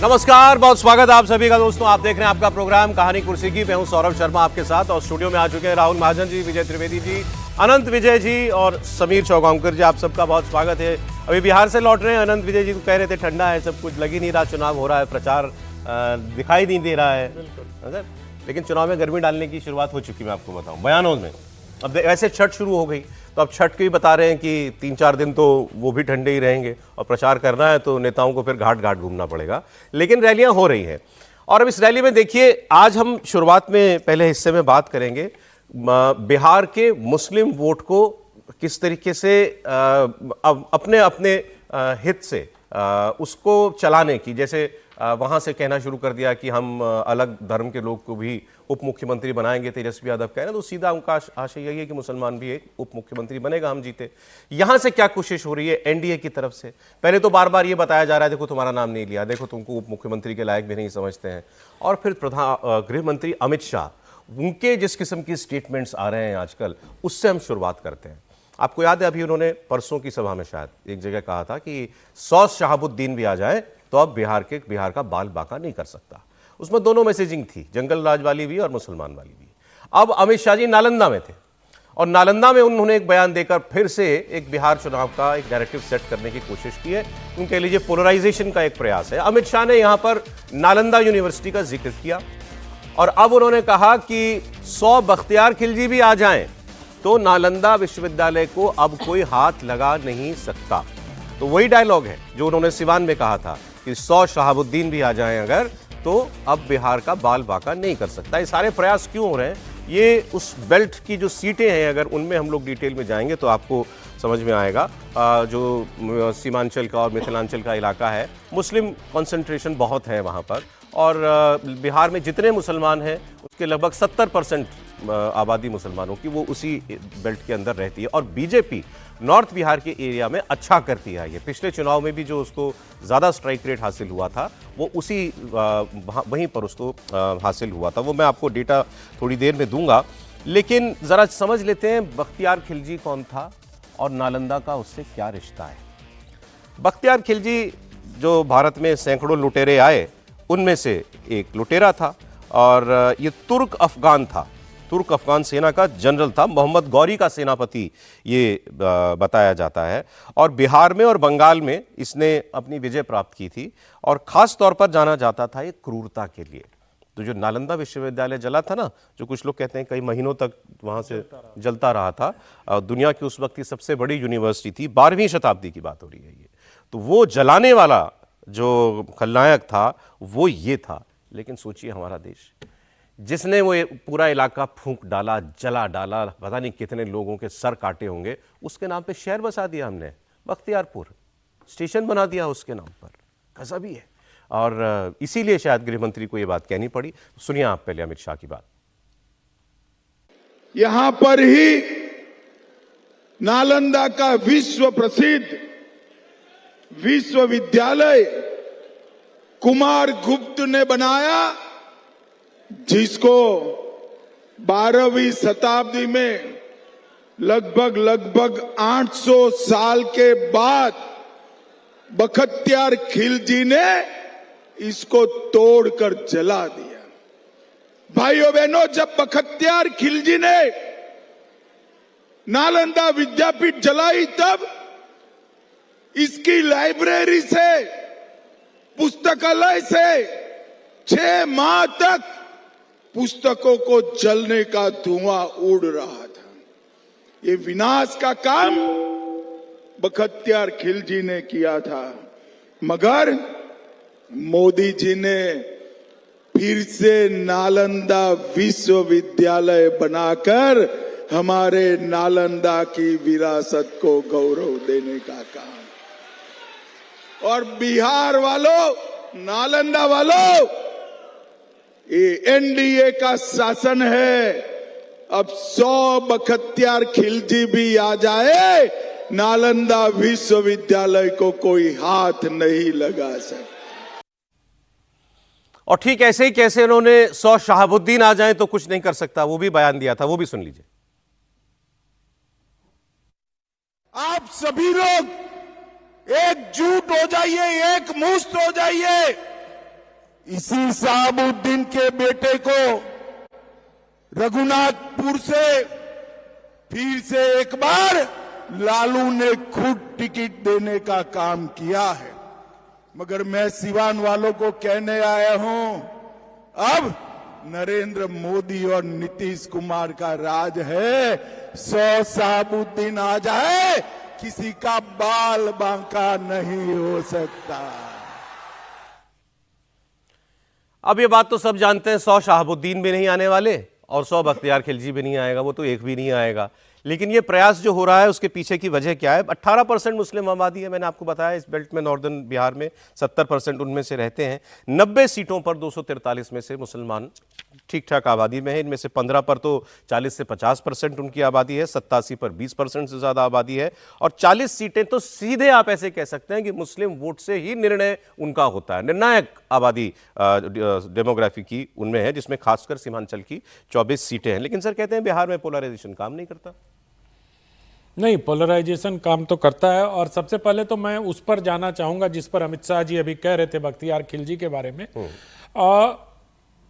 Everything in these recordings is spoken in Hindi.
नमस्कार, बहुत स्वागत है आप सभी का दोस्तों। आप देख रहे हैं आपका प्रोग्राम कहानी कुर्सी की। मैं हूं सौरभ शर्मा आपके साथ और स्टूडियो में आ चुके हैं राहुल महाजन जी, विजय त्रिवेदी जी, अनंत विजय जी और समीर चौगांवकर जी। आप सबका बहुत स्वागत है। अभी बिहार से लौट रहे हैं। अनंत विजय जी तो कह रहे थे ठंडा है, सब कुछ लग ही नहीं रहा, चुनाव हो रहा है, प्रचार दिखाई नहीं दे रहा है, लेकिन चुनाव में गर्मी डालने की शुरुआत हो चुकी, मैं आपको बताऊं, बयानों में। अब वैसे छठ शुरू हो गई तो अब छठ के भी बता रहे हैं कि 3-4 दिन तो वो भी ठंडे ही रहेंगे और प्रचार करना है तो नेताओं को फिर घाट घाट घूमना पड़ेगा, लेकिन रैलियां हो रही हैं। और अब इस रैली में देखिए, आज हम शुरुआत में पहले हिस्से में बात करेंगे बिहार के मुस्लिम वोट को किस तरीके से अपने अपने हित से उसको चलाने की, जैसे वहां से कहना शुरू कर दिया कि हम अलग धर्म के लोग को भी उप मुख्यमंत्री बनाएंगे, तेजस्वी यादव कह रहे हैं, तो सीधा उनका आशय यही है कि मुसलमान भी एक उप मुख्यमंत्री बनेगा, हम जीते। यहां से क्या कोशिश हो रही है एनडीए की तरफ से? पहले तो बार बार ये बताया जा रहा है, देखो तुम्हारा नाम नहीं लिया, देखो तुमको उप मुख्यमंत्री के लायक भी नहीं समझते हैं। और फिर गृह मंत्री अमित शाह, उनके जिस किस्म की स्टेटमेंट्स आ रहे हैं आजकल, उससे हम शुरुआत करते हैं। आपको याद है अभी उन्होंने परसों की सभा में शायद एक जगह कहा था कि 100 शहाबुद्दीन भी आ जाए तो अब बिहार का बाल बांका नहीं कर सकता। उसमें दोनों मैसेजिंग थी, जंगल राज वाली भी और मुसलमान वाली भी। अब अमित शाह जी नालंदा में थे और नालंदा में उन्होंने एक बयान देकर फिर से एक बिहार चुनाव का एक नैरेटिव सेट करने की कोशिश की है। उनके लिए पोलराइजेशन का एक प्रयास है। अमित शाह ने यहां पर नालंदा यूनिवर्सिटी का जिक्र किया और अब उन्होंने कहा कि 100 बख्तियार खिलजी भी आ जाएं तो नालंदा विश्वविद्यालय को अब कोई हाथ लगा नहीं सकता। तो वही डायलॉग है जो उन्होंने सिवान में कहा था कि 100 शहाबुद्दीन भी आ जाएं अगर, तो अब बिहार का बाल बांका नहीं कर सकता। ये सारे प्रयास क्यों हो रहे हैं? ये उस बेल्ट की जो सीटें हैं, अगर उनमें हम लोग डिटेल में जाएंगे तो आपको समझ में आएगा। जो सीमांचल का और मिथिलांचल का इलाका है, मुस्लिम कंसंट्रेशन बहुत है वहाँ पर, और बिहार में जितने मुसलमान हैं उसके लगभग 70% आबादी मुसलमानों की वो उसी बेल्ट के अंदर रहती है। और बीजेपी नॉर्थ बिहार के एरिया में अच्छा करती है। ये पिछले चुनाव में भी जो उसको ज़्यादा स्ट्राइक रेट हासिल हुआ था वो उसी वहीं पर उसको हासिल हुआ था। वो मैं आपको डेटा थोड़ी देर में दूंगा, लेकिन ज़रा समझ लेते हैं बख्तियार खिलजी कौन था और नालंदा का उससे क्या रिश्ता है। बख्तियार खिलजी जो भारत में सैकड़ों लुटेरे आए, उनमें से एक लुटेरा था और ये तुर्क अफगान सेना का जनरल था। मोहम्मद गौरी का सेनापति ये बताया जाता है। और बिहार में और बंगाल में इसने अपनी विजय प्राप्त की थी और ख़ास तौर पर जाना जाता था एक क्रूरता के लिए। तो जो नालंदा विश्वविद्यालय जला था ना, जो कुछ लोग कहते हैं कई महीनों तक वहाँ से जलता रहा था, दुनिया की उस वक्त की सबसे बड़ी यूनिवर्सिटी थी, 12वीं शताब्दी की बात हो रही है ये। तो वो जलाने वाला जो खलनायक था वो ये था। लेकिन सोचिए, हमारा देश जिसने वो पूरा इलाका फूंक डाला, जला डाला, पता नहीं कितने लोगों के सर काटे होंगे, उसके नाम पे शहर बसा दिया हमने, बख्तियारपुर, स्टेशन बना दिया उसके नाम पर। गजब ही है। और इसीलिए शायद गृह मंत्री को ये बात कहनी पड़ी। सुनिए आप पहले अमित शाह की बात। यहां पर ही नालंदा का विश्व प्रसिद्ध विश्वविद्यालय कुमार गुप्त ने बनाया, जिसको 12वीं शताब्दी में लगभग 800 साल के बाद बख्तियार खिलजी ने इसको तोड़कर जला दिया। भाइयों बहनों, जब बख्तियार खिलजी ने नालंदा विद्यापीठ जलाई, तब इसकी लाइब्रेरी से, पुस्तकालय से 6 माह तक पुस्तकों को जलने का धुआं उड़ रहा था। ये विनाश का काम बख्तियार खिलजी ने किया था। मगर मोदी जी ने फिर से नालंदा विश्वविद्यालय बनाकर हमारे नालंदा की विरासत को गौरव देने का काम। और बिहार वालों, नालंदा वालों, ये एनडीए का शासन है। अब 100 बख्तियार खिलजी भी आ जाए, नालंदा विश्वविद्यालय को कोई हाथ नहीं लगा सकता। और ठीक ऐसे ही कैसे उन्होंने 100 शहाबुद्दीन आ जाएं तो कुछ नहीं कर सकता, वो भी बयान दिया था, वो भी सुन लीजिए। आप सभी लोग एकजुट हो जाइए, एक मुश्त हो जाइए इसी शहाबुद्दीन के बेटे को रघुनाथपुर से फिर से एक बार लालू ने खुद टिकट देने का काम किया है। मगर मैं सिवान वालों को कहने आया हूं, अब नरेंद्र मोदी और नीतीश कुमार का राज है। 100 शहाबुद्दीन आ जाए, किसी का बाल बांका नहीं हो सकता। अब ये बात तो सब जानते हैं, 100 शहाबुद्दीन भी नहीं आने वाले और 100 बख्तियार खिलजी भी नहीं आएगा, वो तो एक भी नहीं आएगा। लेकिन ये प्रयास जो हो रहा है उसके पीछे की वजह क्या है? 18% मुस्लिम आबादी है, मैंने आपको बताया इस बेल्ट में, नॉर्दर्न बिहार में 70% उनमें से रहते हैं। 90 सीटों पर 243 में से मुसलमान ठीक ठाक आबादी में है। इनमें से 15 पर तो 40 से 50% उनकी आबादी है, 87 पर 20% से ज़्यादा आबादी है, और 40 सीटें तो सीधे आप ऐसे कह सकते हैं कि मुस्लिम वोट से ही निर्णय उनका होता है। निर्णायक आबादी डेमोग्राफी की उनमें है, जिसमें खासकर सीमांचल की 24 सीटें हैं। लेकिन सर कहते हैं बिहार में पोलराइजेशन काम नहीं करता। नहीं, पोलराइजेशन काम तो करता है। और सबसे पहले तो मैं उस पर जाना चाहूंगा जिस पर अमित शाह जी अभी कह रहे थे, बख्तियार खिलजी के बारे में।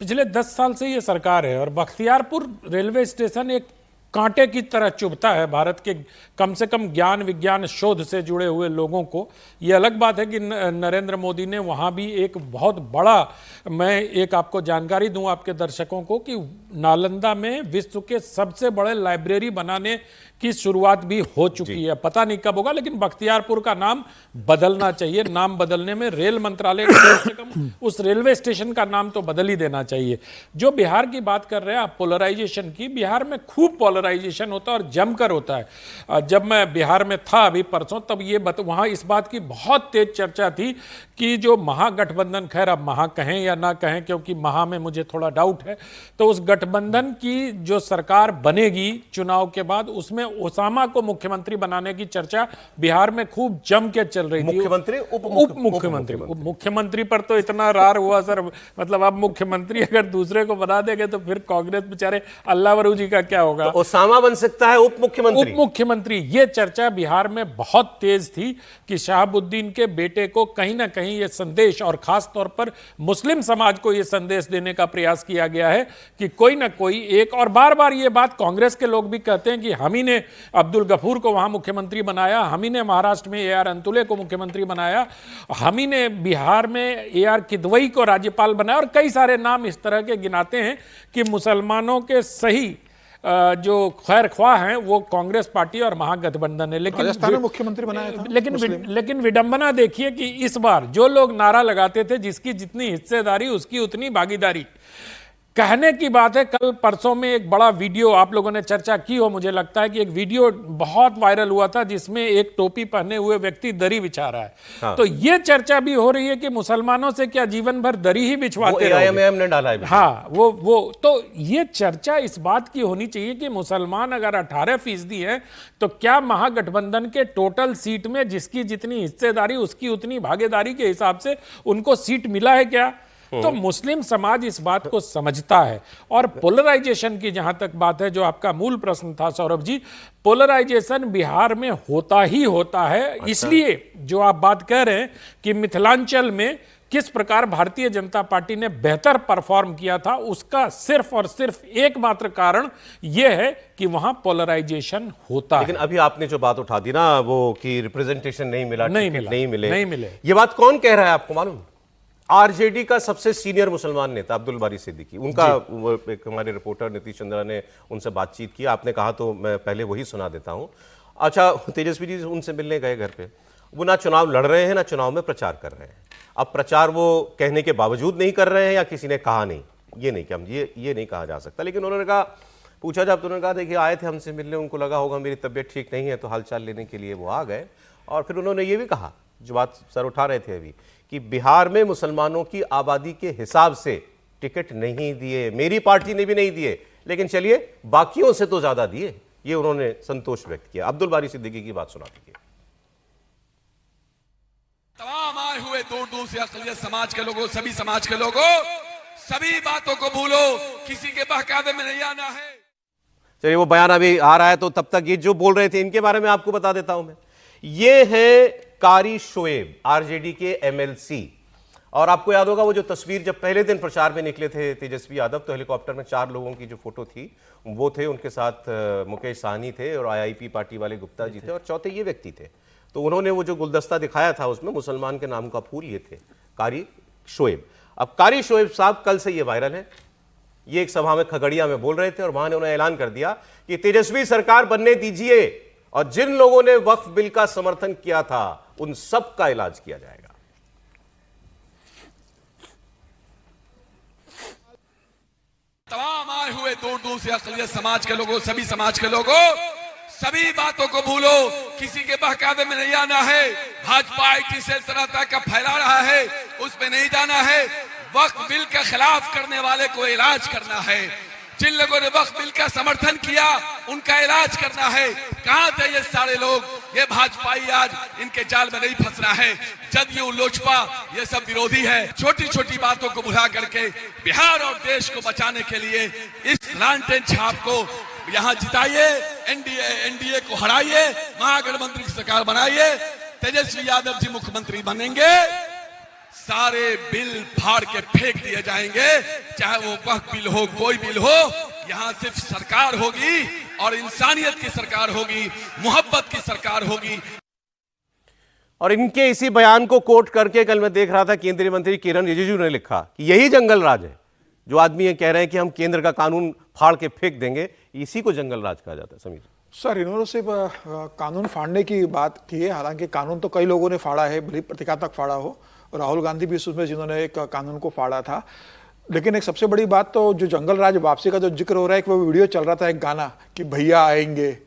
पिछले 10 साल से ये सरकार है और बख्तियारपुर रेलवे स्टेशन एक कांटे की तरह चुभता है भारत के कम से कम ज्ञान विज्ञान शोध से जुड़े हुए लोगों को। ये अलग बात है कि नरेंद्र मोदी ने वहाँ भी एक बहुत बड़ा, मैं एक आपको जानकारी दूं आपके दर्शकों को कि नालंदा में विश्व के सबसे बड़े लाइब्रेरी बनाने की शुरुआत भी हो चुकी है। पता नहीं कब होगा, लेकिन बख्तियारपुर का नाम बदलना चाहिए। नाम बदलने में रेल मंत्रालय को कम से कम उस रेलवे स्टेशन का नाम तो बदल ही देना चाहिए। जो बिहार की बात कर रहे हैं आप पोलराइजेशन की, बिहार में खूब पोलराइजेशन होता है और जमकर होता है। जब मैं बिहार में था अभी परसों, तब ये वहाँ इस बात की बहुत तेज चर्चा थी कि जो महागठबंधन, खैर अब महा कहें या ना कहें क्योंकि महा में मुझे थोड़ा डाउट है, तो उस गठबंधन की जो सरकार बनेगी चुनाव के बाद, उसमें ओसामा को मुख्यमंत्री बनाने की चर्चा बिहार में खूब जम के चल रही थी। मुख्यमंत्री, उप मुख्यमंत्री पर तो इतना रार हुआ सर, मतलब अब मुख्यमंत्री अगर दूसरे को बना देंगे तो फिर कांग्रेस बेचारे अल्लाह वरू जी का क्या होगा। तो ओसामा बन सकता है उप मुख्यमंत्री। ये चर्चा बिहार में बहुत तेज थी कि शहाबुद्दीन के बेटे को कहीं ना कहीं ये संदेश, और खास तौर पर मुस्लिम समाज को ये संदेश देने का प्रयास किया गया है कि कोई ना कोई एक, और बार बार ये बात कांग्रेस के लोग भी कहते हैं कि हम ही ने अब्दुल गफूर को वहां मुख्यमंत्री बनाया, हम ही ने महाराष्ट्र में AR अंतुले को मुख्यमंत्री बनाया, हम ही ने बिहार में AR किदवई को राज्यपाल बनाया, और कई सारे नाम इस तरह के गिनाते हैं कि मुसलमानों के सही जो खैर ख्वाह हैं वो कांग्रेस पार्टी और महागठबंधन है। लेकिन राजस्थान में मुख्यमंत्री बनाया था। लेकिन विडंबना देखिए कि इस बार जो लोग नारा लगाते थे जिसकी जितनी हिस्सेदारी उसकी उतनी भागीदारी, कहने की बात है। कल परसों में एक बड़ा वीडियो आप लोगों ने चर्चा की हो, मुझे लगता है कि एक वीडियो बहुत वायरल हुआ था जिसमें एक टोपी पहने हुए व्यक्ति दरी बिछा रहा है। हाँ। तो ये चर्चा भी हो रही है कि मुसलमानों से क्या जीवन भर दरी ही बिछवाते रहोगे? AIMM ने डाला है। हाँ, वो तो ये चर्चा इस बात की होनी चाहिए कि मुसलमान अगर 18% है तो क्या महागठबंधन के टोटल सीट में जिसकी जितनी हिस्सेदारी उसकी उतनी भागीदारी के हिसाब से उनको सीट मिला है क्या? तो मुस्लिम समाज इस बात को समझता है। और पोलराइजेशन की जहां तक बात है, जो आपका मूल प्रश्न था सौरभ जी, पोलराइजेशन बिहार में होता ही होता है। इसलिए जो आप बात कह रहे हैं कि मिथिलांचल में किस प्रकार भारतीय जनता पार्टी ने बेहतर परफॉर्म किया था, उसका सिर्फ और सिर्फ एकमात्र कारण यह है कि वहां पोलराइजेशन होता है। लेकिन अभी आपने जो बात उठा दी ना, वो कि रिप्रेजेंटेशन नहीं मिले, नहीं मिले, ये बात कौन कह रहा है आपको मालूम? आरजेडी का सबसे सीनियर मुसलमान नेता अब्दुल बारी सिद्दीकी, उनका एक हमारे रिपोर्टर नीतीश चंद्रा ने उनसे बातचीत की, आपने कहा तो मैं पहले वही सुना देता हूं। अच्छा, तेजस्वी जी उनसे मिलने गए घर पे, वो ना चुनाव लड़ रहे हैं ना चुनाव में प्रचार कर रहे हैं। अब प्रचार वो कहने के बावजूद नहीं कर रहे हैं या किसी ने कहा नहीं, ये नहीं, क्या ये नहीं कहा जा सकता। लेकिन उन्होंने कहा, पूछा जब तो उन्होंने कहा देखिए आए थे हमसे मिलने, उनको लगा होगा मेरी तबीयत ठीक नहीं है तो हालचाल लेने के लिए वो आ गए। और फिर उन्होंने ये भी कहा, जो बात सर उठा रहे थे अभी, कि बिहार में मुसलमानों की आबादी के हिसाब से टिकट नहीं दिए, मेरी पार्टी ने भी नहीं दिए, लेकिन चलिए बाकियों से तो ज्यादा दिए, ये उन्होंने संतोष व्यक्त किया। अब्दुल बारी सिद्दीकी की बात सुना दीजिए। तमाम आए हुए दूर दूर से अक़लियत समाज के लोगों, सभी समाज के लोगों, सभी बातों को भूलो, किसी के बहकावे में नहीं आना है। चलिए वो बयान अभी आ रहा है, तो तब तक ये जो बोल रहे थे इनके बारे में आपको बता देता हूं मैं। ये है कारी शोएब, आरजेडी के MLC। और आपको याद होगा वो जो तस्वीर जब पहले दिन प्रचार में निकले थे तेजस्वी यादव, तो हेलीकॉप्टर में 4 लोगों की जो फोटो थी वो थे, उनके साथ मुकेश साहनी थे और आईआईपी पार्टी वाले गुप्ता जी थे और चौथे ये व्यक्ति थे। तो उन्होंने वो जो गुलदस्ता दिखाया था उसमें मुसलमान के नाम का फूल ये थे, कारी शोएब। अब कारी शोएब साहब कल से ये वायरल है। ये एक सभा में खगड़िया में बोल रहे थे और वहां ने उन्होंने ऐलान कर दिया कि तेजस्वी सरकार बनने दीजिए और जिन लोगों ने वक्फ बिल का समर्थन किया था उन सब का इलाज किया जाएगा। तमाम आए हुए दूर दूर से अक़लियत समाज के लोगों, सभी समाज के लोगों, सभी बातों को भूलो, किसी के बहकावे में नहीं आना है। भाजपा IT सेल तरह तरह का फैला रहा है, उसमें नहीं जाना है। वक्फ बिल के खिलाफ करने वाले को इलाज करना है। जिन लोगों ने वक्फ बिल का समर्थन किया उनका इलाज करना है। कहां थे ये सारे लोग? ये भाजपाई आज इनके जाल में नहीं फंसना है। जदयू, लोजपा ये सब विरोधी है। छोटी छोटी बातों को भुला करके बिहार और देश को बचाने के लिए इस लालटेन छाप को यहां जिताइए, एनडीए को हराइए, महागठबंधन की सरकार बनाइए, तेजस्वी यादव जी मुख्यमंत्री बनेंगे, सारे बिल फाड़ के फेंक दिए जाएंगे, चाहे वो वक्फ बिल हो, कोई बिल हो। यहां सिर्फ सरकार होगी और इंसानियत की सरकार होगी, मोहब्बत की सरकार होगी। और इनके इसी बयान को कोट करके कल मैं देख रहा था केंद्रीय मंत्री किरण रिजिजू ने लिखा कि यही जंगल राज है। जो आदमी ये कह रहे हैं कि हम केंद्र का कानून फाड़ के फेंक देंगे, इसी को जंगल राज कहा जाता है। समीर सर, इन्होंने सिर्फ कानून फाड़ने की बात की है। हालांकि कानून तो कई लोगों ने फाड़ा है, भले प्रतीकात्मक फाड़ा हो। राहुल गांधी भी उसमें जिन्होंने एक कानून को फाड़ा था। लेकिन एक सबसे बड़ी बात तो जो जंगल राज वापसी का जो जिक्र हो रहा है, कि वो वीडियो चल रहा था एक गाना कि भैया आएंगे,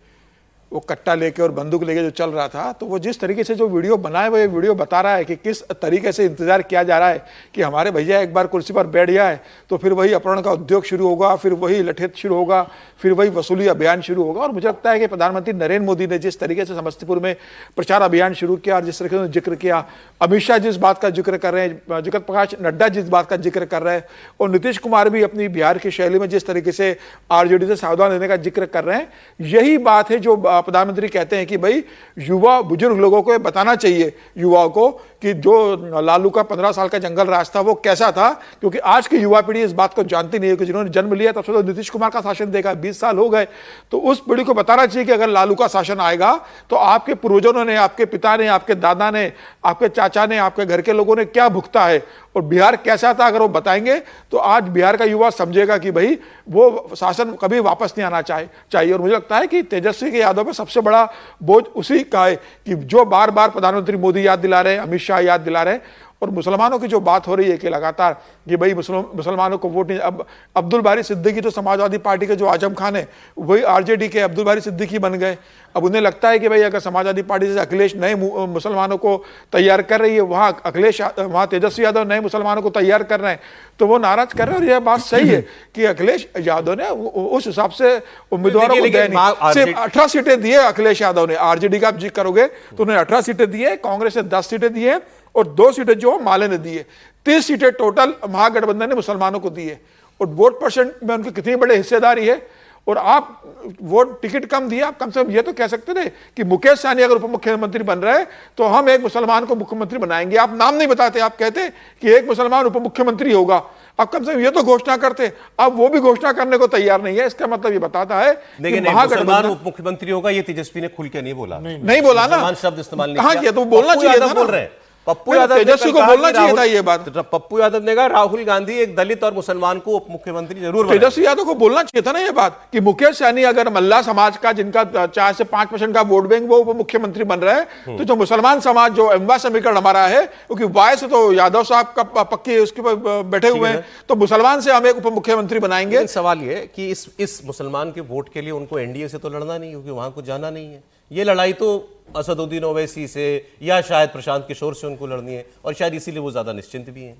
वो कट्टा लेके और बंदूक लेके जो चल रहा था, तो वो जिस तरीके से जो वीडियो बनाए वो ये वीडियो बता रहा है कि किस तरीके से इंतजार किया जा रहा है कि हमारे भैया एक बार कुर्सी पर बैठ जाए तो फिर वही अपहरण का उद्योग शुरू होगा, फिर वही लठेत शुरू होगा, फिर वही वसूली अभियान शुरू होगा। और मुझे लगता है कि प्रधानमंत्री नरेंद्र मोदी ने जिस तरीके से समस्तीपुर में प्रचार अभियान शुरू किया और जिस तरीके से जिक्र किया, अमित शाह जिस बात का जिक्र कर रहे हैं, जगत प्रकाश नड्डा जिस बात का जिक्र कर रहे हैं, और नीतीश कुमार भी अपनी बिहार की शैली में जिस तरीके से आरजेडी से सावधान रहने का जिक्र कर रहे हैं, यही बात है जो प्रधानमंत्री कहते हैं कि भाई युवा बुजुर्ग लोगों को बताना चाहिए, युवाओं को, कि जो लालू का 15 साल का जंगल राज था वो कैसा था। क्योंकि आज की युवा पीढ़ी इस बात को जानती नहीं है कि जिन्होंने जन्म लिया तब से तो नीतीश कुमार का शासन देखा, 20 साल हो गए। तो उस पीढ़ी को बताना चाहिए कि अगर लालू का शासन आएगा तो आपके पूर्वजों ने, आपके पिता ने, आपके दादा ने, आपके चाचा ने, आपके घर के लोगों ने क्या भुगता है और बिहार कैसा था। अगर वो बताएंगे तो आज बिहार का युवा समझेगा कि भाई वो शासन कभी वापस नहीं आना चाहिए। और मुझे लगता है कि तेजस्वी के यादव में सबसे बड़ा बोझ उसी का है कि जो बार बार प्रधानमंत्री मोदी याद दिला रहे हैं, अमित शाह याद दिला रहे हैं, और मुसलमानों की जो बात हो रही है कि लगातार कि भाई मुसलमानों को वोट नहीं। अब अब्दुल बारी सिद्दीकी तो समाजवादी पार्टी के जो आजम खान है वही आरजेडी के अब्दुल बारी सिद्दीकी बन गए। अब उन्हें लगता है कि भाई अगर समाजवादी पार्टी से अखिलेश नए मुसलमानों को तैयार कर रही है, वहाँ तेजस्वी यादव नए मुसलमानों को तैयार कर रहे हैं, तो वो नाराज कर रहे हैं। और यह बात सही है कि अखिलेश यादव ने उस हिसाब से उम्मीदवारों को सिर्फ 18 सीटें दी है अखिलेश यादव ने। आरजेडी का आप जिक्र करोगे तो उन्हें 18 सीटें दी है, कांग्रेस ने 10 सीटें दी है और 2 सीटें जो माले ने दी है। 30 सीटें टोटल महागठबंधन ने मुसलमानों को दी है। और वोट परसेंट में उनकी कितनी बड़ी हिस्सेदारी है। और आप वोट टिकट कम दिया, आप कम से कम ये तो कह सकते थे कि मुकेश सहनी अगर उप मुख्यमंत्री बन रहे तो हम एक मुसलमान को मुख्यमंत्री बनाएंगे। आप नाम नहीं बताते, आप कहते कि एक मुसलमान उप मुख्यमंत्री होगा। आप कम से कम ये तो घोषणा करते, अब वो भी घोषणा करने को तैयार नहीं है। इसका मतलब ये बताता है कि महागठबंधन उप मुख्यमंत्री होगा, ये तेजस्वी ने खुल के नहीं बोला, नहीं बोला ना, शब्द इस्तेमाल कहां किया, तो बोलना चाहिए था। बोल रहे हैं पप्पू यादव, तेजस्वी को बोलना चाहिए था ये बात। पप्पू यादव ने कहा राहुल गांधी एक दलित और मुसलमान को उप मुख्यमंत्री जरूर बनाएंगे। तेजस्वी यादव को बोलना चाहिए था ना ये बात कि मुकेश सहनी अगर मल्ला समाज का, जिनका 4 से 5% का वोट बैंक, वो उप मुख्यमंत्री बन रहे हैं, तो जो मुसलमान समाज, जो एमवा समीकरण हमारा है, क्योंकि वाय से तो यादव साहब का पक्के उसके ऊपर बैठे हुए हैं, तो मुसलमान से हम एक उप मुख्यमंत्री बनाएंगे। सवाल ये कि इस मुसलमान के वोट के लिए उनको एनडीए से तो लड़ना नहीं, क्योंकि वहां को जाना नहीं है। ये लड़ाई तो असदुद्दीन ओवैसी से या शायद प्रशांत किशोर से उनको लड़नी है, और शायद इसीलिए वो ज्यादा निश्चिंत भी हैं।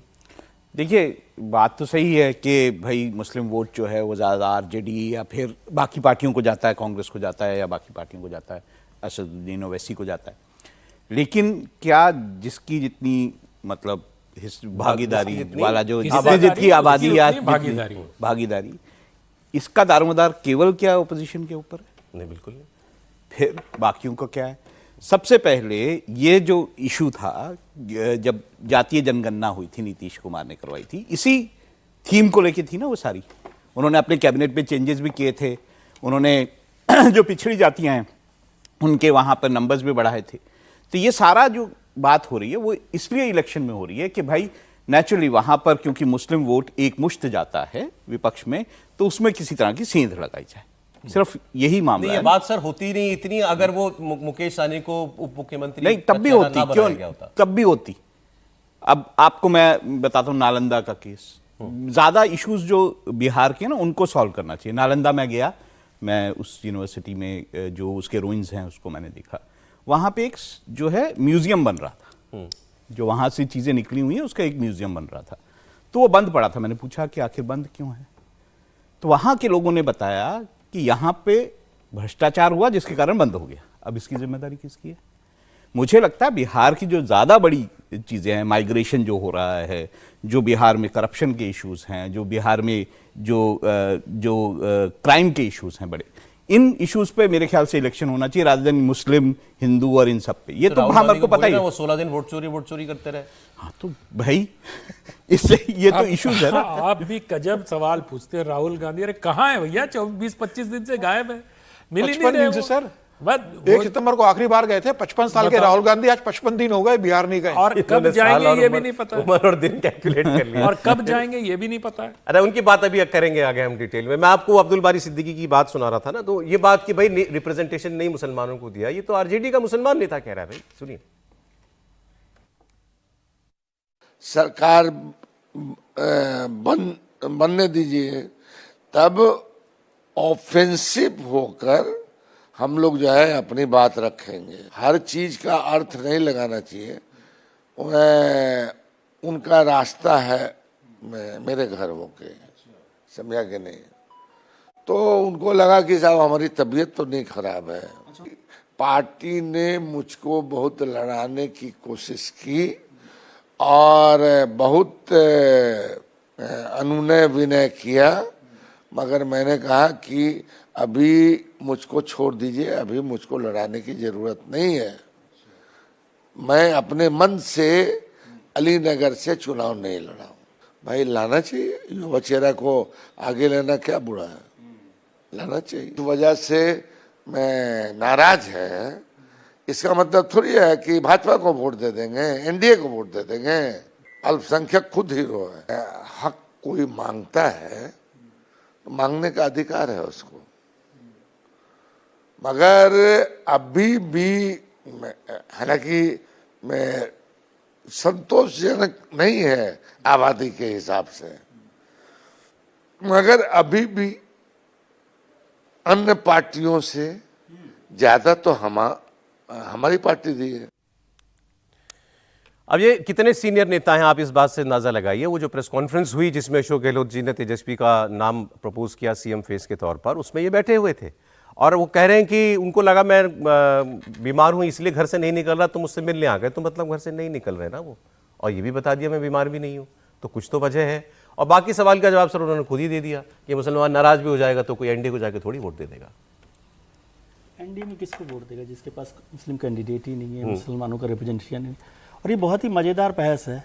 देखिए, बात तो सही है कि भाई मुस्लिम वोट जो है वो ज़्यादा आरजेडी या फिर बाकी पार्टियों को जाता है, कांग्रेस को जाता है या बाकी पार्टियों को जाता है, असदुद्दीन ओवैसी को जाता है। लेकिन क्या जिसकी जितनी मतलब भागीदारी वाला जो जितनी आबादी या भागीदारी, इसका दारोमदार केवल क्या ओपोजिशन के ऊपर है? नहीं, बिल्कुल नहीं। फिर बाकियों को क्या है? सबसे पहले ये जो इशू था, जब जातीय जनगणना हुई थी, नीतीश कुमार ने करवाई थी, इसी थीम को लेके थी ना वो सारी। उन्होंने अपने कैबिनेट में चेंजेस भी किए थे, उन्होंने जो पिछड़ी जातियां हैं उनके वहां पर नंबर्स भी बढ़ाए थे। तो ये सारा जो बात हो रही है वो इसलिए इलेक्शन में हो रही है कि भाई नेचुरली वहां पर क्योंकि मुस्लिम वोट एक मुश्त जाता है विपक्ष में, तो उसमें किसी तरह की सेंध लगाई जाए, सिर्फ यही मामला नहीं, है। ये बात सर होती नहीं इतनी, अगर वो मुकेश सहनी को उप मुख्यमंत्री नहीं, तब भी ना होती, बनाया क्यों गया होता। तब भी होती। अब आपको मैं बताता हूँ नालंदा का केस, ज्यादा इश्यूज जो बिहार के ना उनको सॉल्व करना चाहिए। नालंदा में गया, मैं उस यूनिवर्सिटी में जो उसके रूइंस हैं उसको मैंने देखा, वहां पे एक जो है म्यूजियम बन रहा था, जो वहां से चीजें निकली हुई हैं उसका एक म्यूजियम बन रहा था, तो वो बंद पड़ा था। मैंने पूछा कि आखिर बंद क्यों है, तो वहां के लोगों ने बताया कि यहां पे भ्रष्टाचार हुआ जिसके कारण बंद हो गया। अब इसकी जिम्मेदारी किसकी है? मुझे लगता है बिहार की जो ज्यादा बड़ी चीजें हैं, माइग्रेशन जो हो रहा है, जो बिहार में करप्शन के इश्यूज हैं, जो बिहार में जो क्राइम के इश्यूज हैं बड़े, इन इश्यूज पे मेरे ख्याल से इलेक्शन होना चाहिए रादर देन मुस्लिम, हिंदू और इन सब पे। ये तो हमारे को पता ही है। वो 16 दिन वोट चोरी करते रहे। हाँ तो भाई इससे ये तो इश्यूज है ना। आप भी गजब सवाल पूछते हैं राहुल गांधी। अरे कहाँ है भैया, 24-25 दिन से गायब है, मिल ही नहीं 55 रहे दिन से वो। सर। बस 1 सितंबर को आखिरी बार गए थे, 55 साल के राहुल गांधी आज 55 दिन हो गए बिहार नहीं गए। और कब इन्होंने जाएंगे साल और ये भी उम्र- नहीं पता है। उम्र और दिन कैलकुलेट कर लिया। और कब जाएंगे ये भी नहीं पता है। अरे उनकी बात अभी करेंगे आगे हम डिटेल में। मैं आपको अब्दुल बारी सिद्दीकी की बात सुना रहा था ना, तो ये बात कि भाई रिप्रेजेंटेशन नहीं मुसलमानों को दिया, ये तो आरजेडी का मुसलमान नेता कह रहा है। भाई सुनिए। सरकार बनने दीजिए, तब ऑफेंसिव होकर हम लोग जो है अपनी बात रखेंगे। हर चीज का अर्थ नहीं लगाना चाहिए। उनका रास्ता है मेरे घर होके, समझा कि नहीं? तो उनको लगा कि साहब हमारी तबीयत तो नहीं खराब है। पार्टी ने मुझको बहुत लड़ाने की कोशिश की और बहुत अनुनय विनय किया, मगर मैंने कहा कि अभी मुझको छोड़ दीजिए, अभी मुझको लड़ाने की जरूरत नहीं है। मैं अपने मन से अलीनगर से चुनाव नहीं लड़ा हूं। भाई लाना चाहिए, युवा चेहरा को आगे लेना क्या बुरा है, लाना चाहिए। इस वजह से मैं नाराज है, इसका मतलब थोड़ी है कि भाजपा को वोट दे देंगे, एनडीए को वोट दे देंगे। अल्पसंख्यक खुद हीरो है। हक कोई मांगता है तो मांगने का अधिकार है उसको, मगर अभी भी हालांकि मैं संतोषजनक नहीं है आबादी के हिसाब से, मगर अभी भी अन्य पार्टियों से ज्यादा तो हमारी पार्टी दी है। अब ये कितने सीनियर नेता हैं आप इस बात से अंदाजा लगाइए। वो जो प्रेस कॉन्फ्रेंस हुई जिसमें अशोक गहलोत जी ने तेजस्वी का नाम प्रपोज किया सीएम फेस के तौर पर, उसमें ये बैठे हुए थे और वो कह रहे हैं कि उनको लगा मैं बीमार हूं इसलिए घर से नहीं निकल रहा, तो मुझसे मिलने आ गए। तो मतलब घर से नहीं निकल रहे ना वो, और ये भी बता दिया मैं बीमार भी नहीं हूं, तो कुछ तो वजह है। और बाकी सवाल का जवाब सर उन्होंने खुद ही दे दिया कि मुसलमान नाराज भी हो जाएगा तो कोई एनडीए को जाके थोड़ी वोट दे देगा। एनडीए में किसको वोट देगा जिसके पास मुस्लिम कैंडिडेट ही नहीं है, मुसलमानों का रिप्रेजेंटेशन नहीं। और ये बहुत ही मज़ेदार बहस है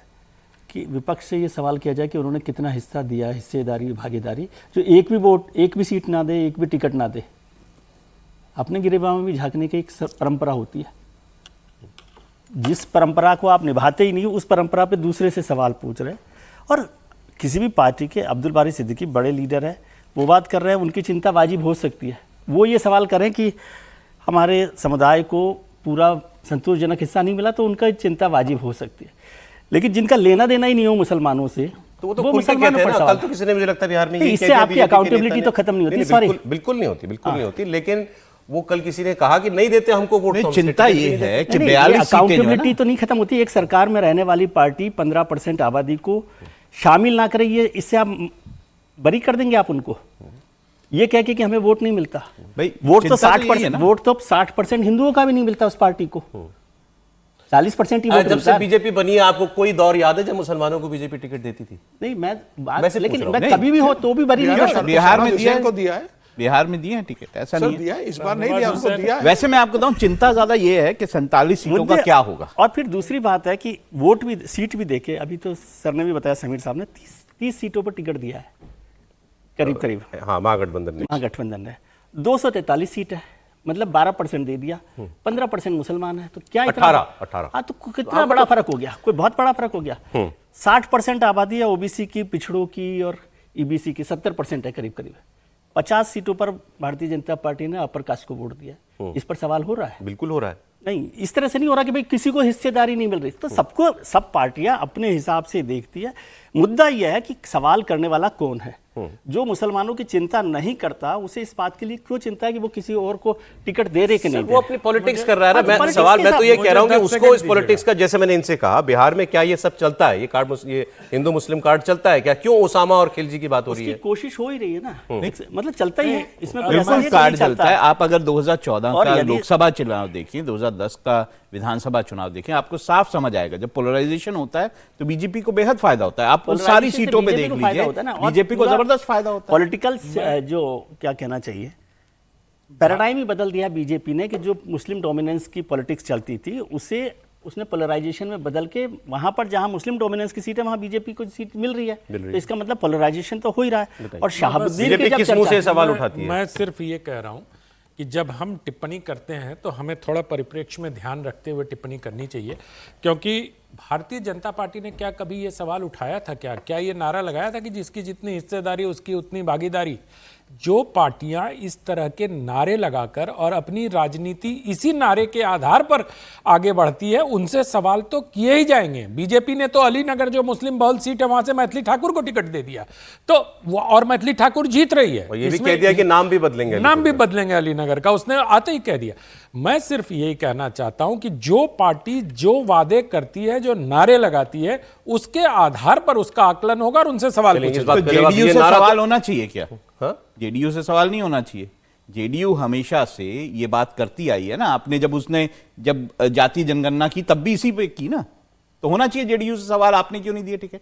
कि विपक्ष से ये सवाल किया जाए कि उन्होंने कितना हिस्सा दिया, हिस्सेदारी, भागीदारी, जो एक भी सीट ना दे, एक भी टिकट ना दे। अपने गिरेबान में भी झांकने की एक परंपरा होती है। जिस परंपरा को आप निभाते ही नहीं उस परंपरा पे दूसरे से सवाल पूछ रहे हैं। और किसी भी पार्टी के अब्दुल बारी सिद्दीकी बड़े लीडर है, वो बात कर रहे हैं, उनकी चिंता वाजिब हो सकती है। वो ये सवाल करें कि हमारे समुदाय को पूरा संतोषजनक हिस्सा नहीं मिला, तो उनका चिंता वाजिब हो सकती है। लेकिन जिनका लेना देना ही नहीं हो मुसलमानों से, तो वो तो मुसलमानों पर सवाल। कल तो किसी ने मुझे लगता है बिहार में इससे आपकी अकाउंटेबिलिटी तो खत्म नहीं होती। सॉरी, बिल्कुल नहीं होती, बिल्कुल नहीं होती। लेकिन वो कल किसी ने कहा कि नहीं देते हमको वोट। चिंता ये है कि 42 अकाउंटेबिलिटी तो नहीं खत्म होती। एक सरकार में रहने वाली पार्टी 15% आबादी को शामिल ना करे, ये इससे आप बरी कर देंगे आप उनको, ये कह के कि हमें वोट नहीं मिलता। भाई वोट तो 60%, वोट तो 60% हिंदुओं का भी नहीं मिलता उस पार्टी को, 40% ही वोट जब से बीजेपी बनी है आपको कोई दौर याद है जब मुसलमानों को बीजेपी टिकट देती थी? नहीं, मैं वैसे लेकिन पूछ रहा मैं कभी भी हो तो भी बरी नहीं कर सकता। बिहार में को दिया है, बिहार में दिए हैं टिकट, ऐसा सर नहीं है। दिया है, इस बार नहीं दिया, उनको दिया है। वैसे मैं आपको बताऊं, चिंता ज्यादा ये है कि 47 सीटों का मुद्दे- क्या होगा। और फिर दूसरी बात है कि वोट भी, सीट भी देखे, अभी तो सर ने भी बताया, समीर साहब ने 30 सीटों पर टिकट दिया है करीब करीब, हाँ, महागठबंधन ने। महागठबंधन ने 243 सीट है, मतलब 12% दे दिया, 15% मुसलमान है, तो क्या इतना 18 हाँ, तो कितना बड़ा फर्क हो गया, कोई बहुत बड़ा फर्क हो गया। 60% आबादी है ओबीसी की, पिछड़ों की और ईबीसी की, 70% है करीब करीब। 50 सीटों पर भारतीय जनता पार्टी ने अपर कास्ट को वोट दिया। इस पर सवाल हो रहा है? बिल्कुल हो रहा है। नहीं, इस तरह से नहीं हो रहा कि भाई किसी को हिस्सेदारी नहीं मिल रही, तो सबको, सब पार्टियां अपने हिसाब से देखती है। मुद्दा यह है कि सवाल करने वाला कौन है। जो मुसलमानों की चिंता नहीं करता, उसे इस बात के लिए क्यों चिंता है कि वो किसी और को टिकट दे रहे कि नहीं दे वो रहे? अपनी पॉलिटिक्स कर रहा है ना। मैं पॉलिटिक्स सवाल के मैं तो ये साथ- कह रहा हूँ कि मुझे 10 उसको इस सेकंड पॉलिटिक्स का, जैसे मैंने इनसे कहा, बिहार में क्या ये सब चलता है, ये कार्ड, ये हिंदू मुस्लिम कार्ड चलता है क्या? क्यों ओसामा और खिलजी की बात हो रही उसकी है? कोशिश हो ही रही है ना, मतलब चलता ही है, इसमें कोई ऐसा बिल्कुल नहीं है कि कार्ड नहीं चलता है। आप अगर 2014 और का यदि- लोकसभा चुनाव देखिए, 2010 का विधानसभा चुनाव देखें, आपको साफ समझ आएगा। जब पोलराइजेशन होता है तो बीजेपी को बेहद फायदा होता है। आप उन सारी Polarization से सीटों पे BJP देख को फायदा लीजिए, होता है ना, और बीजेपी को पूरा जबरदस्त फायदा होता है। पॉलिटिकल जो क्या कहना चाहिए, पैराडाइम ही बदल दिया बीजेपी ने, कि जो मुस्लिम डोमिनेंस की पॉलिटिक्स चलती थी उसे उसने पोलराइजेशन में बदल के, वहां पर जहां मुस्लिम डोमिनेंस की सीट है वहां बीजेपी को सीट मिल रही है, तो इसका मतलब पोलराइजेशन तो हो ही रहा है। और शहाबुद्दीन बीजेपी की जब किस मुंह से चर्चा, सवाल उठाती है? मैं सिर्फ ये कह रहा हूं कि जब हम टिप्पणी करते हैं तो हमें थोड़ा परिप्रेक्ष्य में ध्यान रखते हुए टिप्पणी करनी चाहिए, क्योंकि भारतीय जनता पार्टी ने क्या कभी ये सवाल उठाया था, क्या ये नारा लगाया था कि जिसकी जितनी हिस्सेदारी उसकी उतनी भागीदारी? जो पार्टियां इस तरह के नारे लगाकर और अपनी राजनीति इसी नारे के आधार पर आगे बढ़ती है, उनसे सवाल तो किए ही जाएंगे। बीजेपी ने तो अलीनगर, जो मुस्लिम बहुल सीट है, वहां से मैथिली ठाकुर को टिकट दे दिया, तो और मैथिली ठाकुर जीत रही है। और ये भी इसमें कह दिया कि नाम भी बदलेंगे, नाम भी बदलेंगे अलीनगर का, उसने आते ही कह दिया। मैं सिर्फ यही कहना चाहता हूं कि जो पार्टी जो वादे करती है, जो नारे लगाती है, उसके आधार पर उसका आकलन होगा और उनसे सवाल चलिए, इस पूछेगा। बात तो का जवाब जेडीयू ये से नारा सवाल तो- होना चाहिए क्या? हाँ? जेडीयू से सवाल नहीं होना चाहिए। जेडीयू हमेशा से ये बात करती आई है ना। आपने जब जाति जनगणना की तब भी इसी पे की ना, तो होना चाहिए जेडीयू से सवाल, आपने क्यों नहीं दिया टिकट?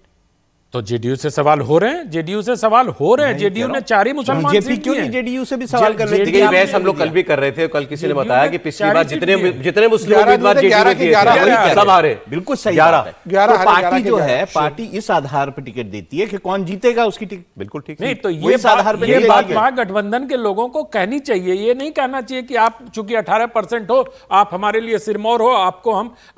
तो जेडीयू से सवाल हो रहे हैं, जेडीयू से सवाल हो रहे हैं। जेडीयू ने 4 ही मुसलमान बीजेपी सीट क्यों दिए नहीं हैं। जेडीयू से भी सवाल कर रहे थे? देखिए, बहस हम लोग कल भी कर रहे थे। कल किसी ने जेडीयू बताया ने कि पिछली 4 बार सीट जितने दिए हैं। जितने मुस्लिम 11 उम्मीदवार दिए थे, जेडीयू 11 ने के दिए 11 थे, सब हारे। बिल्कुल सही 11। बात है। 11 तो हारे, पार्टी 11 के जो 11 है, पार्टी इस आधार पर टिकट देती है कि कौन जीतेगा उसकी टिकट। बिल्कुल ठीक नहीं, है। तो वही इस आधार पे ये नहीं बात देगा। महागठबंधन के लोगों को कहनी चाहिए। ये नहीं कहना चाहिए कि आप चूंकि 18% हो, आप हमारे लिए सिरमौर हो,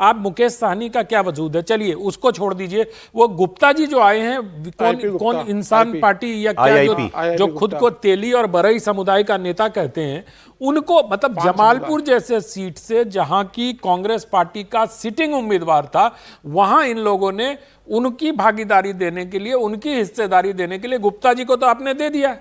आप मुकेश साहनी का क्या वजूद है? चलिए उसको छोड़ दीजिए। वो गुप्ता जी जो आए हैं, IP कौन गुप्ता, इंसान IP पार्टी या क्या, IIP, जो खुद को तेली और बरई समुदाय का नेता कहते हैं, उनको, मतलब जमालपुर जैसे सीट से जहां की कांग्रेस पार्टी का सिटिंग उम्मीदवार था, वहां इन लोगों ने उनकी भागीदारी देने के लिए, उनकी हिस्सेदारी देने के लिए गुप्ता जी को तो आपने दे दिया।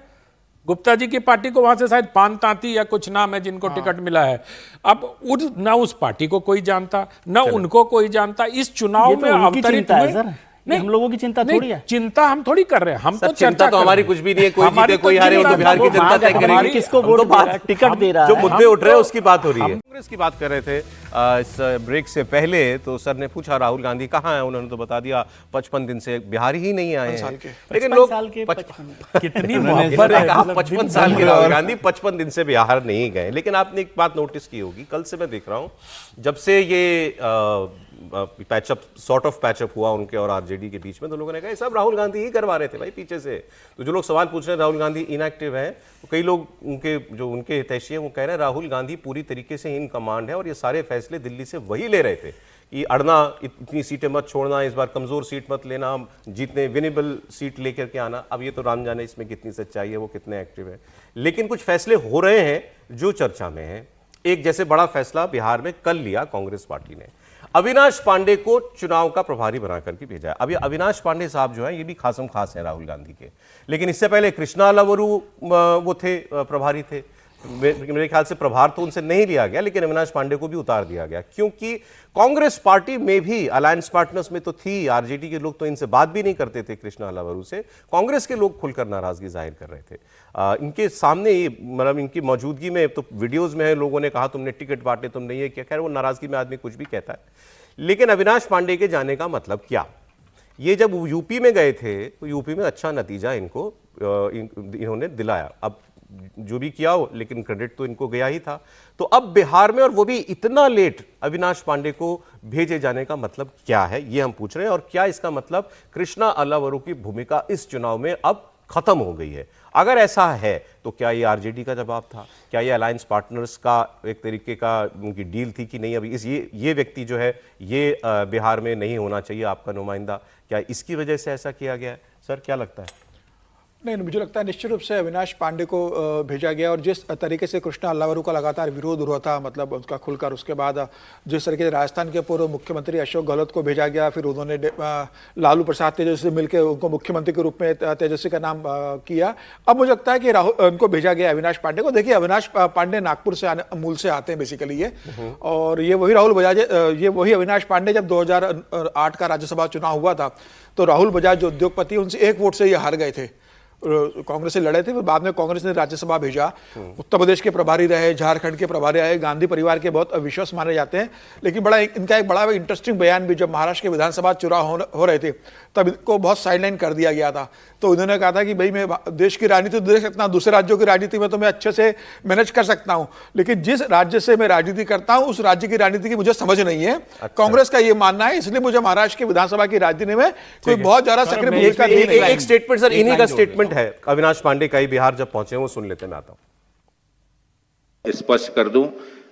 गुप्ता जी की पार्टी को वहां से शायद पान तांती या कुछ नाम है जिनको टिकट मिला है। अब ना उस पार्टी को कोई जानता, ना उनको कोई जानता। इस चुनाव ये में तो उनकी अवतरित चिंता है हुए। सर, ये हम लोगों की चिंता नहीं, थोड़ी है। चिंता हम थोड़ी कर रहे हैं, हम तो सर, चिंता चर्चा तो कर हमारी रहे हैं। कुछ भी नहीं है। कोई हमारी जीते, कोई तो हारे, वो तो चिंता बिहार की वो जनता तय हमारी करेगी। किसको हम तो वोट बात- देगा, टिकट दे रहा जो है। मुद्दे उठ रहे हैं उसकी बात हो रही है। कांग्रेस की बात कर रहे थे इस ब्रेक से पहले, तो सर ने पूछा राहुल गांधी कहाँ हैं, उन्होंने तो बता दिया 55 दिन से बिहार ही नहीं आए हैं। लेकिन 55 लोग साल के 55 कितनी उन्होंने मोहब्बत है, कहा मतलब 55 साल के राहुल गांधी 55 दिन से बिहार नहीं गए। लेकिन आपने एक बात नोटिस की होगी, कल से मैं देख रहा हूं, जब से ये पैचअप, सॉर्ट ऑफ पैचअप हुआ उनके और आरजेडी के बीच में, तो लोगों ने कहा सब राहुल गांधी ही करवा रहे थे भाई पीछे से। तो जो लोग सवाल पूछ रहे हैं राहुल गांधी इनएक्टिव हैं, तो कई लोग उनके हितैषी हैं, वो कह रहे हैं राहुल गांधी पूरी तरीके से इन कमांड है और ये सारे फैसले दिल्ली से वही ले रहे थे कि अड़ना, इतनी सीटें मत छोड़ना, इस बार कमजोर सीट मत लेना, जीतने विनेबल सीट लेकर के आना। अब ये तो राम जाने इसमें कितनी सच्चाई है, वो कितने एक्टिव है। लेकिन कुछ फैसले हो रहे हैं जो चर्चा में है। एक जैसे बड़ा फैसला बिहार में कल लिया कांग्रेस पार्टी ने, अविनाश पांडे को चुनाव का प्रभारी बना करके भेजा है। अभी अविनाश पांडे साहब जो है, ये भी खासम खास है राहुल गांधी के। लेकिन इससे पहले कृष्णा लवरू वो थे, प्रभारी थे। मेरे ख्याल से प्रभार तो उनसे नहीं लिया गया, लेकिन अविनाश पांडे को भी उतार दिया गया, क्योंकि कांग्रेस पार्टी में भी अलायंस पार्टनर्स में तो थी, आरजेडी के लोग तो इनसे बात भी नहीं करते थे कृष्णा लवरू से। कांग्रेस के लोग खुलकर नाराजगी जाहिर कर रहे थे इनके सामने। ये मतलब इनकी मौजूदगी में तो वीडियोज में है, लोगों ने कहा तुमने टिकट बांटे, तुम नहीं है क्या। खैर, वो नाराजगी में आदमी कुछ भी कहता है। लेकिन अविनाश पांडे के जाने का मतलब क्या? ये जब यूपी में गए थे तो यूपी में अच्छा नतीजा इन्होंने दिलाया। अब जो भी किया हो, लेकिन क्रेडिट तो इनको गया ही था। तो अब बिहार में, और वो भी इतना लेट, अविनाश पांडे को भेजे जाने का मतलब क्या है, ये हम पूछ रहे हैं। और क्या इसका मतलब कृष्णा अल्लावरू की भूमिका इस चुनाव में अब खत्म हो गई है? अगर ऐसा है तो क्या ये आरजेडी का जवाब था? क्या ये अलायंस पार्टनर्स का एक तरीके का उनकी डील थी कि नहीं, अभी ये व्यक्ति जो है ये बिहार में नहीं होना चाहिए आपका नुमाइंदा? क्या इसकी वजह से ऐसा किया गया है? सर, क्या लगता है? नहीं, मुझे लगता है निश्चित रूप से अविनाश पांडे को भेजा गया, और जिस तरीके से कृष्णा अल्लावरू का लगातार विरोध हुआ था, मतलब उसका खुलकर, उसके बाद जिस तरीके से राजस्थान के पूर्व मुख्यमंत्री अशोक गहलोत को भेजा गया, फिर उन्होंने लालू प्रसाद तेजस्वी से मिलकर उनको मुख्यमंत्री के रूप में तेजस्वी का नाम किया। अब मुझे लगता है कि उनको भेजा गया अविनाश पांडे को। देखिए, अविनाश पांडे नागपुर से मूल से आते हैं बेसिकली ये, और ये वही राहुल बजाज, ये वही अविनाश पांडे जब 2008 का राज्यसभा चुनाव हुआ था तो राहुल बजाज जो उद्योगपति, उनसे 1 वोट से ये हार गए थे, कांग्रेस से लड़े थे। फिर बाद में कांग्रेस ने राज्यसभा भेजा, उत्तर प्रदेश के प्रभारी रहे, झारखंड के प्रभारी रहे, गांधी परिवार के बहुत विश्वास माने जाते हैं। लेकिन इनका एक बड़ा इंटरेस्टिंग बयान भी, जब महाराष्ट्र के विधानसभा चुनाव हो रहे थे तब इनको बहुत साइडलाइन कर दिया गया था। तो उन्होंने कहा था कि भाई, मैं देश की राजनीति तो देख सकता हूँ, दूसरे राज्यों की राजनीति में तो मैं अच्छे से मैनेज कर सकता हूँ, लेकिन जिस राज्य से मैं राजनीति करता हूँ उस राज्य की राजनीति की मुझे समझ नहीं है। कांग्रेस का ये मानना है, इसलिए मुझे महाराष्ट्र की विधानसभा की राजनीति में कोई बहुत ज्यादा सक्रिय भूमिका नहीं है। एक स्टेटमेंट सर, इन्हीं का स्टेटमेंट है अविनाश पांडे का ही, बिहार जब पहुंचे, वो सुन लेते, मैं आता हूं। स्पष्ट कर दूं,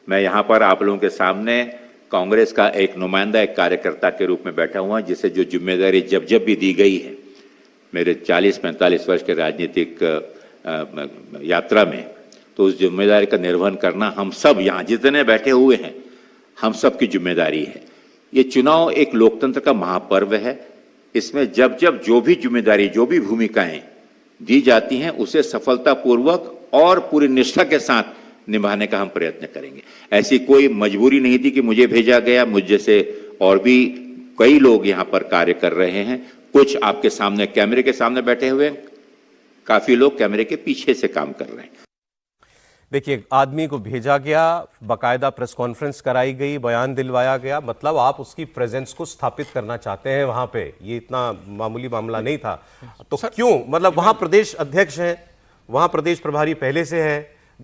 मैं यहां पर आप लोगों के सामने कांग्रेस का एक नुमाइंदा, एक कार्यकर्ता के रूप में बैठा हुआ, जिसे जो जिम्मेदारी जब जब भी दी गई है मेरे 40-45 वर्ष के राजनीतिक यात्रा में, तो उस जिम्मेदारी का निर्वहन करना हम सब यहां जितने बैठे हुए हैं, हम सब की जिम्मेदारी है। ये चुनाव एक लोकतंत्र का महापर्व है। इसमें जब जब जो भी जिम्मेदारी, जो भी भूमिकाएं दी जाती हैं, उसे सफलतापूर्वक और पूरी निष्ठा के साथ निभाने का हम प्रयत्न करेंगे। ऐसी कोई मजबूरी नहीं थी कि मुझे भेजा गया, मुझ जैसे और भी कई लोग यहां पर कार्य कर रहे हैं। कुछ आपके सामने कैमरे के सामने बैठे हुए, काफी लोग कैमरे के पीछे से काम कर रहे हैं। देखिए, आदमी को भेजा गया, बाकायदा प्रेस कॉन्फ्रेंस कराई गई, बयान दिलवाया गया, मतलब आप उसकी प्रेजेंस को स्थापित करना चाहते हैं वहां पे। ये इतना मामूली मामला नहीं था। तो क्यों, मतलब वहां प्रदेश अध्यक्ष हैं, वहां प्रदेश प्रभारी पहले से है,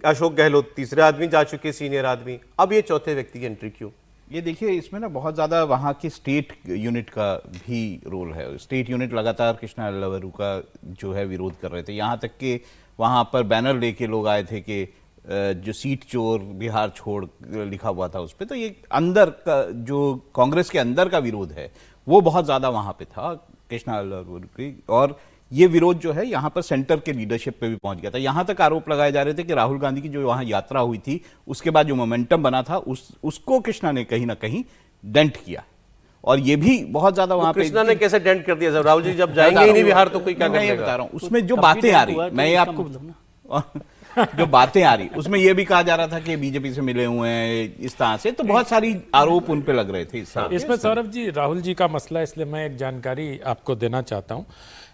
अशोक गहलोत तीसरे आदमी जा चुके, सीनियर आदमी, अब ये चौथे व्यक्ति की एंट्री क्यों? ये देखिए, इसमें ना बहुत ज़्यादा वहाँ की स्टेट यूनिट का भी रोल है। स्टेट यूनिट लगातार कृष्णा अल्लावरू का जो है विरोध कर रहे थे, यहाँ तक कि वहाँ पर बैनर लेके लोग आए थे कि जो सीट चोर बिहार छोड़ लिखा हुआ था उस पर। तो ये अंदर का जो कांग्रेस के अंदर का विरोध है वो बहुत ज़्यादा वहाँ पे था कृष्णा अल्लावरू की, और ये विरोध जो है यहाँ पर सेंटर के लीडरशिप पे भी पहुंच गया था। यहाँ तक आरोप लगाए जा रहे थे कि राहुल गांधी की जो वहाँ यात्रा हुई थी उसके बाद जो मोमेंटम बना था उसको कृष्णा ने कहीं ना कहीं डेंट किया, और ये भी बहुत ज्यादा वहाँ पे। कृष्णा ने कैसे डेंट कर दिया? राहुल जी जब जाएंगे ही नहीं बिहार तो कोई क्या करेगा? मैं बता रहा हूँ, उसमें जो बातें आ रही, मैं आपको जो बातें आ रही उसमें यह भी कहा जा रहा था कि बीजेपी से मिले हुए हैं इस तरह से, तो बहुत सारी आरोप उन पे लग रहे थे इसमें। सौरभ जी, राहुल जी का मसला, इसलिए मैं एक जानकारी आपको देना चाहता हूं।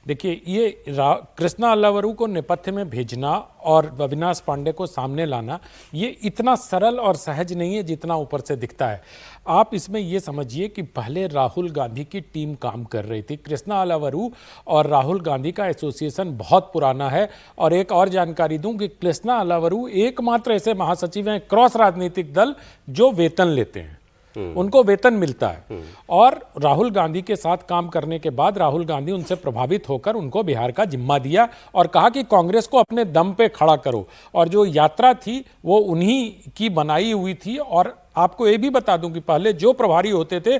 देखिए, ये कृष्णा अल्लावरू को नेपथ्य में भेजना और अविनाश पांडे को सामने लाना, ये इतना सरल और सहज नहीं है जितना ऊपर से दिखता है। आप इसमें ये समझिए कि पहले राहुल गांधी की टीम काम कर रही थी। कृष्णा अल्लावरू और राहुल गांधी का एसोसिएशन बहुत पुराना है। और एक और जानकारी दूं कि कृष्णा अल्लावरू एकमात्र ऐसे महासचिव हैं क्रॉस राजनीतिक दल जो वेतन लेते हैं, उनको वेतन मिलता है। और राहुल गांधी के साथ काम करने के बाद राहुल गांधी उनसे प्रभावित होकर उनको बिहार का जिम्मा दिया और कहा कि कांग्रेस को अपने दम पे खड़ा करो। और जो यात्रा थी वो उन्हीं की बनाई हुई थी। और आपको ये भी बता दूं कि पहले जो प्रभारी होते थे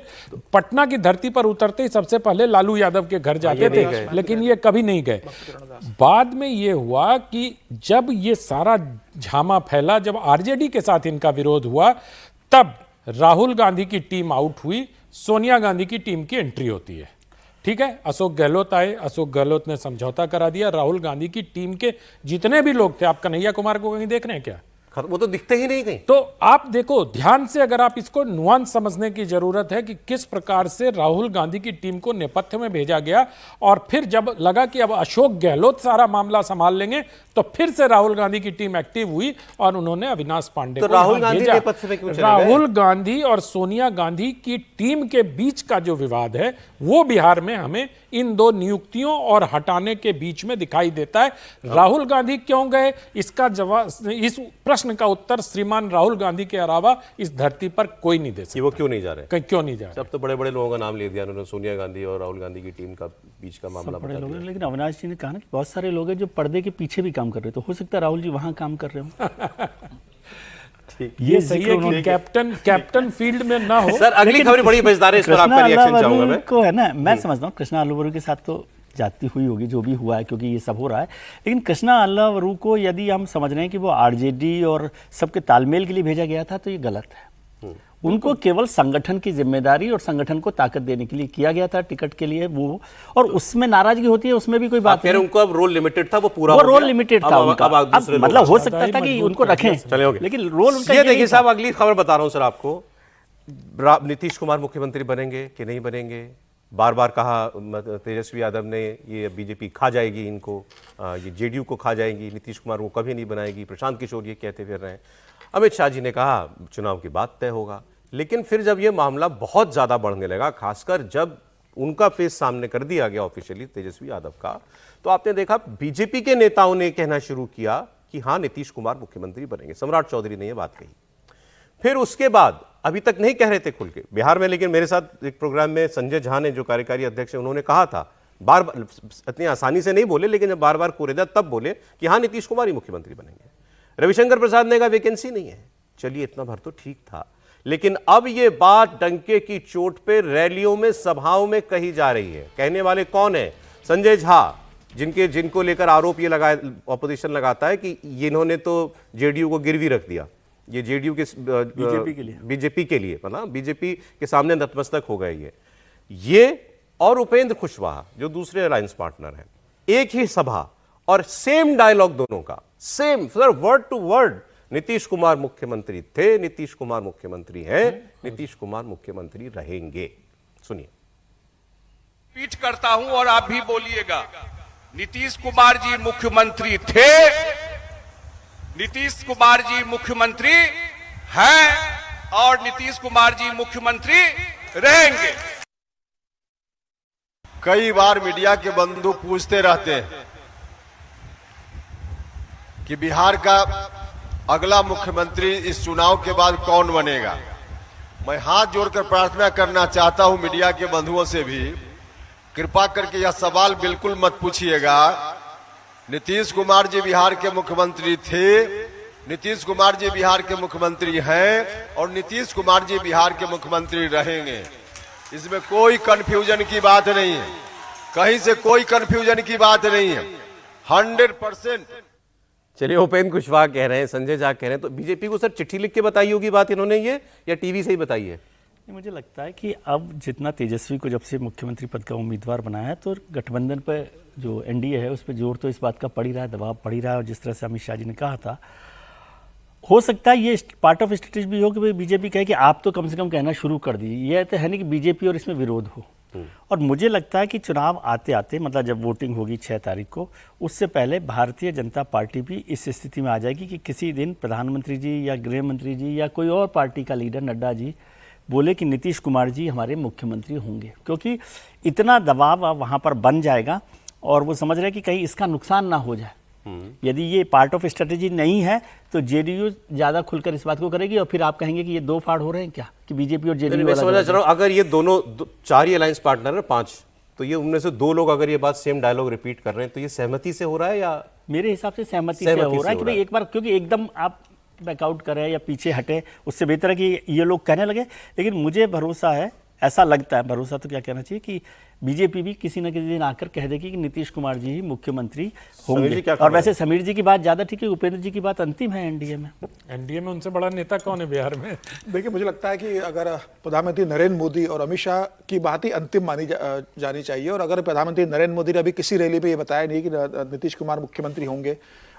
पटना की धरती पर उतरते ही सबसे पहले लालू यादव के घर जाते थे, लेकिन ये कभी नहीं गए। बाद में ये हुआ कि जब ये सारा झामा फैला, जब आरजेडी के साथ इनका विरोध हुआ, तब राहुल गांधी की टीम आउट हुई, सोनिया गांधी की टीम की एंट्री होती है। ठीक है, अशोक गहलोत आए, अशोक गहलोत ने समझौता करा दिया। राहुल गांधी की टीम के जितने भी लोग थे, आप कन्हैया कुमार को कहीं देख रहे हैं क्या? वो तो दिखते ही नहीं कहीं। तो आप देखो ध्यान से, अगर आप इसको नुआंस समझने की जरूरत है कि किस प्रकार से राहुल गांधी की टीम को नेपथ्य में भेजा गया, और फिर जब लगा कि अब अशोक गहलोत सारा मामला संभाल लेंगे तो फिर से राहुल गांधी की टीम एक्टिव हुई और उन्होंने अविनाश पांडे तो को राहुल यहां गांधी भेजा। नेपथ्य में क्यों चले गए? राहुल गांधी और सोनिया गांधी की टीम के बीच का जो विवाद है वो बिहार में हमें इन दो नियुक्तियों और हटाने के बीच में दिखाई देता है। राहुल गांधी क्यों गए, इसका जवाब, इस प्रश्न का उत्तर श्रीमान राहुल गांधी के अलावा इस धरती पर कोई नहीं दे कि सकता। वो क्यों नहीं जा रहे? क्यों नहीं जा रहे? सब तो बड़े बड़े लोगों का नाम ले दिया उन्होंने, सोनिया गांधी और राहुल गांधी की टीम का बीच का मामला बड़े बता लोग दिया। हैं, लेकिन अविनाश जी ने कहा ना कि बहुत सारे लोग हैं जो पर्दे के पीछे भी काम कर रहे हैं, तो हो सकता है राहुल जी वहां काम कर रहे हो। ये सही है कि कैप्टन फील्ड में ना हो। सर अगली खबर बड़ी मजेदार है, इस पर आपका रिएक्शन चाहूंगा मैं। को है ना, मैं समझता हूँ कृष्णा अल्लावरू के साथ तो जाती हुई होगी जो भी हुआ है, क्योंकि ये सब हो रहा है, लेकिन कृष्णा अल्लावरू को यदि हम समझ रहे हैं कि वो आरजेडी और सबके तालमेल के लिए भेजा गया था तो ये गलत है। उनको केवल संगठन की जिम्मेदारी और संगठन को ताकत देने के लिए किया गया था, टिकट के लिए वो, और उसमें नाराजगी होती है, उसमें भी कोई बात नहीं। उनको अब रोल लिमिटेड था, वो पूरा वो हो गया। रोल लिमिटेड था उनका। अब मतलब हो सकता था कि उनको रखें, लेकिन रोल उनका ये देखिए साहब, अगली खबर बता रहा हूं सर आपको। नीतीश कुमार मुख्यमंत्री बनेंगे कि नहीं बनेंगे, बार बार कहा तेजस्वी यादव ने, ये बीजेपी खा जाएगी इनको, ये जेडीयू को खा जाएगी, नीतीश कुमार को कभी नहीं बनाएगी, प्रशांत किशोर ये कहते फिर रहे हैं। अमित शाह जी ने कहा चुनाव की बात तय होगा। लेकिन फिर जब ये मामला बहुत ज़्यादा बढ़ने लगा, खासकर जब उनका फेस सामने कर दिया गया ऑफिशियली तेजस्वी यादव का, तो आपने देखा बीजेपी के नेताओं ने कहना शुरू किया कि हाँ नीतीश कुमार मुख्यमंत्री बनेंगे। सम्राट चौधरी ने यह बात कही। फिर उसके बाद अभी तक नहीं कह रहे थे खुल के बिहार में, लेकिन मेरे साथ एक प्रोग्राम में संजय झा ने, जो कार्यकारी अध्यक्ष है, उन्होंने कहा था, बार बार इतनी आसानी से नहीं बोले, लेकिन जब बार बार कोरेदा तब बोले कि हाँ नीतीश कुमार ही मुख्यमंत्री बनेंगे। रविशंकर प्रसाद ने कहा वैकेंसी नहीं है। चलिए इतना भर तो ठीक था, लेकिन अब ये बात डंके की चोट पे रैलियों में, सभाओं में कही जा रही है। कहने वाले कौन है? संजय झा, जिनको लेकर आरोप ये लगाए, ऑपोजिशन लगाता है कि इन्होंने तो जेडीयू को गिरवी रख दिया, ये जेडीयू के बीजेपी के लिए मतलब बीजेपी के सामने नतमस्तक हो गए ये और उपेंद्र कुशवाहा जो दूसरे अलायंस पार्टनर हैं, एक ही सभा और सेम डायलॉग दोनों का, same sir, word to word. Nitish Kumar मुख्यमंत्री थे, नीतीश कुमार मुख्यमंत्री हैं, नीतीश कुमार मुख्यमंत्री रहेंगे। सुनिए। रिपीट करता हूं और आप भी बोलिएगा, नीतीश कुमार जी मुख्यमंत्री थे, नीतीश कुमार जी मुख्यमंत्री हैं और नीतीश कुमार जी मुख्यमंत्री रहेंगे। कई बार मीडिया के बंधु पूछते रहते हैं कि बिहार का अगला मुख्यमंत्री इस चुनाव के बाद कौन बनेगा। मैं हाथ जोड़कर प्रार्थना करना चाहता हूं मीडिया के बंधुओं से भी, कृपा करके यह सवाल बिल्कुल मत पूछिएगा। नीतीश कुमार जी बिहार के मुख्यमंत्री थे, नीतीश कुमार जी बिहार के मुख्यमंत्री हैं और नीतीश कुमार जी बिहार के मुख्यमंत्री रहेंगे। इसमें कोई कंफ्यूजन की बात नहीं है, कहीं से कोई कंफ्यूजन की बात नहीं है, 100%। चलिए, उपेंद्र कुशवाहा कह रहे हैं, संजय झा कह रहे हैं, तो बीजेपी को सर चिट्ठी लिख के बताई होगी बात इन्होंने ये, या टीवी से ही बताई है? मुझे लगता है कि अब जितना तेजस्वी को जब से मुख्यमंत्री पद का उम्मीदवार बनाया है, तो गठबंधन पर जो एनडीए है उस पर जोर तो इस बात का पड़ ही रहा है, दबाव पड़ ही रहा है। और जिस तरह से अमित शाह जी ने कहा था, हो सकता है ये पार्ट ऑफ स्ट्रेटेजी भी हो कि भाई बीजेपी कहे कि आप तो कम से कम कहना शुरू कर दीजिए, यह तो है नहीं कि बीजेपी और इसमें विरोध हो। और मुझे लगता है कि चुनाव आते आते, मतलब जब वोटिंग होगी 6 तारीख को, उससे पहले भारतीय जनता पार्टी भी इस स्थिति में आ जाएगी कि किसी दिन प्रधानमंत्री जी या गृह मंत्री जी या कोई और पार्टी का लीडर नड्डा जी बोले कि नीतीश कुमार जी हमारे मुख्यमंत्री होंगे, क्योंकि इतना दबाव वहाँ पर बन जाएगा और वो समझ रहे हैं कि कहीं इसका नुकसान ना हो जाए। यदि ये पार्ट ऑफ स्ट्रेटेजी नहीं है तो जेडीयू ज्यादा खुलकर इस बात को करेगी और फिर आप कहेंगे कि ये दो फाड़ हो रहे हैं क्या, कि बीजेपी और जेडीयू। मैं समझना चाह रहा हूं, अगर ये दोनों 4 ही अलायंस पार्टनर है 5, तो ये उनमें से 2 लोग अगर ये बात सेम डायलॉग रिपीट कर रहे हैं तो ये सहमति से हो रहा है, या मेरे हिसाब से सहमति से हो रहा है कि भाई एक बार, क्योंकि एकदम आप बैकआउट करें या पीछे हटे, उससे बेहतर है कि ये लोग कहने लगे। लेकिन मुझे भरोसा है, ऐसा लगता है, भरोसा तो क्या कहना चाहिए, कि बीजेपी भी किसी न किसी दिन आकर कह देगी कि नीतीश कुमार जी ही मुख्यमंत्री होंगे। और वैसे समीर जी की बात ज्यादा ठीक है, उपेंद्र जी की बात अंतिम है एनडीए में। एनडीए में उनसे बड़ा नेता कौन है बिहार में? देखिए, मुझे लगता है कि अगर प्रधानमंत्री नरेंद्र मोदी और अमित शाह की बात ही अंतिम मानी जानी चाहिए, और अगर प्रधानमंत्री नरेंद्र मोदी ने अभी किसी रैली में ये बताया नहीं कि नीतीश कुमार मुख्यमंत्री होंगे,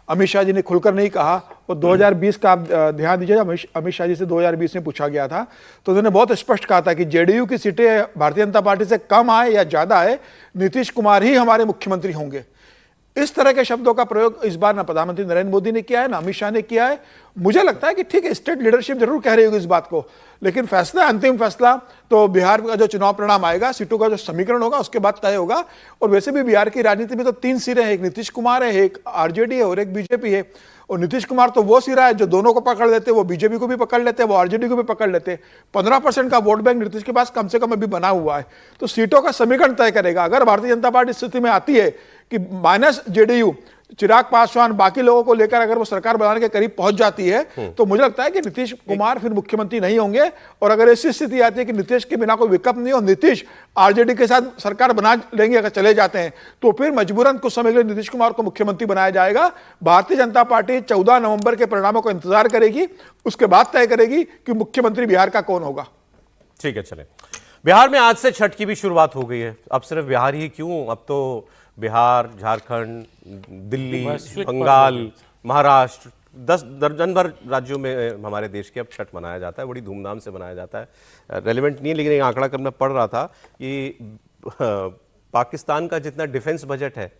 अमित शाह जी ने खुलकर नहीं कहा। और 2020 का आप ध्यान दीजिए, अमित शाह जी से 2020 में पूछा गया था तो उन्होंने बहुत स्पष्ट कहा था कि जेडीयू की सीटें भारतीय जनता पार्टी से कम आए या ज्यादा आए, नीतीश कुमार ही हमारे मुख्यमंत्री होंगे। इस तरह के शब्दों का प्रयोग इस बार ना प्रधानमंत्री नरेंद्र मोदी ने किया है, ना अमित शाह ने किया है। मुझे लगता है कि ठीक है, स्टेट लीडरशिप जरूर कह रही होगी इस बात को, लेकिन फैसला, अंतिम फैसला तो बिहार का जो चुनाव परिणाम आएगा, सीटों का जो समीकरण होगा उसके बाद तय होगा। और वैसे भी बिहार की राजनीति में तो 3 सिरे हैं, एक नीतीश कुमार है, एक आरजेडी है और एक बीजेपी है। और नीतीश कुमार तो वो सिरा है जो दोनों को पकड़ लेते, वो बीजेपी को भी पकड़ लेते, वो आरजेडी को भी पकड़ लेते। 15% का वोट बैंक नीतीश के पास कम से कम अभी बना हुआ है, तो सीटों का समीकरण तय करेगा। अगर भारतीय जनता पार्टी स्थिति में आती है कि माइनस जेडीयू, चिराग पासवान, बाकी लोगों को लेकर अगर वो सरकार बनाने के करीब पहुंच जाती है तो मुझे लगता है कि नीतीश कुमार फिर मुख्यमंत्री नहीं होंगे। और अगर ऐसी स्थिति आती है कि नीतीश के बिना कोई विकल्प नहीं हो, नीतीश आरजेडी के साथ सरकार बना लेंगे, अगर चले जाते हैं तो फिर मजबूरन कुछ समय के लिए नीतीश कुमार को मुख्यमंत्री बनाया जाएगा। भारतीय जनता पार्टी 14 नवंबर के परिणामों का इंतजार करेगी, उसके बाद तय करेगी कि मुख्यमंत्री बिहार का कौन होगा। ठीक है, चले। बिहार में आज से छठ की भी शुरुआत हो गई है। अब सिर्फ बिहार ही क्यों, अब तो बिहार, झारखंड, दिल्ली, बंगाल, महाराष्ट्र, 10 दर्जन भर राज्यों में हमारे देश के अब छठ मनाया जाता है, बड़ी धूमधाम से मनाया जाता है। रेलेवेंट नहीं है, लेकिन एक आंकड़ा कल मैं पढ़ रहा था कि पाकिस्तान का जितना डिफेंस बजट है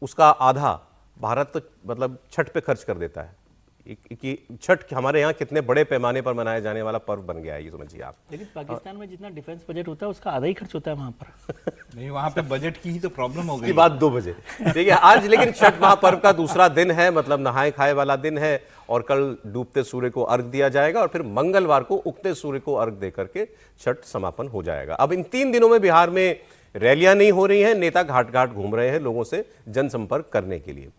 उसका आधा भारत तो मतलब छठ पे खर्च कर देता है। कि छठ हमारे यहाँ कितने बड़े पैमाने पर मनाया जाने वाला पर्व बन गया है, ये समझिए आप। लेकिन पाकिस्तान में जितना डिफेंस बजट होता है उसका आधा ही खर्च होता है वहां पर। नहीं, वहां पे बजट की ही तो प्रॉब्लम हो गई। की बात 2 बजे, ठीक है। आज लेकिन छठ महापर्व का दूसरा दिन है, मतलब नहाए खाए वाला दिन है। और कल डूबते सूर्य को अर्घ दिया जाएगा और फिर मंगलवार को उगते सूर्य को अर्घ देकर के छठ समापन हो जाएगा। अब इन 3 दिनों में बिहार में रैलियां नहीं हो रही हैं, नेता घाट घाट घूम रहे हैं लोगों से जनसंपर्क करने के लिए।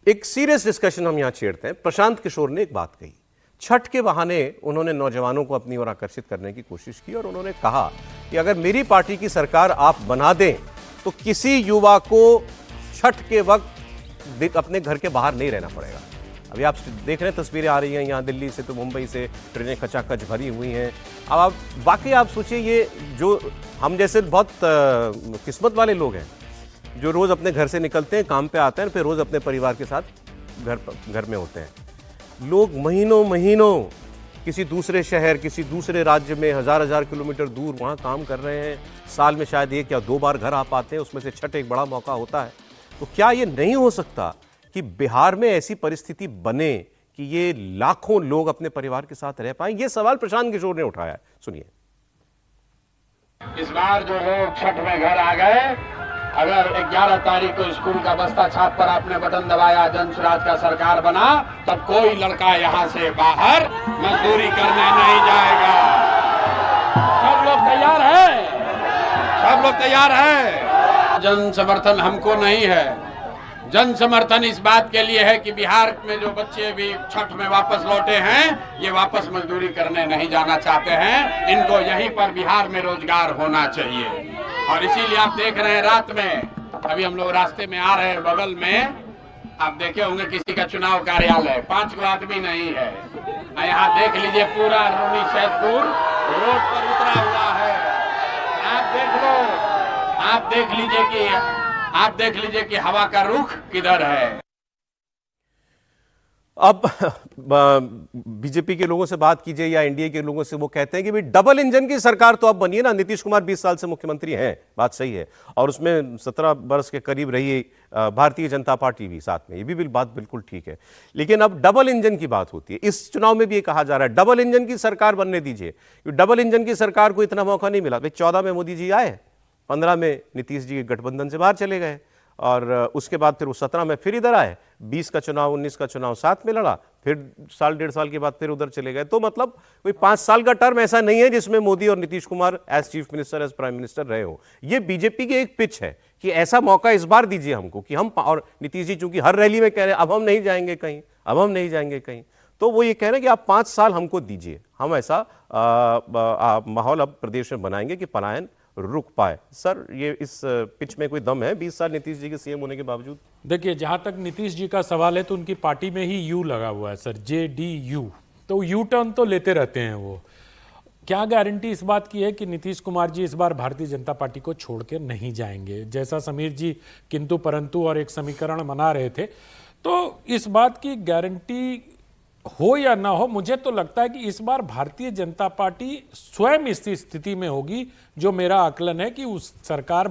एक सीरियस डिस्कशन हम यहां छेड़ते हैं। प्रशांत किशोर ने एक बात कही, छठ के बहाने उन्होंने नौजवानों को अपनी ओर आकर्षित करने की कोशिश की और उन्होंने कहा कि अगर मेरी पार्टी की सरकार आप बना दें तो किसी युवा को छठ के वक्त अपने घर के बाहर नहीं रहना पड़ेगा। अभी आप देख रहे हैं, तस्वीरें आ रही हैं यहाँ दिल्ली से तो मुंबई से, ट्रेनें खचाखच भरी हुई हैं। अब आप वाकई आप सोचिए, ये जो हम जैसे बहुत किस्मत वाले लोग हैं जो रोज अपने घर से निकलते हैं, काम पे आते हैं, फिर रोज अपने परिवार के साथ घर में होते हैं। लोग महीनों किसी दूसरे शहर, किसी दूसरे राज्य में हजार किलोमीटर दूर वहाँ काम कर रहे हैं। साल में शायद 1 या 2 बार घर आ पाते हैं, उसमें से छठ एक बड़ा मौका होता है। तो क्या ये नहीं हो सकता कि बिहार में ऐसी परिस्थिति बने कि ये लाखों लोग अपने परिवार के साथ रह पाए? ये सवाल प्रशांत किशोर ने उठाया है, सुनिए। इस बार जो लोग छठ में घर आ गए, अगर 11 तारीख को स्कूल का बस्ता छाप पर आपने बटन दबाया, जन स्वराज का सरकार बना, तब कोई लड़का यहाँ से बाहर मजदूरी करने नहीं जाएगा। सब लोग तैयार हैं, सब लोग तैयार हैं। जन समर्थन हमको नहीं है, जन समर्थन इस बात के लिए है कि बिहार में जो बच्चे भी छठ में वापस लौटे हैं, ये वापस मजदूरी करने नहीं जाना चाहते हैं। इनको यहीं पर बिहार में रोजगार होना चाहिए। और इसीलिए आप देख रहे हैं, रात में अभी हम लोग रास्ते में आ रहे हैं, बगल में आप देखे होंगे किसी का चुनाव कार्यालय, 5 आदमी नहीं है। यहाँ देख लीजिए, पूरा रूनी सैदपुर रोड पर उतरा हुआ है। आप देख लो, आप देख लीजिए कि हवा का रुख किधर है। अब बीजेपी के लोगों से बात कीजिए या एनडीए के लोगों से, वो कहते हैं कि भाई डबल इंजन की सरकार तो अब बनी है ना। नीतीश कुमार 20 साल से मुख्यमंत्री हैं, बात सही है, और उसमें 17 वर्ष के करीब रही भारतीय जनता पार्टी भी साथ में, ये भी बात बिल्कुल ठीक है। लेकिन अब डबल इंजन की बात होती है। इस चुनाव में भी ये कहा जा रहा है डबल इंजन की सरकार बनने दीजिए, क्योंकि डबल इंजन की सरकार को इतना मौका नहीं मिला। भाई 14 में मोदी जी आए, 15 में नीतीश जी गठबंधन से बाहर चले गए, और उसके बाद फिर वो 17 में फिर इधर आए, 20 का चुनाव 19 का चुनाव साथ में लड़ा, फिर 1.5 साल के बाद फिर उधर चले गए। तो मतलब कोई 5 साल का टर्म ऐसा नहीं है जिसमें मोदी और Nitish Kumar as chief minister, as prime minister रहे हो। ये बीजेपी की एक पिच है कि ऐसा मौका इस बार दीजिए हमको कि हम, और नीतीश जी चूंकि हर रैली में कह रहे हैं अब हम नहीं जाएंगे कहीं, अब हम नहीं जाएंगे कहीं, तो वो ये कह रहे हैं कि आप 5 साल हमको दीजिए, हम ऐसा माहौल अब प्रदेश में बनाएंगे कि पलायन रुक पाए। सर, ये इस पिच में कोई दम है 20 साल नीतीश जी के सीएम होने के बावजूद? देखिए, जहां तक नीतीश जी का सवाल है तो उनकी पार्टी में ही यू लगा हुआ है सर, JDU, तो यू टर्न तो लेते रहते हैं वो। क्या गारंटी इस बात की है कि नीतीश कुमार जी इस बार भारतीय जनता पार्टी को छोड़ के नहीं जाएंगे? जैसा समीर जी किंतु परंतु और एक समीकरण बना रहे थे, तो इस बात की गारंटी हो या ना हो, मुझे तो लगता है कि इस बार भारतीय जनता पार्टी स्वयं इस स्थिति में होगी, जो मेरा आकलन है कि उस सरकार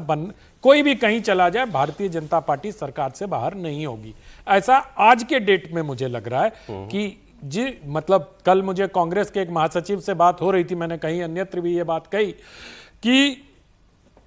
कोई भी कहीं चला जाए, भारतीय जनता पार्टी सरकार से बाहर नहीं होगी। ऐसा आज के डेट में मुझे लग रहा है कि मतलब कल मुझे कांग्रेस के एक महासचिव से बात हो रही थी, मैंने कहीं अन्यत्र भी ये बात कही कि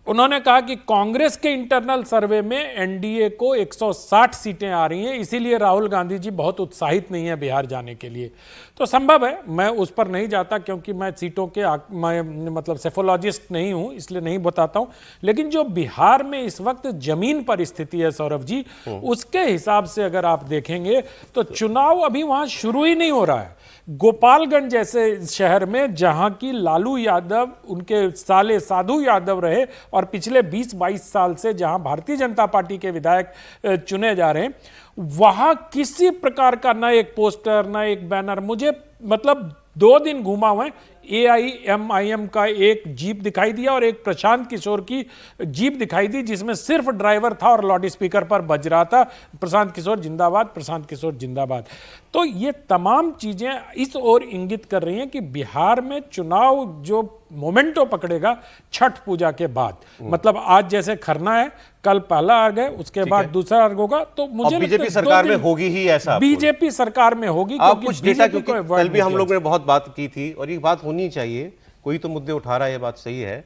उन्होंने कहा कि कांग्रेस के इंटरनल सर्वे में एनडीए को 160 सीटें आ रही हैं, इसीलिए राहुल गांधी जी बहुत उत्साहित नहीं है बिहार जाने के लिए। तो संभव है, मैं उस पर नहीं जाता क्योंकि मैं सीटों के मैं मतलब सेफोलॉजिस्ट नहीं हूं, इसलिए नहीं बताता हूं। लेकिन जो बिहार में इस वक्त जमीन पर स्थिति है सौरभ जी, उसके हिसाब से अगर आप देखेंगे तो चुनाव अभी वहां शुरू ही नहीं हो रहा है। गोपालगंज जैसे शहर में, जहां की लालू यादव उनके साले साधु यादव रहे और पिछले 20-22 साल से जहां भारतीय जनता पार्टी के विधायक चुने जा रहे हैं, वहां किसी प्रकार का ना एक पोस्टर ना एक बैनर, मुझे मतलब 2 दिन घूमा हुआ है, AIMIM का एक जीप दिखाई दिया और एक प्रशांत किशोर की जीप दिखाई दी जिसमें सिर्फ ड्राइवर था और लाउड स्पीकर पर बज रहा था प्रशांत किशोर जिंदाबाद, प्रशांत किशोर जिंदाबाद। तो ये तमाम चीजें इस ओर इंगित कर रही हैं कि बिहार में चुनाव जो मोमेंटो पकड़ेगा छठ पूजा के बाद, मतलब आज जैसे खरना है, कल पहला अर्घ है, उसके बाद दूसरा अर्घ होगा। तो मुझे बीजेपी सरकार में होगी ही ऐसा, बीजेपी सरकार में होगी। आप कुछ डेटा, क्योंकि कल भी हम लोग ने बहुत बात की थी और ये बात होनी चाहिए, कोई तो मुद्दे उठा रहा है, ये बात सही है।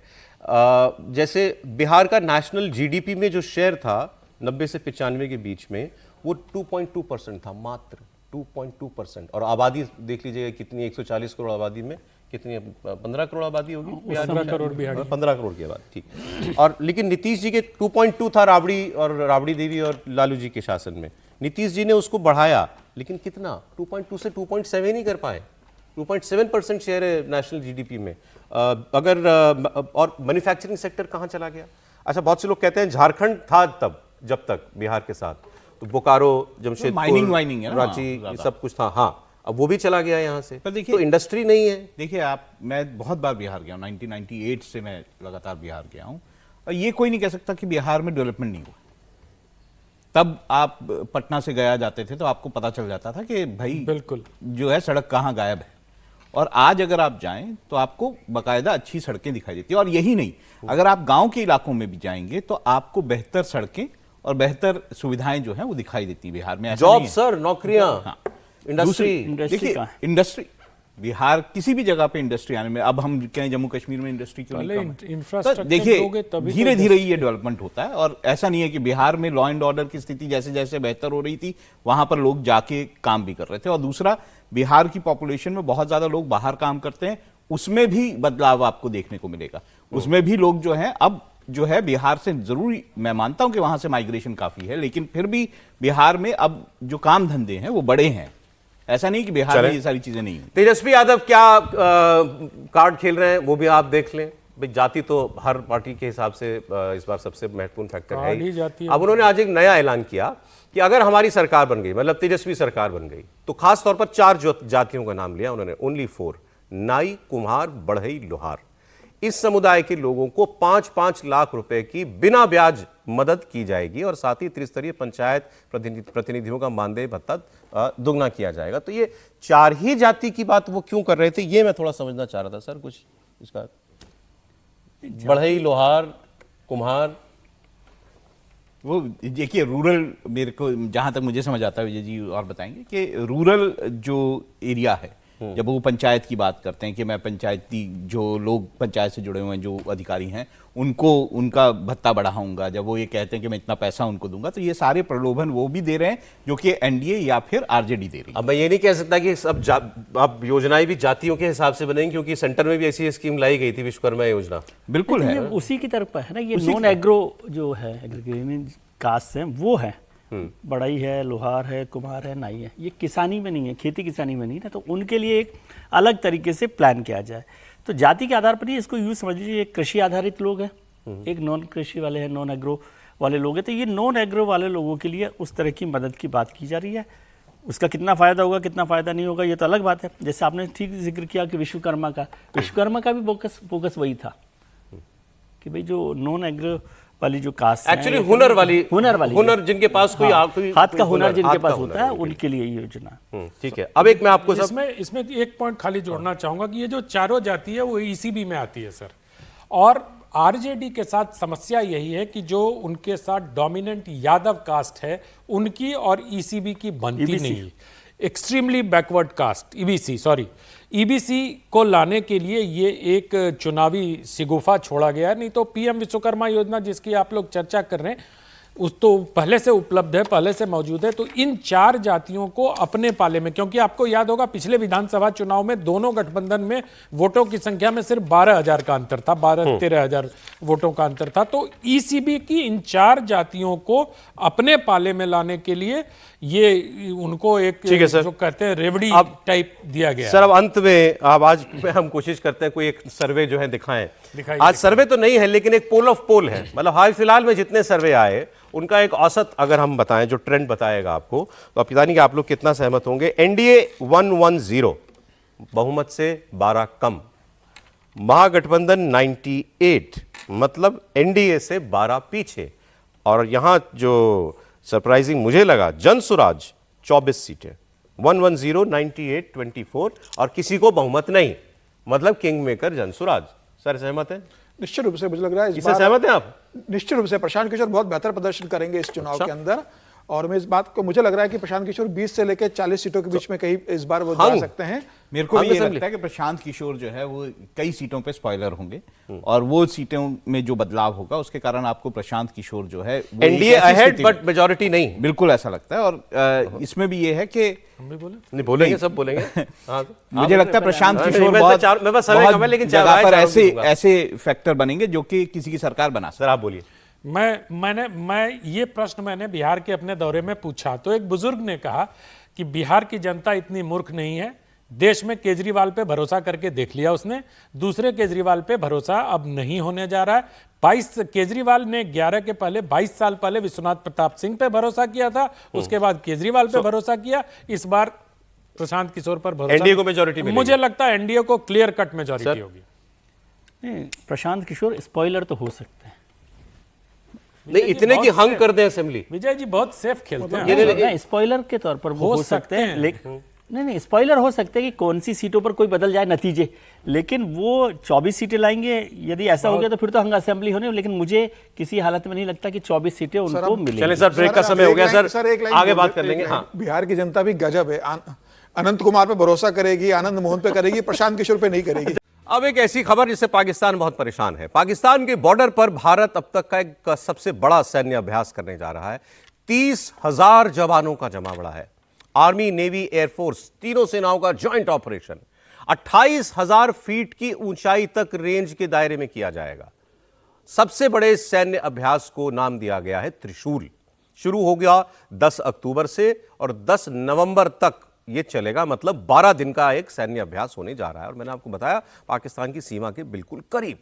जैसे बिहार का नेशनल जीडीपी में जो शेयर था 90 से 95 के बीच में, वो 2.2% था, मात्र 2.2%। और आबादी देख लीजिएगा कितनी, 140 करोड़ आबादी में कितनी, 15 करोड़ आबादी होगी, 15 करोड़ बिहार, 15 करोड़ की आबादी, ठीक। और लेकिन नीतीश जी के 2.2 था राबड़ी देवी और लालू जी के शासन में। नीतीश जी ने उसको बढ़ाया, लेकिन कितना, 2.2 से 2.7 ही कर पाए। 2.7% शेयर है नेशनल जीडीपी में। और मैन्युफैक्चरिंग सेक्टर कहाँ चला गया? अच्छा, बहुत से लोग कहते हैं झारखंड था तब, जब तक बिहार के साथ, तो बोकारो, जमशेदपुर, माइनिंग है, रांची, सब कुछ था। हाँ, अब वो भी चला गया यहाँ से। पर देखिए, तो इंडस्ट्री नहीं है। देखिए मैं बहुत बार बिहार गया हूँ, 1998 से मैं लगातार बिहार गया हूँ, और ये कोई नहीं कह सकता कि बिहार में डेवलपमेंट नहीं हुआ। तब आप पटना से गया जाते थे तो आपको पता चल जाता था कि भाई बिल्कुल जो है सड़क कहाँ गायब है। और आज अगर आप जाएं तो आपको बाकायदा अच्छी सड़कें दिखाई देती है। और यही नहीं, अगर आप गांव के इलाकों में भी जाएंगे तो आपको बेहतर सड़कें और बेहतर सुविधाएं जो हैं वो दिखाई देती है बिहार में। जॉब सर, नौकरियां, हाँ, इंडस्ट्री बिहार किसी भी जगह पे इंडस्ट्री आने में, अब हम कहें जम्मू कश्मीर में इंडस्ट्री क्यों नहीं कम है? इंफ्रास्ट्रक्चर देखिए धीरे धीरे ये डेवलपमेंट होता है। और ऐसा नहीं है कि बिहार में लॉ एंड ऑर्डर की स्थिति जैसे जैसे बेहतर हो रही थी वहां पर लोग जाके काम भी कर रहे थे। और दूसरा, बिहार की पॉपुलेशन में बहुत ज्यादा लोग बाहर काम करते हैं, उसमें भी बदलाव आपको देखने को मिलेगा। उसमें भी लोग जो है अब जो है बिहार से, जरूरी मैं मानता हूं कि वहां से माइग्रेशन काफी है, लेकिन फिर भी बिहार में अब जो काम धंधे हैं वो बड़े हैं। ऐसा नहीं कि बिहार में ये सारी चीजें नहीं। तेजस्वी यादव क्या कार्ड खेल रहे हैं वो भी आप देख लें। भाई जाति तो हर पार्टी के हिसाब से इस बार सबसे महत्वपूर्ण फैक्टर है। अब उन्होंने आज एक नया ऐलान किया कि अगर हमारी सरकार बन गई, मतलब तेजस्वी सरकार बन गई, तो खास तौर पर 4 जातियों का नाम लिया उन्होंने, ओनली 4, नाई, कुम्हार, बढ़ई, लोहार। इस समुदाय के लोगों को 5-5 लाख रुपए की बिना ब्याज मदद की जाएगी और साथ ही त्रिस्तरीय पंचायत प्रतिनिधियों का मानदेय भत्ता दुगना किया जाएगा। तो ये 4 ही जाति की बात वो क्यों कर रहे थे, ये मैं थोड़ा समझना चाह रहा था सर, कुछ इसका। बढ़ई, लोहार, कुम्हार, वो देखिए रूरल, मेरे को जहां तक मुझे समझ आता है, विजय जी और बताएंगे कि रूरल जो एरिया है, जब वो पंचायत की बात करते हैं कि मैं पंचायती जो लोग पंचायत से जुड़े हुए हैं, जो अधिकारी हैं, उनको उनका भत्ता बढ़ाऊंगा, जब वो ये कहते हैं कि मैं इतना पैसा उनको दूंगा, तो ये सारे प्रलोभन वो भी दे रहे हैं जो कि एनडीए या फिर आरजेडी दे रही है। अब मैं ये नहीं कह सकता कि अब योजनाएं भी जातियों के हिसाब से बनेंगी, क्योंकि सेंटर में भी ऐसी स्कीम लाई गई थी, विश्वकर्मा योजना। बिल्कुल है, उसी की तरफ है ना। ये नॉन एग्रो जो है, एग्रीकल्चर कास्ट है, वो है, बढ़ई है, लोहार है, कुम्हार है, नाई है। ये किसानी में नहीं है, खेती किसानी में नहीं है, तो उनके लिए एक अलग तरीके से प्लान किया जाए। तो जाति के आधार पर ही इसको यूज समझ लीजिए। एक कृषि आधारित लोग हैं, एक नॉन कृषि वाले हैं, नॉन एग्रो वाले लोग हैं। तो ये नॉन एग्रो वाले लोगों के लिए उस तरह की मदद की बात की जा रही है। उसका कितना फ़ायदा होगा, कितना फ़ायदा नहीं होगा, ये तो अलग बात है। जैसे आपने ठीक जिक्र किया कि विश्वकर्मा का भी फोकस वही था कि भाई जो नॉन एग्रो वाली जो कास्ट है, एक्चुअली हुनर वाली हुनर जिनके पास कोई हाथ का हुनर जिनके पास होता है, उनके लिए ये योजना। ठीक है। अब एक मैं आपको इसमें एक पॉइंट खाली जोड़ना चाहूंगा कि ये जो चारों जाति है वो ईसीबी में आती है सर, और आरजेडी के साथ समस्या यही है कि जो उनके साथ डोमिनेंट यादव कास्ट है उनकी और ईसीबी की बनती नहीं, एक्सट्रीमली बैकवर्ड कास्ट ईबीसी को लाने के लिए ये एक चुनावी शिगुफा छोड़ा गया है। नहीं तो पीएम विश्वकर्मा योजना जिसकी आप लोग चर्चा कर रहे हैं उस तो पहले से उपलब्ध है, पहले से मौजूद है। तो इन चार जातियों को अपने पाले में, क्योंकि आपको याद होगा पिछले विधानसभा चुनाव में दोनों गठबंधन में वोटों की संख्या में सिर्फ 12,000 का अंतर था, 13,000 वोटों का अंतर था। तो ईसीबी की इन चार जातियों को अपने पाले में लाने के लिए ये उनको एक जो कहते हैं रेवड़ी टाइप दिया गया। सर अब अंत में आज हम कोशिश करते हैं कोई एक सर्वे जो है दिखाएं। आज सर्वे तो नहीं है लेकिन एक पोल ऑफ पोल है, मतलब हाल फिलहाल में जितने सर्वे आए उनका एक औसत अगर हम बताएं जो ट्रेंड बताएगा आपको, तो आप पता नहीं कि आप लोग कितना सहमत होंगे। एनडीए 110 बहुमत से 12 कम, महागठबंधन 98 मतलब एनडीए से 12 पीछे, और यहां जो सरप्राइजिंग मुझे लगा जनसुराज 24 सीटें, 110 98 24 और किसी को बहुमत नहीं, मतलब किंग मेकर जनसुराज। सर सहमत है? निश्चित रूप से मुझे लग रहा है इससे सहमत हैं आप? निश्चित रूप से प्रशांत किशोर बहुत बेहतर प्रदर्शन करेंगे इस चुनाव के अंदर, और मैं इस बात को मुझे लग रहा है कि प्रशांत किशोर 20 से लेकर 40 सीटों के बीच में कहीं इस बार वो जा सकते हैं। मेरे को भी ये लगता है कि प्रशांत किशोर जो है वो कई सीटों पे स्पॉइलर होंगे, और वो सीटों में जो बदलाव होगा उसके कारण आपको प्रशांत किशोर जो है एनडीए अहेड बट मेजॉरिटी नहीं, बिल्कुल ऐसा लगता है। और इसमें भी ये है कि नहीं बोलेंगे, सब बोलेंगे। मुझे लगता है प्रशांत किशोर ऐसे फैक्टर बनेंगे जो कि किसी की सरकार बना। सर आप बोलिए। मैं ये प्रश्न मैंने बिहार के अपने दौरे में पूछा तो एक बुजुर्ग ने कहा कि बिहार की जनता इतनी मूर्ख नहीं है, देश में केजरीवाल पे भरोसा करके देख लिया उसने, दूसरे केजरीवाल पे भरोसा अब नहीं होने जा रहा है। 22 केजरीवाल ने 11 के पहले 22 साल पहले विश्वनाथ प्रताप सिंह पे भरोसा किया था, उसके बाद केजरीवाल पे भरोसा किया, इस बार प्रशांत किशोर पर भरोसा। एनडीए को मेजॉरिटी मिलेगी? मुझे लगता है एनडीए को क्लियर कट मेजॉरिटी होगी। नहीं, प्रशांत किशोर स्पॉइलर तो हो सकते हैं, नहीं इतने की हंग कर दें असेंबली। विजय जी बहुत सेफ खेलते हैं, स्पॉइलर के तौर पर वो हो सकते हैं, लेकिन नहीं स्पॉइलर हो सकते हैं कि कौन सी सीटों पर कोई बदल जाए नतीजे, लेकिन वो 24 सीटें लाएंगे। यदि ऐसा हो गया तो फिर तो हंग असेंबली होने, लेकिन मुझे किसी हालत में नहीं लगता कि 24 सीटें उनको मिलेंगी। चलें सर, ब्रेक का समय हो गया सर, आगे बात कर लेंगे। हाँ, बिहार की जनता भी गजब है, अनंत कुमार पे भरोसा करेगी, आनंद मोहन पे करेगी, प्रशांत किशोर पे नहीं करेगी। अब एक ऐसी खबर जिससे पाकिस्तान बहुत परेशान है। पाकिस्तान के बॉर्डर पर भारत अब तक का एक सबसे बड़ा सैन्य अभ्यास करने जा रहा है। 30,000 जवानों का जमावड़ा है। आर्मी, नेवी, एयरफोर्स तीनों सेनाओं का जॉइंट ऑपरेशन 28,000 फीट की ऊंचाई तक रेंज के दायरे में किया जाएगा। सबसे बड़े सैन्य अभ्यास को नाम दिया गया है त्रिशूल। शुरू हो गया 10 अक्टूबर से और 10 नवंबर तक ये चलेगा, मतलब 12 दिन का एक सैन्य अभ्यास होने जा रहा है। और मैंने आपको बताया पाकिस्तान की सीमा के बिल्कुल करीब।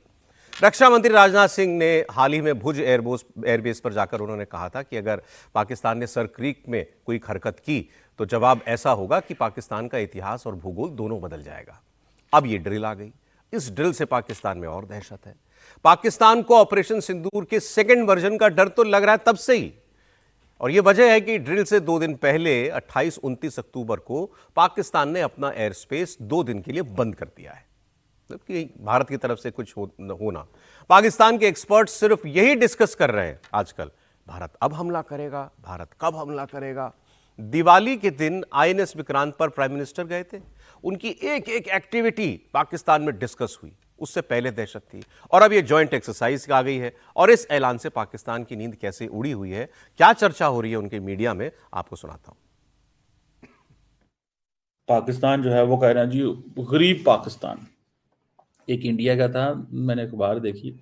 रक्षा मंत्री राजनाथ सिंह ने हाल ही में भुज एयरबेस पर जाकर उन्होंने कहा था कि अगर पाकिस्तान ने सर क्रीक में कोई हरकत की तो जवाब ऐसा होगा कि पाकिस्तान का इतिहास और भूगोल दोनों बदल जाएगा। अब ये ड्रिल आ गई। इस ड्रिल से पाकिस्तान में और दहशत है। पाकिस्तान को ऑपरेशन सिंदूर के सेकेंड वर्जन का डर तो लग रहा है तब से ही, और यह वजह है कि ड्रिल से 2 दिन पहले 28-29 अक्टूबर को पाकिस्तान ने अपना एयर स्पेस 2 दिन के लिए बंद कर दिया है, कि भारत की तरफ से कुछ होना। पाकिस्तान के एक्सपर्ट सिर्फ यही डिस्कस कर रहे हैं आजकल, भारत अब हमला करेगा, भारत कब हमला करेगा। दिवाली के दिन आईएनएस विक्रांत पर प्राइम मिनिस्टर गए थे, उनकी एक एक एक्टिविटी पाकिस्तान में डिस्कस हुई, उससे पहले दहशत थी, और अब ये जॉइंट एक्सरसाइज आ गई है। और इस ऐलान से पाकिस्तान की नींद कैसे उड़ी हुई है, क्या चर्चा हो रही है उनके मीडिया में, आपको सुनाता हूं। पाकिस्तान जो है वो कह रहे हैं जी गरीब पाकिस्तान। एक इंडिया का था, मैंने अखबार देखी,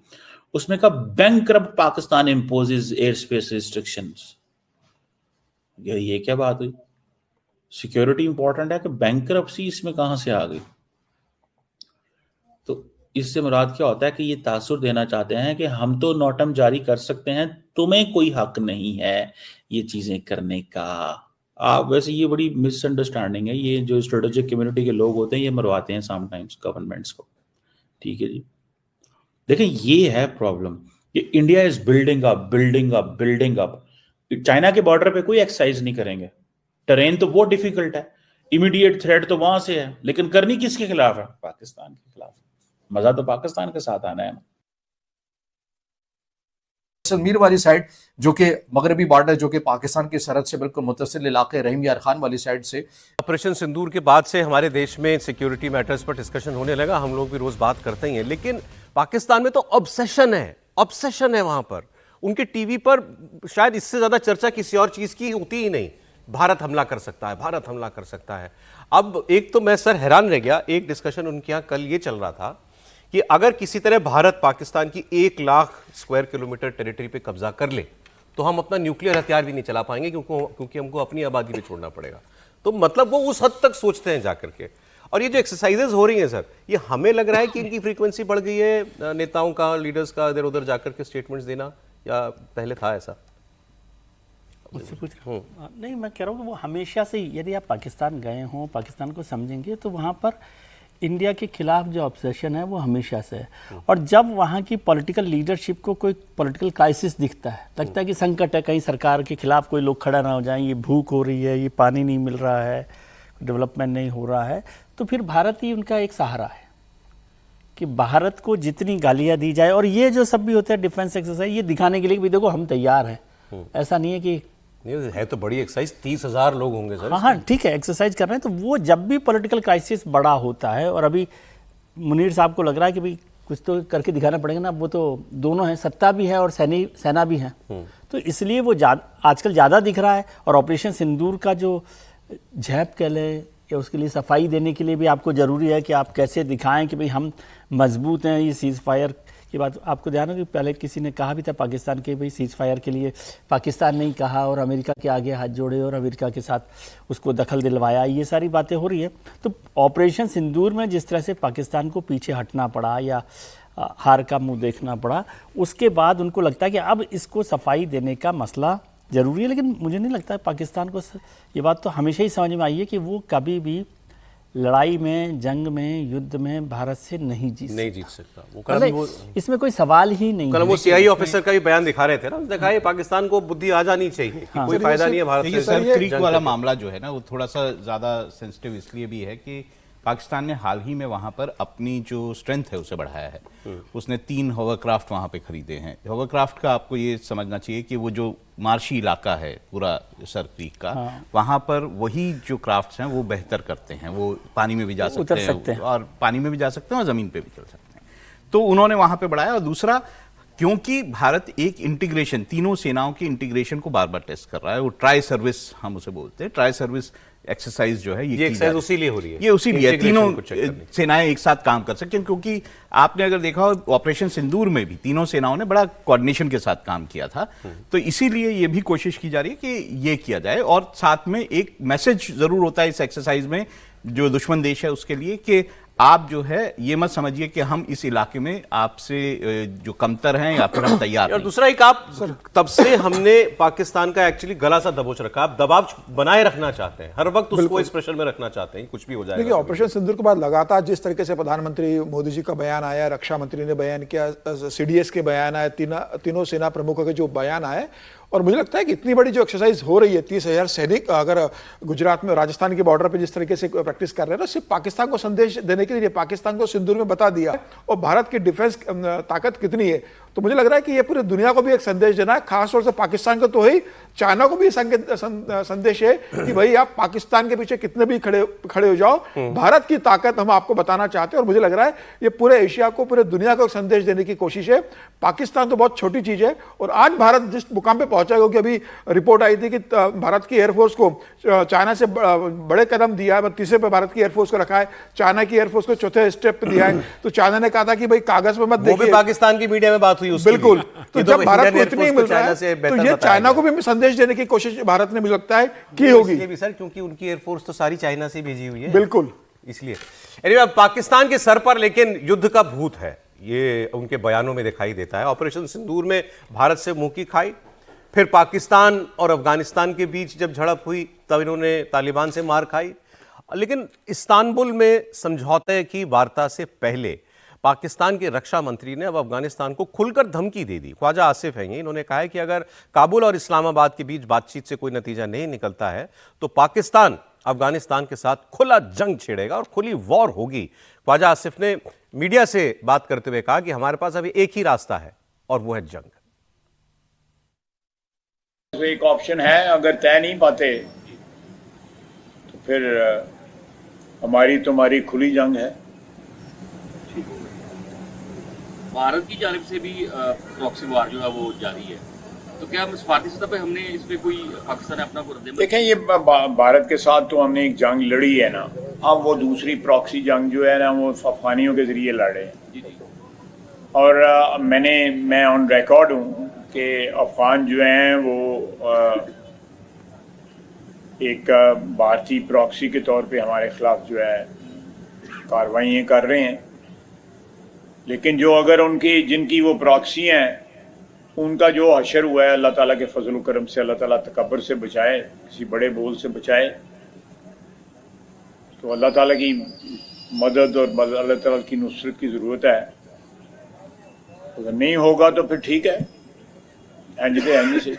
उसमें कहा bankrupt Pakistan imposes air space restrictions. ये क्या बात हुई? सिक्योरिटी इंपॉर्टेंट है कि बैंकरप्सी इसमें कहां से आ गई? तो इससे मुराद क्या होता है कि ये तासुर देना चाहते हैं कि हम तो नोटम जारी कर सकते हैं, तुम्हें कोई हक नहीं है ये चीजें करने का। आप वैसे ये बड़ी मिसअंडरस्टैंडिंग है। ये जो स्ट्रेटेजिक कम्युनिटी के लोग होते हैं ये मरवाते हैं समटाइम्स गवर्नमेंट्स को। ठीक है जी, देखिए ये है प्रॉब्लम कि India is building up building up building up. China के बॉर्डर पे कोई एक्सरसाइज नहीं करेंगे, टेरेन तो बहुत डिफिकल्ट है, इमीडिएट थ्रेट तो वहां से है, लेकिन करनी किसके खिलाफ है? पाकिस्तान के खिलाफ। मजा तो पाकिस्तान के साथ आना है ना। कश्मीर वाली साइड जो कि मगरबी बॉर्डर जो कि पाकिस्तान की सरहद से बिल्कुल मुत्तसिल इलाके रहीम यार खान वाली साइड से। ऑपरेशन सिंदूर के बाद से हमारे देश में सिक्योरिटी मैटर्स पर डिस्कशन होने लगा, हम लोग भी रोज बात करते ही हैं, लेकिन पाकिस्तान में तो ऑब्सेशन है वहां पर। उनके टीवी पर शायद इससे ज्यादा चर्चा किसी और चीज की होती ही नहीं। भारत हमला कर सकता है, भारत हमला कर सकता है। अब एक तो मैं सर हैरान रह गया, एक डिस्कशन उनके यहाँ कल ये चल रहा था कि अगर किसी तरह भारत पाकिस्तान की 1 लाख स्क्वायर किलोमीटर टेरिटरी पे कब्जा कर ले तो हम अपना न्यूक्लियर हथियार भी नहीं चला पाएंगे, क्योंकि हमको अपनी आबादी पे छोड़ना पड़ेगा। तो मतलब वो उस हद तक सोचते हैं जाकर के। और ये जो एक्सरसाइजेज हो रही हैं सर, ये हमें लग रहा है कि इनकी फ्रीक्वेंसी बढ़ गई है, नेताओं का, लीडर्स का इधर उधर जाकर के स्टेटमेंट्स देना, या पहले था ऐसा? मुझसे पूछ नहीं, मैं कह रहा हूँ कि वो हमेशा से, यदि आप पाकिस्तान गए हों, पाकिस्तान को समझेंगे, तो वहाँ पर इंडिया के खिलाफ जो ऑब्सेशन है वो हमेशा से है। और जब वहाँ की पॉलिटिकल लीडरशिप को कोई पॉलिटिकल क्राइसिस दिखता है, लगता है कि संकट है, कहीं सरकार के खिलाफ कोई लोग खड़ा ना हो जाएं, ये भूख हो रही है, ये पानी नहीं मिल रहा है, डेवलपमेंट नहीं हो रहा है, तो फिर भारत ही उनका एक सहारा है कि भारत को जितनी गालियाँ दी जाए। और ये जो सब भी होता है डिफेंस एक्सरसाइज, ये दिखाने के लिए भी देखो हम तैयार हैं। ऐसा नहीं है कि नहीं है तो बड़ी एक्सरसाइज, 30,000 लोग होंगे सर। हाँ ठीक है, एक्सरसाइज कर रहे हैं। तो वो जब भी पॉलिटिकल क्राइसिस बड़ा होता है, और अभी मुनीर साहब को लग रहा है कि भाई कुछ तो करके दिखाना पड़ेगा ना, वो तो दोनों हैं, सत्ता भी है और सेना भी है, तो इसलिए वो आजकल ज़्यादा दिख रहा है। और ऑपरेशन सिंदूर का जो झैप कह लें, या उसके लिए सफाई देने के लिए भी आपको ज़रूरी है कि आप कैसे दिखाएं कि भाई हम मजबूत हैं। ये सीज़ फायर की बात आपको ध्यान है कि पहले किसी ने कहा भी था पाकिस्तान के, भाई सीज़ फायर के लिए पाकिस्तान ने ही कहा और अमेरिका के आगे हाथ जोड़े और अमेरिका के साथ उसको दखल दिलवाया, ये सारी बातें हो रही है। तो ऑपरेशन सिंदूर में जिस तरह से पाकिस्तान को पीछे हटना पड़ा या हार का मुंह देखना पड़ा, उसके बाद उनको लगता है कि अब इसको सफाई देने का मसला ज़रूरी है। लेकिन मुझे नहीं लगता है पाकिस्तान को ये बात तो हमेशा ही समझ में आई है कि वो कभी भी लड़ाई में, जंग में, युद्ध में भारत से नहीं जीत सकता। वो इसमें कोई सवाल ही नहीं। कल वो सीआईए ऑफिसर का भी बयान दिखा रहे थे ना, देखा ये पाकिस्तान को बुद्धि आ जानी चाहिए, हाँ। कोई फायदा नहीं है भारत से। सर क्रीक वाला मामला जो है ना, वो थोड़ा सा ज्यादा सेंसिटिव इसलिए भी है कि पाकिस्तान ने हाल ही में वहां पर अपनी जो स्ट्रेंथ है उसे बढ़ाया है। उसने 3 होवरक्राफ्ट वहां पे खरीदे हैं। होवरक्राफ्ट का आपको ये समझना चाहिए कि वो जो मार्शी इलाका है पूरा सर क्रीक का, वहां पर वही जो क्राफ्ट्स हैं वो बेहतर करते हैं, वो पानी में भी जा सकते हैं और पानी में भी जा सकते हैं और जमीन पे भी चल सकते हैं। तो उन्होंने वहां पे बढ़ाया। और दूसरा, क्योंकि भारत एक इंटीग्रेशन, तीनों सेनाओं की इंटीग्रेशन को बार बार टेस्ट कर रहा है, वो ट्राई सर्विस हम उसे बोलते हैं, ट्राई सर्विस एक्सरसाइज जो है ये एक्सरसाइज उसी लिए हो रही है। ये उसी लिए तीनों सेनाएं एक साथ काम कर सकते हैं, क्योंकि आपने अगर देखा हो ऑपरेशन सिंदूर में भी तीनों सेनाओं ने बड़ा कोऑर्डिनेशन के साथ काम किया था। तो इसीलिए ये भी कोशिश की जा रही है कि ये किया जाए। और साथ में एक मैसेज जरूर होता है इस एक्सरसाइज में जो दुश्मन देश है उसके लिए, कि आप जो है ये मत समझिए कि हम इस इलाके में आपसे जो कमतर हैं या फिर हम तैयार। और दूसरा एक, आप तब से हमने पाकिस्तान का एक्चुअली गला सा दबोच रखा, आप दबाव बनाए रखना चाहते हैं, हर वक्त उसको इस प्रेशर में रखना चाहते हैं, कुछ भी हो जाएगा। देखिए, ऑपरेशन सिंदूर के बाद लगातार जिस तरीके से प्रधानमंत्री मोदी जी का बयान आया, रक्षा मंत्री ने बयान किया, सीडीएस के बयान आए, तीनों सेना प्रमुखों के जो बयान आए, और मुझे लगता है कि इतनी बड़ी जो एक्सरसाइज हो रही है, 30,000 सैनिक अगर गुजरात में, राजस्थान के बॉर्डर पे जिस तरीके से प्रैक्टिस कर रहे हैं ना, सिर्फ पाकिस्तान को संदेश देने के लिए, पाकिस्तान को सिंदूर में बता दिया और भारत की डिफेंस ताकत कितनी है। तो मुझे लग रहा है कि ये पूरी दुनिया को भी एक संदेश देना है, खासतौर से पाकिस्तान को तो ही, चाइना को भी संदेश है कि भाई आप पाकिस्तान के पीछे कितने भी खड़े हो जाओ, भारत की ताकत हम आपको बताना चाहते हैं। और मुझे लग रहा है ये पूरे एशिया को, पूरे दुनिया को एक संदेश देने की कोशिश है। पाकिस्तान तो बहुत छोटी चीज है, और आज भारत जिस मुकाम पे पहुंचा है, क्योंकि अभी रिपोर्ट आई थी कि भारत की एयरफोर्स को चाइना से बड़े कदम दिया है, 30 पे भारत की एयरफोर्स को रखा है, चाइना की एयरफोर्स को 4थे स्टेप पे दिया है। तो चाइना ने कहा था कि भाई कागज में मत देखिए, वो भी पाकिस्तान की मीडिया में बात हुई उसकी। बिल्कुल। तो जब भारत को इतनी मिल रहा है, तो ये चाइना को भी संदेश देने की कोशिश भारत ने, मुझे लगता है, की होगी। इसलिए भी सर, क्योंकि उनकी एयरफोर्स तो सारी चाइना से भेजी हुई है। बिल्कुल, इसलिए anyway, पाकिस्तान के सर पर लेकिन युद्ध का भूत है, ये उनके बयानों में दिखाई देता है। ऑपरेशन सिंदूर में भारत से मुंह की खाई, फिर पाकिस्तान और अफगानिस्तान के बीच जब झड़प हुई तब इन्होंने तालिबान से मार खाई। लेकिन इस्तांबुल में समझौते की वार्ता से पहले पाकिस्तान के रक्षा मंत्री ने अब अफगानिस्तान को खुलकर धमकी दे दी। ख्वाजा आसिफ हैं ये, इन्होंने कहा है कि अगर काबुल और इस्लामाबाद के बीच बातचीत से कोई नतीजा नहीं निकलता है तो पाकिस्तान अफगानिस्तान के साथ खुला जंग छेड़ेगा और खुली वॉर होगी। ख्वाजा आसिफ ने मीडिया से बात करते हुए कहा कि हमारे पास अभी एक ही रास्ता है और वो है जंग। तो एक ऑप्शन है, अगर तय नहीं पाते तो फिर हमारी तुम्हारी खुली जंग है। भारत की जानिब से भी प्रॉक्सी वार जो है वो जारी है, तो क्या सफारती सतह पे हमने इसमें कोई पाकिस्तान ने अपना देखें, ये भारत के साथ तो हमने एक जंग लड़ी है ना, अब वो दूसरी प्रॉक्सी जंग जो है ना वो अफगानियों के जरिए लड़े हैं। और मैं ऑन रिकॉर्ड हूँ कि अफगान जो हैं वो एक भारतीय प्रॉक्सी के तौर पे हमारे खिलाफ जो है कार्रवाइयाँ कर रहे हैं, लेकिन जो अगर जिनकी वो प्रॉक्सी हैं उनका जो हशर हुआ है, अल्लाह ताला के फजल करम से अल्लाह ताला तकब्बर से बचाए, किसी बड़े बोल से बचाए, तो अल्लाह ताला की मदद और अल्लाह ताला की नुसरत की ज़रूरत है। अगर नहीं होगा तो फिर ठीक है, एंज तो एंज से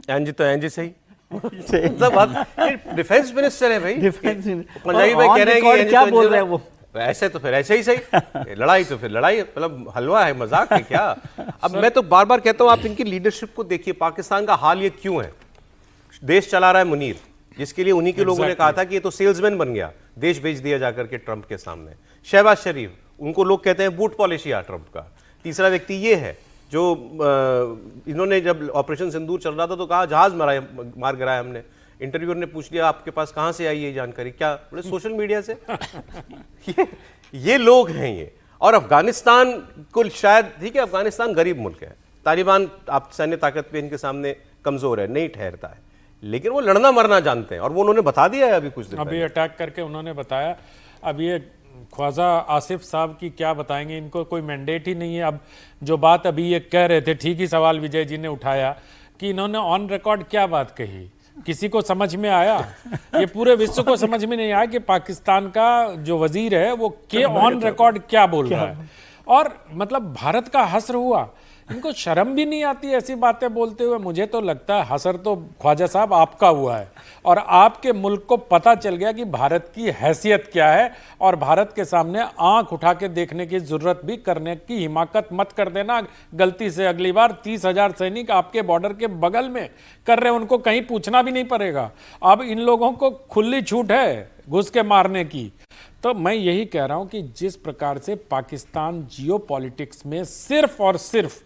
एंज तो एंज से ही डिफेंस मिनिस्टर है भाई, पंजाबी भाई कह रहे हैं कि क्या बोल रहे हैं वो, ऐसे तो फिर ऐसे ही सही, लड़ाई तो फिर लड़ाई, मतलब हलवा है, मजाक है क्या। अब मैं तो बार बार कहता हूं आप इनकी लीडरशिप को देखिए, पाकिस्तान का हाल ये क्यों है। देश चला रहा है मुनीर, जिसके लिए उन्हीं के लोगों ने कहा था कि ये तो सेल्समैन बन गया, देश बेच दिया जाकर के ट्रंप के सामने। शहबाज शरीफ, उनको लोग कहते हैं बूट पॉलिशिया ट्रंप का। तीसरा व्यक्ति ये है जो इन्होंने जब ऑपरेशन सिंदूर चल रहा था तो कहा जहाज मार गिराया हमने। इंटरव्यूअर ने पूछ लिया आपके पास कहां से आई ये जानकारी, क्या बोले सोशल मीडिया से। ये लोग हैं ये। और अफगानिस्तान को शायद, ठीक है अफगानिस्तान गरीब मुल्क है, तालिबान आप सैन्य ताकत पे इनके सामने कमजोर है, नहीं ठहरता है, लेकिन वो लड़ना मरना जानते हैं और वो उन्होंने बता दिया है अभी कुछ दिन अभी अटैक करके उन्होंने बताया। अब ये ख्वाजा आसिफ साहब की क्या बताएंगे, इनको कोई मैंडेट ही नहीं है। अब जो बात अभी ये कह रहे थे, ठीक ही सवाल विजय जी ने उठाया कि इन्होंने ऑन रिकॉर्ड क्या बात कही, किसी को समझ में आया? ये पूरे विश्व को समझ में नहीं आया कि पाकिस्तान का जो वजीर है वो के ऑन रिकॉर्ड क्या बोल रहा है। और मतलब भारत का हसर हुआ, इनको शर्म भी नहीं आती ऐसी बातें बोलते हुए। मुझे तो लगता है हसर तो ख्वाजा साहब आपका हुआ है और आपके मुल्क को पता चल गया कि भारत की हैसियत क्या है और भारत के सामने आंख उठा के देखने की जरूरत भी करने की हिमाकत मत कर देना गलती से। अगली बार 30,000 सैनिक आपके बॉर्डर के बगल में कर रहे हैं, उनको कहीं पूछना भी नहीं पड़ेगा। अब इन लोगों को खुली छूट है घुस के मारने की। तो मैं यही कह रहा हूं कि जिस प्रकार से पाकिस्तान जियोपॉलिटिक्स में सिर्फ और सिर्फ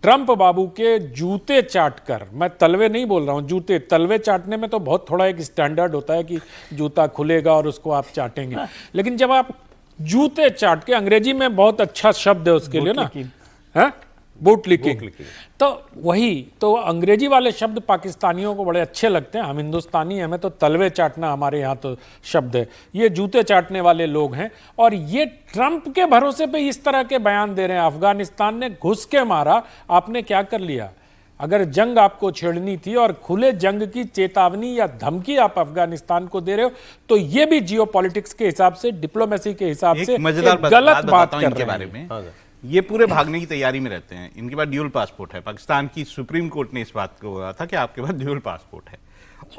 ट्रंप बाबू के जूते चाटकर, मैं तलवे नहीं बोल रहा हूं, जूते, तलवे चाटने में तो बहुत थोड़ा एक स्टैंडर्ड होता है कि जूता खुलेगा और उसको आप चाटेंगे, लेकिन जब आप जूते चाट के, अंग्रेजी में बहुत अच्छा शब्द है उसके लिए ना, है बूट लिकिंग, तो वही तो अंग्रेजी वाले शब्द पाकिस्तानियों को बड़े अच्छे लगते हैं। हम हिंदुस्तानी हैं, हमें तो तलवे चाटना हमारे यहाँ तो शब्द है, ये जूते चाटने वाले लोग हैं। और ये ट्रंप के भरोसे पे इस तरह के बयान दे रहे हैं। अफगानिस्तान ने घुस के मारा, आपने क्या कर लिया? अगर जंग आपको छेड़नी थी और खुले जंग की चेतावनी या धमकी आप अफगानिस्तान को दे रहे हो, तो ये भी जियोपॉलिटिक्स के हिसाब से, डिप्लोमेसी के हिसाब से गलत बात कर रहे हैं। ये पूरे भागने की तैयारी में रहते हैं। इनके पास ड्यूल पासपोर्ट है। पाकिस्तान की सुप्रीम कोर्ट ने इस बात को कहा था कि आपके पास ड्यूल पासपोर्ट है।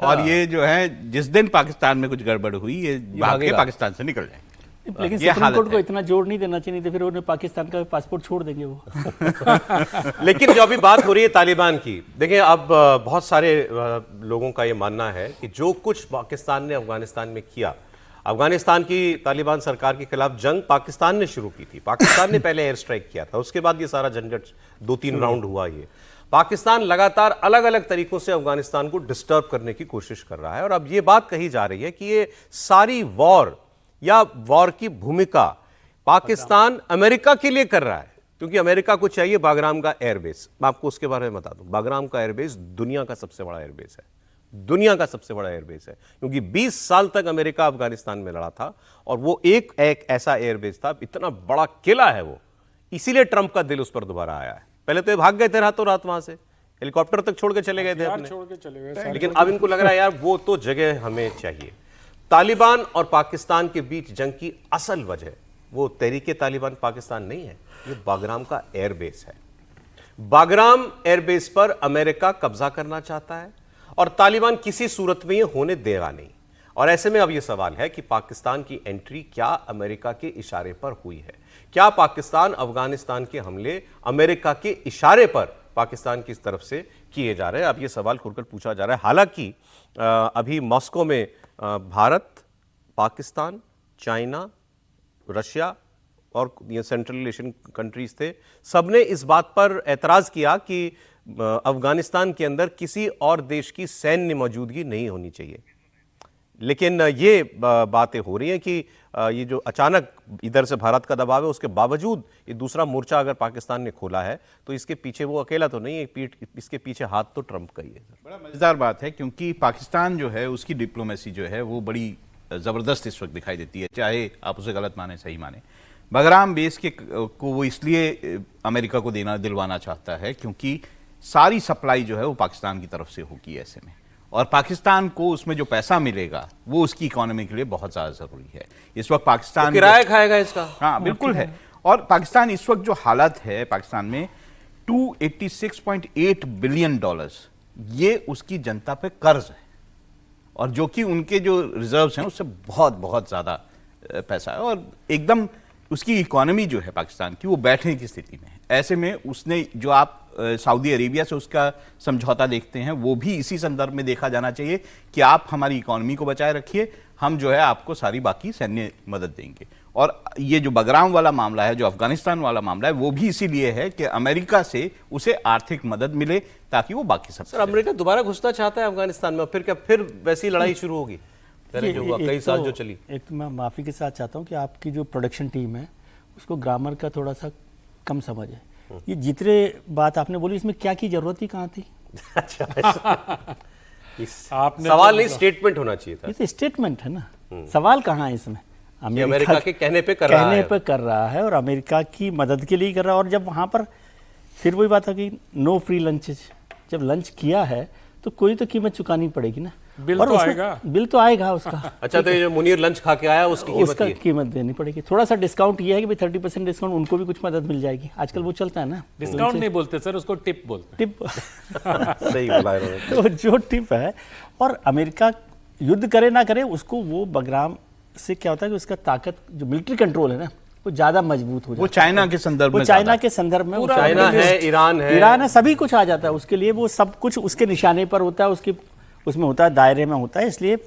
और ये जो है, जिस दिन पाकिस्तान में कुछ गड़बड़ हुई, ये भाग के पाकिस्तान से निकल जाएंगे। लेकिन सुप्रीम कोर्ट को इतना जोर नहीं देना चाहिए, तो फिर उन्हें पाकिस्तान का पासपोर्ट छोड़ देंगे वो। लेकिन जो अभी बात हो रही है तालिबान की, देखिए अब बहुत सारे लोगों का ये मानना है कि जो कुछ पाकिस्तान ने अफगानिस्तान में किया, अफगानिस्तान की तालिबान सरकार के खिलाफ जंग पाकिस्तान ने शुरू की थी। पाकिस्तान ने पहले एयर स्ट्राइक किया था, उसके बाद ये सारा झंझट 2-3 राउंड हुआ। ये पाकिस्तान लगातार अलग अलग तरीकों से अफगानिस्तान को डिस्टर्ब करने की कोशिश कर रहा है। और अब ये बात कही जा रही है कि ये सारी वॉर या वॉर की भूमिका पाकिस्तान अमेरिका के लिए कर रहा है, क्योंकि अमेरिका को चाहिए बागराम का एयरबेस। मैं आपको उसके बारे में बता दूं, बागराम का एयरबेस दुनिया का सबसे बड़ा एयरबेस है, दुनिया का सबसे बड़ा एयरबेस है, क्योंकि 20 साल तक अमेरिका अफगानिस्तान में लड़ा था और वो एक ऐसा एयरबेस था, इतना बड़ा किला है वो, इसीलिए ट्रंप का दिल उस पर दोबारा आया है। पहले तो ये भाग गए थे रातों रात, वहां से हेलीकॉप्टर तक छोड़ के चले गए थे अपने, लेकिन अब इनको लग रहा है यार वो तो जगह हमें चाहिए। तालिबान और पाकिस्तान के बीच जंग की असल वजह वो तहरीके तालिबान पाकिस्तान नहीं है, ये बागराम का एयरबेस है। बागराम एयरबेस पर अमेरिका कब्जा करना चाहता है और तालिबान किसी सूरत में ये होने देगा नहीं। और ऐसे में अब ये सवाल है कि पाकिस्तान की एंट्री क्या अमेरिका के इशारे पर हुई है? क्या पाकिस्तान अफगानिस्तान के हमले अमेरिका के इशारे पर पाकिस्तान की तरफ से किए जा रहे हैं? अब ये सवाल खुलकर पूछा जा रहा है। हालांकि अभी मॉस्को में भारत, पाकिस्तान, चाइना, रशिया और ये सेंट्रल एशियन कंट्रीज थे, सबने इस बात पर एतराज़ किया कि अफगानिस्तान के अंदर किसी और देश की सैन्य मौजूदगी नहीं होनी चाहिए। लेकिन ये बातें हो रही हैं कि ये जो अचानक इधर से भारत का दबाव है, उसके बावजूद ये दूसरा मोर्चा अगर पाकिस्तान ने खोला है तो इसके पीछे वो अकेला तो नहीं है, इसके पीछे हाथ तो ट्रंप का ही है। बड़ा मज़ेदार बात है क्योंकि पाकिस्तान जो है उसकी डिप्लोमेसी जो है वो बड़ी ज़बरदस्त इस वक्त दिखाई देती है, चाहे आप उसे गलत माने सही माने। बगराम बेस को वो इसलिए अमेरिका को दिलवाना चाहता है क्योंकि सारी सप्लाई जो है वो पाकिस्तान की तरफ से होगी ऐसे में, और पाकिस्तान को उसमें जो पैसा मिलेगा वो उसकी इकोनॉमी के लिए बहुत ज़्यादा ज़रूरी है। इस वक्त पाकिस्तान तो किराया खाएगा इसका। हाँ बिल्कुल है। और पाकिस्तान इस वक्त जो हालत है पाकिस्तान में, $286.8 बिलियन ये उसकी जनता पे कर्ज है, और जो कि उनके जो रिजर्व्स हैं उससे बहुत बहुत ज़्यादा पैसा है, और एकदम उसकी इकोनॉमी जो है पाकिस्तान की वो बैठने की स्थिति में है। ऐसे में उसने जो आप सऊदी अरेबिया से उसका समझौता देखते हैं वो भी इसी संदर्भ में देखा जाना चाहिए कि आप हमारी इकोनॉमी को बचाए रखिए, हम जो है आपको सारी बाकी सैन्य मदद देंगे। और ये जो बगराम वाला मामला है, जो अफगानिस्तान वाला मामला है, वो भी इसीलिए है कि अमेरिका से उसे आर्थिक मदद मिले ताकि वो बाकी सब। सर, अमेरिका दोबारा घुसना चाहता है अफगानिस्तान में, फिर क्या फिर वैसी लड़ाई शुरू होगी? पहले जो हुआ कई साल जो चली। एक तो मैं माफ़ी के साथ चाहता हूँ कि आपकी जो प्रोडक्शन टीम है उसको ग्रामर का थोड़ा सा कम समझ है। ये जितने बात आपने बोली इसमें क्या की जरूरत ही कहाँ थी? अच्छा आपने सवाल नहीं, स्टेटमेंट होना चाहिए था। ये तो स्टेटमेंट है ना, सवाल कहाँ है इसमें? अमेरिका के कहने पे कर रहा है और अमेरिका की मदद के लिए कर रहा है। और जब वहाँ पर फिर वही बात है कि नो फ्री लंचेज, जब लंच किया है तो कोई तो कीमत चुकानी पड़ेगी ना। बिल तो आएगा, बिल तो आएगा उसका। अच्छा, तो ये मुनीर लंच खा के आया उसकी कीमत देनी पड़ेगी। थोड़ा सा डिस्काउंट ये है कि भाई 30% डिस्काउंट, उनको भी कुछ मदद मिल जाएगी। आजकल वो चलता है ना, डिस्काउंट नहीं बोलते सर, उसको टिप बोलते हैं। टिप सही बोला है। तो जो टिप है, और अमेरिका युद्ध करे ना करे उसको, वो बगराम से क्या होता है कि उसका ताकत जो मिलिट्री कंट्रोल है ना वो ज्यादा मजबूत हो जाता है। वो चाइना के संदर्भ में, चाइना के संदर्भ में चाइना है, ईरान है, सभी कुछ आ जाता है उसके लिए। वो सब कुछ उसके निशाने पर होता है, उसमें होता है, दायरे में होता है। इसलिए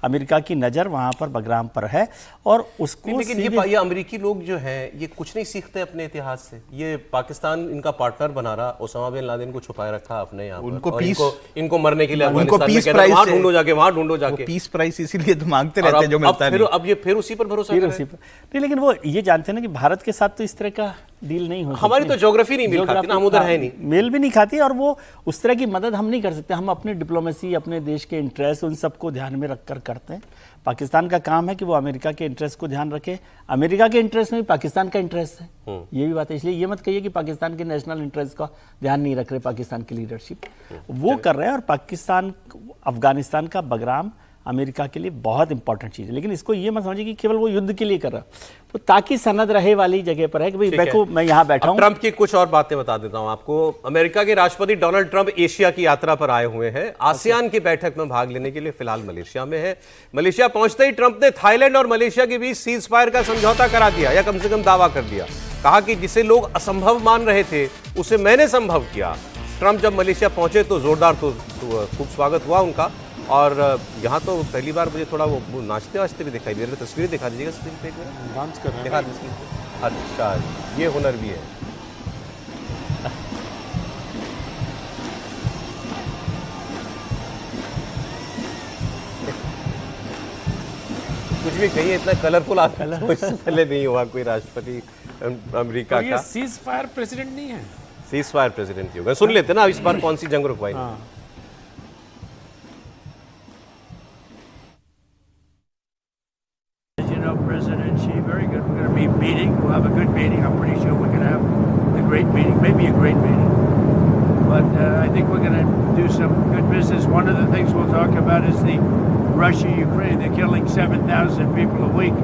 अमेरिका की नज़र वहाँ पर बगराम पर है और उसको। लेकिन ये अमेरिकी लोग जो हैं ये कुछ नहीं सीखते अपने इतिहास से। ये पाकिस्तान इनका पार्टनर बना रहा, ओसामा बिन लादेन को छुपाए रखा अपने यहाँ पर, इनको मरने के लिए वहाँ ढूंढो जाके पीस प्राइस इसीलिए तो मांगते रहते हैं जो मिलता है। अब ये फिर उसी पर भरोसा नहीं, लेकिन वो ये जानते हैं ना कि भारत के साथ तो इस तरह का डील नहीं हो सकती। हमारी तो ज्योग्राफी नहीं मेल खाती ना, हम उधर है नहीं, मेल भी नहीं खाती, और वो उस तरह की मदद हम नहीं कर सकते। हम अपनी डिप्लोमेसी, अपने देश के इंटरेस्ट, उन सबको ध्यान में रखकर करते हैं। पाकिस्तान का काम है कि वो अमेरिका के इंटरेस्ट को ध्यान रखे, अमेरिका के इंटरेस्ट में भी पाकिस्तान का इंटरेस्ट है, ये भी बात है। इसलिए ये मत कहिए कि पाकिस्तान के नेशनल इंटरेस्ट का ध्यान नहीं रख रहे पाकिस्तान की लीडरशिप, वो कर रहे हैं। और पाकिस्तान, अफगानिस्तान का बगराम अमेरिका के लिए बहुत इंपॉर्टेंट चीज़ है। लेकिन इसको ये मत समझिए कि केवल वो युद्ध के लिए कर रहा है, तो ताकि सनद रहे वाली जगह पर है कि भाई देखो मैं यहाँ बैठा हूँ। ट्रंप की कुछ और बातें बता देता हूँ आपको। अमेरिका के राष्ट्रपति डोनाल्ड ट्रंप एशिया की यात्रा पर आए हुए हैं, आसियान की बैठक में भाग लेने के लिए फिलहाल मलेशिया में है। मलेशिया पहुंचते ही ट्रंप ने थाईलैंड और मलेशिया के बीच सीज फायर का समझौता करा दिया, या कम से कम दावा कर दिया। कहा कि जिसे लोग असंभव मान रहे थे उसे मैंने संभव किया। ट्रंप जब मलेशिया पहुंचे तो जोरदार तो खूब स्वागत हुआ उनका, और यहाँ तो पहली बार मुझे थोड़ा वो नाचते वाचते भी दिखाई दे रहे। तस्वीरें दिखा दीजिएगा स्क्रीन पे, डांस कर रहे हैं, दिखा दीजिए। अच्छा, ये हुनर भी है। कुछ भी कहिए, इतना कलरफुल आता है, इससे पहले नहीं हुआ कोई राष्ट्रपति अमेरिका का। सीज फायर प्रेसिडेंट नहीं है, सीज फायर प्रेसिडेंट ही होगा। सुन लेते ना इस बार कौन सी जंग रुकवाई। President Xi, very good. We're going to be meeting. We'll have a good meeting. I'm pretty sure we're going to have a great meeting, maybe a great meeting. But I think we're going to do some good business. One of the things we'll talk about is the Russia-Ukraine. They're killing 7,000 people a week.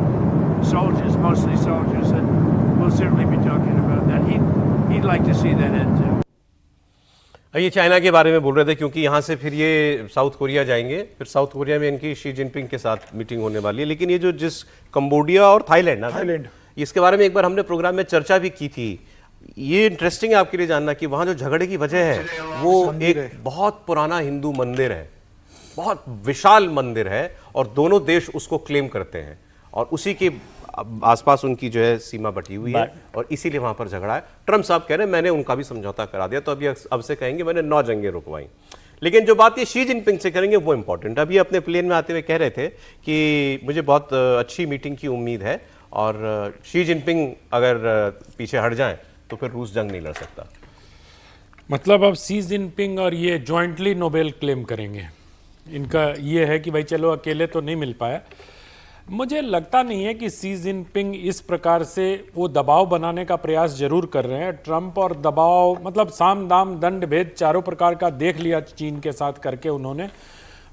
soldiers, mostly soldiers, and we'll certainly be talking about that. He'd like to see that end too. ये चाइना के बारे में बोल रहे थे क्योंकि यहाँ से फिर ये साउथ कोरिया जाएंगे, फिर साउथ कोरिया में इनकी शी जिनपिंग के साथ मीटिंग होने वाली है। लेकिन ये जो जिस कंबोडिया और थाईलैंड ना, थाईलैंड, इसके बारे में एक बार हमने प्रोग्राम में चर्चा भी की थी। ये इंटरेस्टिंग है आपके लिए जानना कि वहाँ जो झगड़े की वजह है वो एक बहुत पुराना हिंदू मंदिर है, बहुत विशाल मंदिर है, और दोनों देश उसको क्लेम करते हैं और उसी के आसपास उनकी जो है सीमा बटी हुई है और इसीलिए वहां पर झगड़ा है। ट्रम्प साहब कह रहे हैं मैंने उनका भी समझौता करा दिया, तो अभी अब से कहेंगे मैंने 9 जंगें रुकवाई। लेकिन जो बात ये शी जिनपिंग से करेंगे वो इंपॉर्टेंट। अभी अपने प्लेन में आते हुए कह रहे थे कि मुझे बहुत अच्छी मीटिंग की उम्मीद है और शी जिनपिंग अगर पीछे हट जाएं तो फिर रूस जंग नहीं लड़ सकता। मतलब अब शी जिनपिंग और ये जॉइंटली नोबेल क्लेम करेंगे। इनका ये है कि भाई चलो अकेले तो नहीं मिल पाया। मुझे लगता नहीं है कि शी जिनपिंग इस प्रकार से वो दबाव बनाने का प्रयास जरूर कर रहे हैं। ट्रंप और दबाव मतलब साम दाम दंड भेद चारों प्रकार का देख लिया चीन के साथ करके उन्होंने।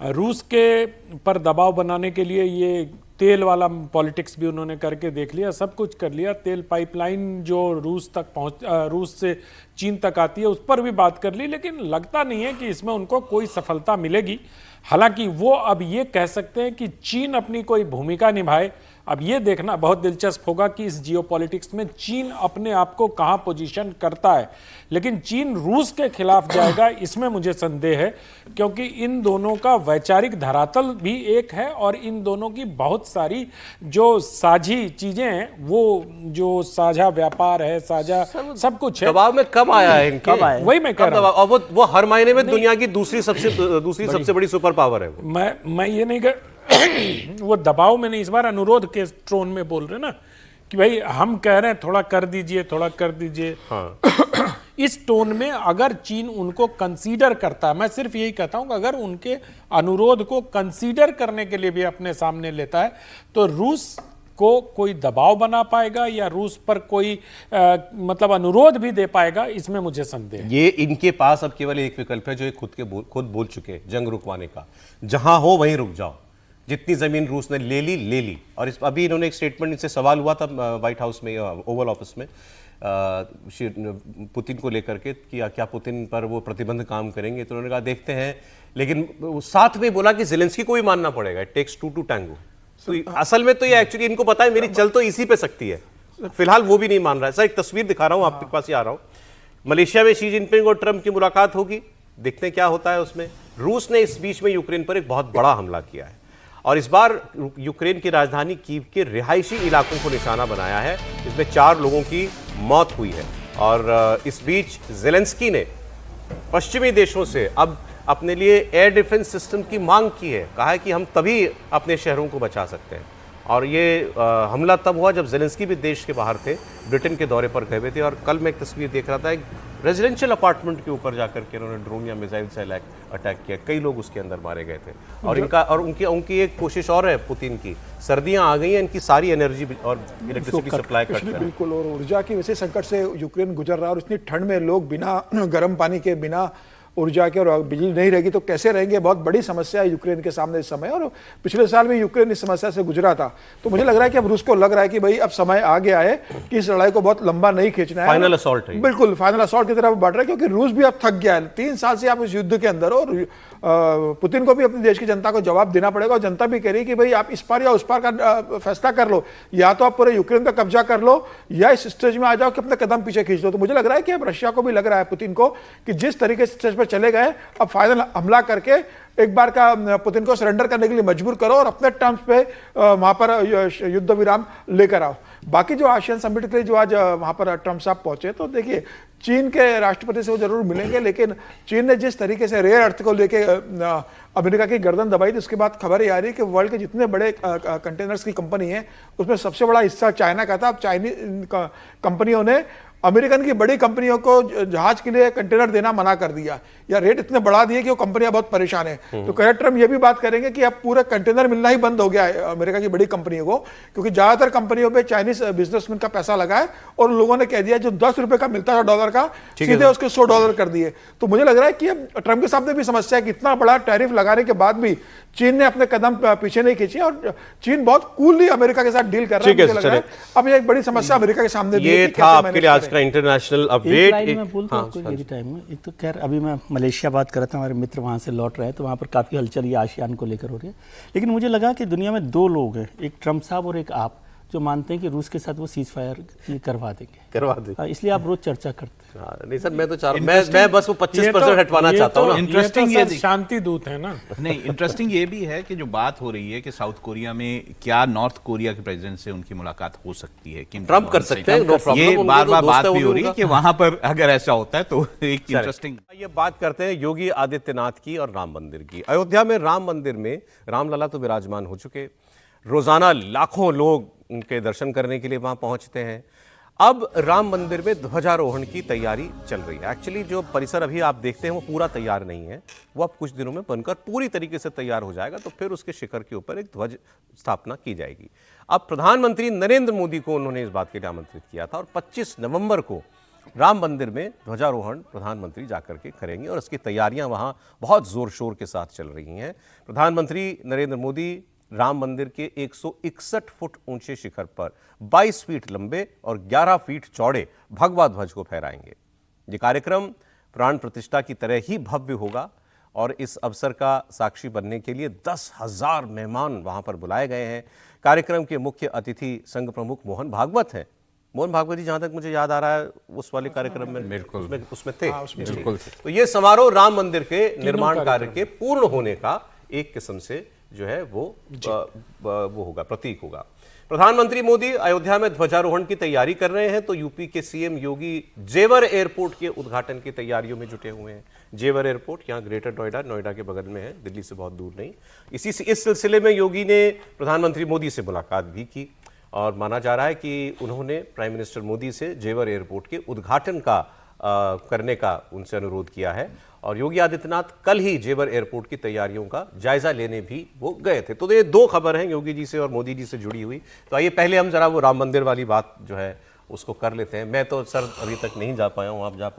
रूस के पर दबाव बनाने के लिए ये तेल वाला पॉलिटिक्स भी उन्होंने करके देख लिया, सब कुछ कर लिया। तेल पाइपलाइन जो रूस से चीन तक आती है उस पर भी बात कर ली, लेकिन लगता नहीं है कि इसमें उनको कोई सफलता मिलेगी। हालांकि वो अब ये कह सकते हैं कि चीन अपनी कोई भूमिका निभाए। अब ये देखना बहुत दिलचस्प होगा कि इस जियोपॉलिटिक्स में चीन अपने आप को कहां पोजीशन करता है। लेकिन चीन रूस के खिलाफ जाएगा इसमें मुझे संदेह है, क्योंकि इन दोनों का वैचारिक धरातल भी एक है और इन दोनों की बहुत सारी जो साझी चीजें हैं, वो जो साझा व्यापार है, साझा सब कुछ है। दबाव में कब आया है इनके? कब आया? वही मैं कह रहा हूं। और वो हर मायने में दुनिया की दूसरी सबसे बड़ी सुपर पावर है। मैं ये नहीं कह वो दबाव में नहीं, इस बार अनुरोध के टोन में बोल रहे ना कि भाई हम कह रहे हैं थोड़ा कर दीजिए, थोड़ा कर दीजिए। हाँ। इस टोन में अगर चीन उनको कंसीडर करता है, मैं सिर्फ यही कहता हूं कि अगर उनके अनुरोध को कंसीडर करने के लिए भी अपने सामने लेता है तो रूस को कोई दबाव बना पाएगा या रूस पर कोई मतलब अनुरोध भी दे पाएगा, इसमें मुझे संदेह है। ये इनके पास अब केवल एक विकल्प है जो खुद बोल चुके, जंग रुकवाने का। जहां हो वहीं रुक जाओ। जितनी जमीन रूस ने ले ली। और अभी इन्होंने एक स्टेटमेंट, इनसे सवाल हुआ था व्हाइट हाउस में, ओवल ऑफिस में, पुतिन को लेकर के कि क्या पुतिन पर वो प्रतिबंध काम करेंगे, तो उन्होंने कहा देखते हैं। लेकिन साथ में बोला कि ज़ेलेंस्की को भी मानना पड़ेगा, इट टेक्स 2 to tango। तो असल में तो ये एक्चुअली इनको पता है मेरी चल तो इसी पे सकती है, फिलहाल वो भी नहीं मान रहा है। सर एक तस्वीर दिखा रहा हूं आपके पास ही आ रहा हूं। मलेशिया में शी जिनपिंग और ट्रंप की मुलाकात होगी, देखते हैं क्या होता है उसमें। रूस ने इस बीच में यूक्रेन पर एक बहुत बड़ा हमला किया है और इस बार यूक्रेन की राजधानी कीव के रिहायशी इलाकों को निशाना बनाया है। इसमें 4 लोगों की मौत हुई है और इस बीच ज़ेलेंस्की ने पश्चिमी देशों से अब अपने लिए एयर डिफेंस सिस्टम की मांग की है। कहा है कि हम तभी अपने शहरों को बचा सकते हैं। और ये हमला तब हुआ जब ज़ेलेंस्की भी देश के बाहर थे, ब्रिटेन के दौरे पर गए हुए थे। और कल मैं एक तस्वीर देख रहा था, एक रेजिडेंशियल अपार्टमेंट के ऊपर जाकर के उन्होंने ड्रोन या मिसाइल से अटैक किया, कई लोग उसके अंदर मारे गए थे। और उनकी एक कोशिश और है पुतिन की, सर्दियां आ गई हैं, इनकी सारी एनर्जी और इलेक्ट्रिसिटी सप्लाई कट कर। बिल्कुल, और ऊर्जा की वैसे संकट से यूक्रेन गुजर रहा है और इतनी ठंड में लोग बिना गर्म पानी के, बिना ऊर्जा के और बिजली नहीं रहेगी तो कैसे रहेंगे, बहुत बड़ी समस्या है यूक्रेन के सामने इस समय। और पिछले साल भी यूक्रेन इस समस्या से गुजरा था। तो मुझे लग रहा है कि अब रूस को लग रहा है कि भाई अब समय आ गया है कि इस लड़ाई को बहुत लंबा नहीं खींचना है। फाइनल असॉल्ट है, बिल्कुल फाइनल असॉल्ट की तरफ बढ़ रहा है, क्योंकि रूस भी अब थक गया है। 3 साल से आप इस युद्ध के अंदर, और पुतिन को भी अपने देश की जनता को जवाब देना पड़ेगा। और जनता भी कह रही है कि भाई आप इस पार या उस पार का फैसला कर लो, या तो आप पूरे यूक्रेन का कब्जा कर लो या इस स्टेज में आ जाओ कि अपने कदम पीछे खींच लो। तो मुझे लग रहा है कि अब रशिया को भी लग रहा है, पुतिन को, कि जिस तरीके से स्टेज पर चले गए अब फाइनल हमला करके एक बार का पुतिन को सरेंडर करने के लिए मजबूर करो और अपने टर्म्स पे वहां पर युद्ध विराम लेकर आओ। बाकी जो आसियान समिट के लिए जो आज वहां पर ट्रम्प साहब पहुंचे, तो देखिए चीन के राष्ट्रपति से वो जरूर मिलेंगे, लेकिन चीन ने जिस तरीके से रेयर अर्थ को लेके अमेरिका की गर्दन दबाई थी, उसके बाद खबर ये आ रही है कि वर्ल्ड के जितने बड़े कंटेनर्स की कंपनी है उसमें सबसे बड़ा हिस्सा चाइना का था। अब चाइनीज कंपनियों ने अमेरिकन की बड़ी कंपनियों को जहाज के लिए कंटेनर देना मना कर दिया, या रेट इतने बढ़ा दिए कि वो कंपनियां बहुत परेशान है। तो कह ट्रम्प ये भी बात करेंगे कि अब पूरा कंटेनर मिलना ही बंद हो गया है अमेरिका की बड़ी कंपनियों को, क्योंकि ज्यादातर कंपनियों पे चाइनीज बिजनेसमैन का पैसा लगा है और लोगों ने कह दिया जो $10 का मिलता था डॉलर का, सीधे उसके $100 कर दिए। तो मुझे लग रहा है कि अब ट्रम्प के सामने भी समस्या है कि इतना बड़ा टैरिफ लगाने के बाद भी चीन ने अपने कदम पीछे नहीं खींचे और चीन बहुत कूलली अमेरिका के साथ डील कर रहा है। मुझे लग रहा है अब ये एक बड़ी समस्या अमेरिका के सामने ये था आपके लिए आज का इंटरनेशनल अपडेट। मैं बोलता हूँ यदि टाइम में, एक तो खैर अभी मैं मलेशिया बात कर रहा था, हमारे मित्र वहाँ से लौट रहे हैं तो वहाँ पर काफ़ी हलचल ये आसियान को लेकर हो रही है। लेकिन मुझे लगा कि दुनिया में दो लोग हैं, एक ट्रम्प साहब और एक आप, जो मानते हैं कि रूस के साथ वो सीज फायर करवा देंगे। इसलिए आप रोज चर्चा करते हैं। नहीं सर, मैं तो चाह मैं बस वो 25% हटवाना चाहता हूँ। इंटरेस्टिंग ये शांति दूत है ना। नहीं, इंटरेस्टिंग ये भी है कि जो बात हो रही है कि साउथ कोरिया में क्या नॉर्थ कोरिया के प्रेसिडेंट से उनकी मुलाकात हो सकती है, किम ट्रम्प कर सकते हैं, नो प्रॉब्लम। ये बार-बार बात भी हो रही है कि वहां पर अगर ऐसा होता है तो एक इंटरेस्टिंग। ये बात करते हैं योगी आदित्यनाथ की और राम मंदिर की। अयोध्या में राम मंदिर में रामलला तो विराजमान हो चुके, रोजाना लाखों लोग उनके दर्शन करने के लिए वहां पहुंचते हैं। अब राम मंदिर में ध्वजारोहण की तैयारी चल रही है। एक्चुअली जो परिसर अभी आप देखते हैं वो पूरा तैयार नहीं है, वो अब कुछ दिनों में बनकर पूरी तरीके से तैयार हो जाएगा, तो फिर उसके शिखर के ऊपर एक ध्वज स्थापना की जाएगी। अब प्रधानमंत्री नरेंद्र मोदी को उन्होंने इस बात के लिए आमंत्रित किया था और 25 नवंबर को राम मंदिर में ध्वजारोहण प्रधानमंत्री जाकर के करेंगे और इसकी तैयारियां वहां बहुत जोर शोर के साथ चल रही हैं। प्रधानमंत्री नरेंद्र मोदी राम मंदिर के 161 फुट ऊंचे शिखर पर 22 फीट लंबे और 11 फीट चौड़े भगवा ध्वज को फहराएंगे। ये कार्यक्रम प्राण प्रतिष्ठा की तरह ही भव्य होगा और इस अवसर का साक्षी बनने के लिए 10,000 मेहमान वहां पर बुलाए गए हैं। कार्यक्रम के मुख्य अतिथि संघ प्रमुख मोहन भागवत हैं। मोहन भागवत जी, जहां तक मुझे याद आ रहा है, उस वाले कार्यक्रम में बिल्कुल उसमें थे। बिल्कुल। तो ये समारोह राम मंदिर के निर्माण कार्य के पूर्ण होने का एक किस्म से जो है वो होगा, प्रतीक होगा। प्रधानमंत्री मोदी अयोध्या में ध्वजारोहण की तैयारी कर रहे हैं तो यूपी के सीएम योगी जेवर एयरपोर्ट के उद्घाटन की तैयारियों में जुटे हुए हैं। जेवर एयरपोर्ट यहाँ ग्रेटर नोएडा के बगल में है, दिल्ली से बहुत दूर नहीं। इस सिलसिले में योगी ने प्रधानमंत्री मोदी से मुलाकात भी की और माना जा रहा है कि उन्होंने प्राइम मिनिस्टर मोदी से जेवर एयरपोर्ट के उद्घाटन का करने का उनसे अनुरोध किया है और योगी आदित्यनाथ कल ही जेवर एयरपोर्ट की तैयारियों का जायजा लेने भी वो गए थे। तो ये दो खबर हैं योगी जी से और मोदी जी से जुड़ी हुई। तो आइए पहले हम जरा वो राम मंदिर वाली बात जो है उसको कर लेते हैं। मैं तो सर अभी तक नहीं जा पाया हूँ, आप जा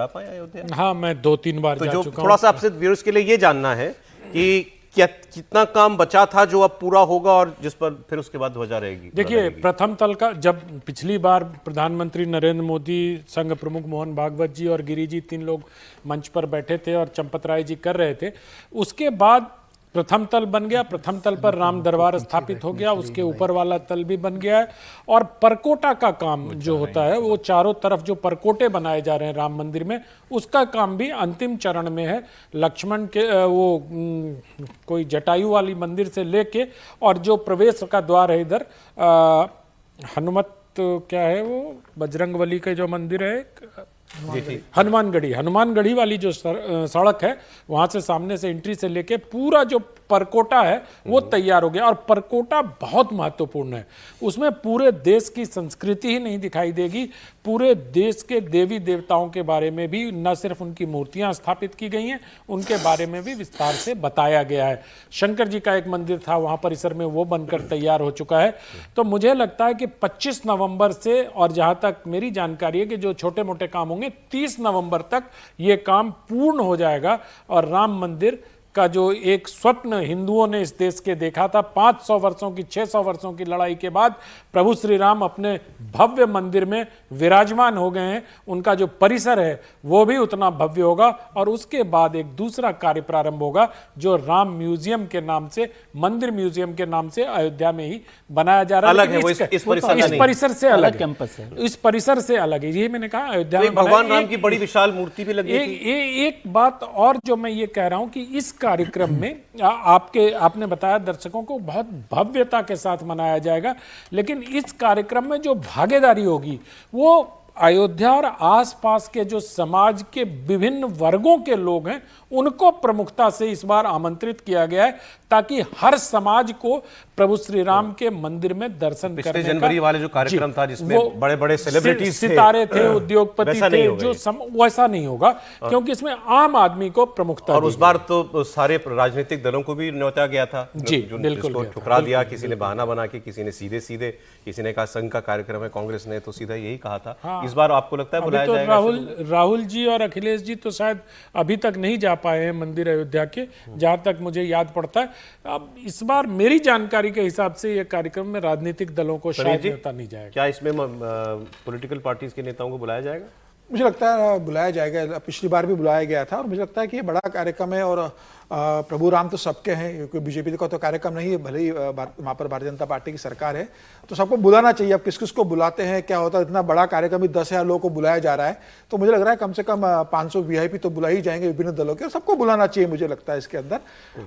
पाए अयोध्या? हाँ, मैं 2-3 बार जा चुका हूँ। थोड़ा सा आपसे व्यूअर्स के लिए ये जानना है कि कितना काम बचा था जो अब पूरा होगा और जिस पर फिर उसके बाद ध्वजा रहेगी? देखिए, प्रथम तल का जब पिछली बार प्रधानमंत्री नरेंद्र मोदी, संघ प्रमुख मोहन भागवत जी और गिरी जी 3 लोग मंच पर बैठे थे और चंपत राय जी कर रहे थे, उसके बाद प्रथम तल बन गया। प्रथम तल पर राम दरबार स्थापित हो गया, उसके ऊपर वाला तल भी बन गया है और परकोटा का काम जो होता है, वो चारों तरफ जो परकोटे बनाए जा रहे हैं राम मंदिर में, उसका काम भी अंतिम चरण में है। लक्ष्मण के वो कोई जटायु वाली मंदिर से लेके और जो प्रवेश का द्वार है इधर हनुमत क्या है वो बजरंगबली के जो मंदिर है, हनुमानगढ़ी वाली जो सड़क है, वहां से सामने से एंट्री से लेके पूरा जो परकोटा है वो तैयार हो गया। और परकोटा बहुत महत्वपूर्ण है, उसमें पूरे देश की संस्कृति ही नहीं दिखाई देगी, पूरे देश के देवी देवताओं के बारे में भी, न सिर्फ उनकी मूर्तियां स्थापित की गई हैं, उनके बारे में भी विस्तार से बताया गया है। शंकर जी का एक मंदिर था वहां परिसर में, वो बनकर तैयार हो चुका है। तो मुझे लगता है कि 25 नवंबर से, और जहां तक मेरी जानकारी है कि जो छोटे मोटे काम होंगे 30 नवंबर तक ये काम पूर्ण हो जाएगा और राम मंदिर का जो एक स्वप्न हिंदुओं ने इस देश के देखा था, 500 वर्षों की 600 वर्षों की लड़ाई के बाद प्रभु श्री राम अपने भव्य मंदिर में विराजमान हो गए हैं। उनका जो परिसर है वो भी उतना भव्य होगा और उसके बाद एक दूसरा कार्य प्रारंभ होगा जो राम म्यूजियम के नाम से, मंदिर म्यूजियम के नाम से अयोध्या में ही बनाया जा रहा है। अलग है वो, इस परिसर से अलग कैंपस है, इस परिसर से अलग है। ये मैंने कहा अयोध्या में भगवान राम की बड़ी विशाल मूर्ति भी लगी थी। एक बात और जो मैं ये कह रहा हूं कि इस कार्यक्रम में आपने बताया दर्शकों को बहुत भव्यता के साथ मनाया जाएगा, लेकिन इस कार्यक्रम में जो भागीदारी होगी वो अयोध्या और आसपास के जो समाज के विभिन्न वर्गों के लोग हैं उनको प्रमुखता से इस बार आमंत्रित किया गया है, ताकि हर समाज को प्रभु श्री राम के मंदिर में दर्शन करने का। पिछले जनवरी वाले जो कार्यक्रम था जिसमें बड़े बड़े सेलिब्रिटीज थे, सितारे थे, उद्योगपति थे, जो वैसा नहीं होगा, क्योंकि इसमें आम आदमी को प्रमुखता। और उस बार तो सारे राजनीतिक दलों को भी न्योता गया था जी, बिल्कुल ठुकरा दिया, किसी ने बहाना बना के, किसी ने सीधे सीधे, किसी ने कहा संघ का कार्यक्रम है, कांग्रेस ने तो सीधा यही कहा था। हाँ, इस बार आपको लगता है बुलाया तो जाएगा? राहुल जी और अखिलेश जी तो शायद अभी तक नहीं जा पाए हैं मंदिर अयोध्या के, जहां तक मुझे याद पड़ता है। अब इस बार मेरी जानकारी के हिसाब से ये कार्यक्रम में राजनीतिक दलों को शायद न्योता नहीं जाएगा। क्या इसमें पॉलिटिकल पार्टीज के नेताओं को बुलाया जाएगा? मुझे लगता है बुलाया जाएगा, पिछली बार भी बुलाया गया था, और मुझे लगता है कि ये बड़ा कार्यक्रम है, और प्रभु राम तो सबके हैं, क्योंकि बीजेपी का तो कार्यक्रम नहीं है, भले ही वहाँ पर भारतीय जनता पार्टी की सरकार है, तो सबको बुलाना चाहिए। अब किस किस को बुलाते हैं, क्या होता है, इतना बड़ा कार्यक्रम ही 10,000 लोगों को बुलाया जा रहा है, तो मुझे लग रहा है कम से कम 500 वीआईपी तो बुला ही जाएंगे विभिन्न दलों के, और सबको बुलाना चाहिए मुझे लगता है इसके अंदर।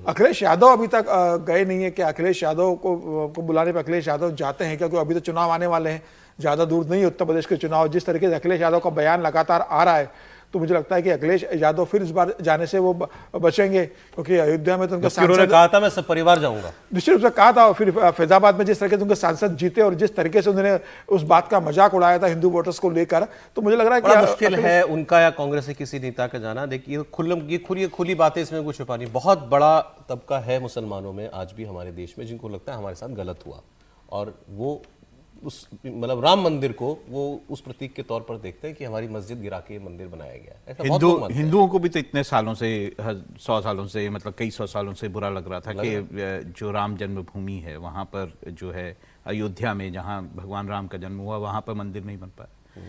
अखिलेश यादव अभी तक गए नहीं है, कि अखिलेश यादव को बुलाने पर अखिलेश यादव जाते हैं, क्योंकि अभी तो चुनाव आने वाले हैं, ज़्यादा दूर नहीं उत्तर प्रदेश के चुनाव। जिस तरीके से अखिलेश यादव का बयान लगातार आ रहा है, तो मुझे लगता है कि अखिलेश यादव फिर इस बार जाने से वो बचेंगे, क्योंकि अयोध्या में तो उनके उन्होंने कहा था मैं सब परिवार जाऊंगा, निश्चित रूप से कहा था। फिर फैजाबाद में जिस तरीके से उनके सांसद जीते और जिस तरीके से उन्होंने उस बात का मजाक उड़ाया था हिंदू वोटर्स को लेकर, तो मुझे लग रहा है कि मुश्किल है उनका या कांग्रेस के किसी नेता का जाना। देखिए खुली बातें, इसमें कुछ छुपा नहीं। बहुत बड़ा तबका है मुसलमानों में आज भी हमारे देश में जिनको लगता है हमारे साथ गलत हुआ, और वो उस मतलब राम मंदिर को वो उस प्रतीक के तौर पर देखते हैं कि हमारी मस्जिद गिरा के मंदिर बनाया गया है। हिंदुओं को भी तो इतने सालों से, 100 सालों से, मतलब कई 100 सालों से बुरा लग रहा था कि जो राम जन्मभूमि है वहाँ पर जो है अयोध्या में, जहाँ भगवान राम का जन्म हुआ, वहाँ पर मंदिर नहीं बन पाया।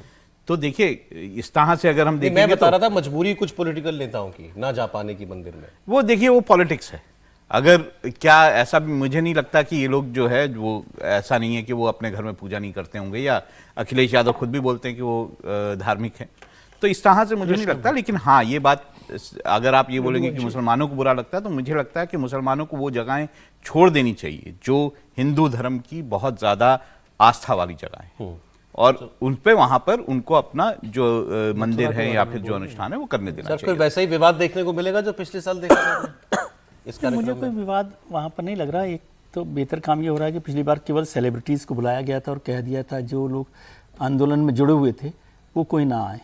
तो देखिए इस तरह से अगर हम देखेंगे, मैं बता रहा था मजबूरी कुछ पॉलिटिकल नेताओं की ना जा पाने की मंदिर में, वो देखिए वो पॉलिटिक्स है। अगर क्या ऐसा भी मुझे नहीं लगता कि ये लोग जो है वो ऐसा नहीं है कि वो अपने घर में पूजा नहीं करते होंगे, या अखिलेश यादव खुद भी बोलते हैं कि वो धार्मिक हैं, तो इस तरह से मुझे नहीं लगता। लेकिन हाँ, ये बात अगर आप ये बोलेंगे कि मुसलमानों को बुरा लगता है, तो मुझे लगता है कि मुसलमानों को वो जगहें छोड़ देनी चाहिए जो हिंदू धर्म की बहुत ज़्यादा आस्था वाली जगहें, और उन पे वहां पर उनको अपना जो मंदिर है या फिर जो अनुष्ठान है वो करने देना चाहिए। वैसा ही विवाद देखने को मिलेगा जो पिछले साल देखा था। मुझे कोई विवाद वहाँ पर नहीं लग रहा। एक तो बेहतर काम ये हो रहा है कि पिछली बार केवल सेलिब्रिटीज़ को बुलाया गया था और कह दिया था जो लोग आंदोलन में जुड़े हुए थे वो कोई ना आए,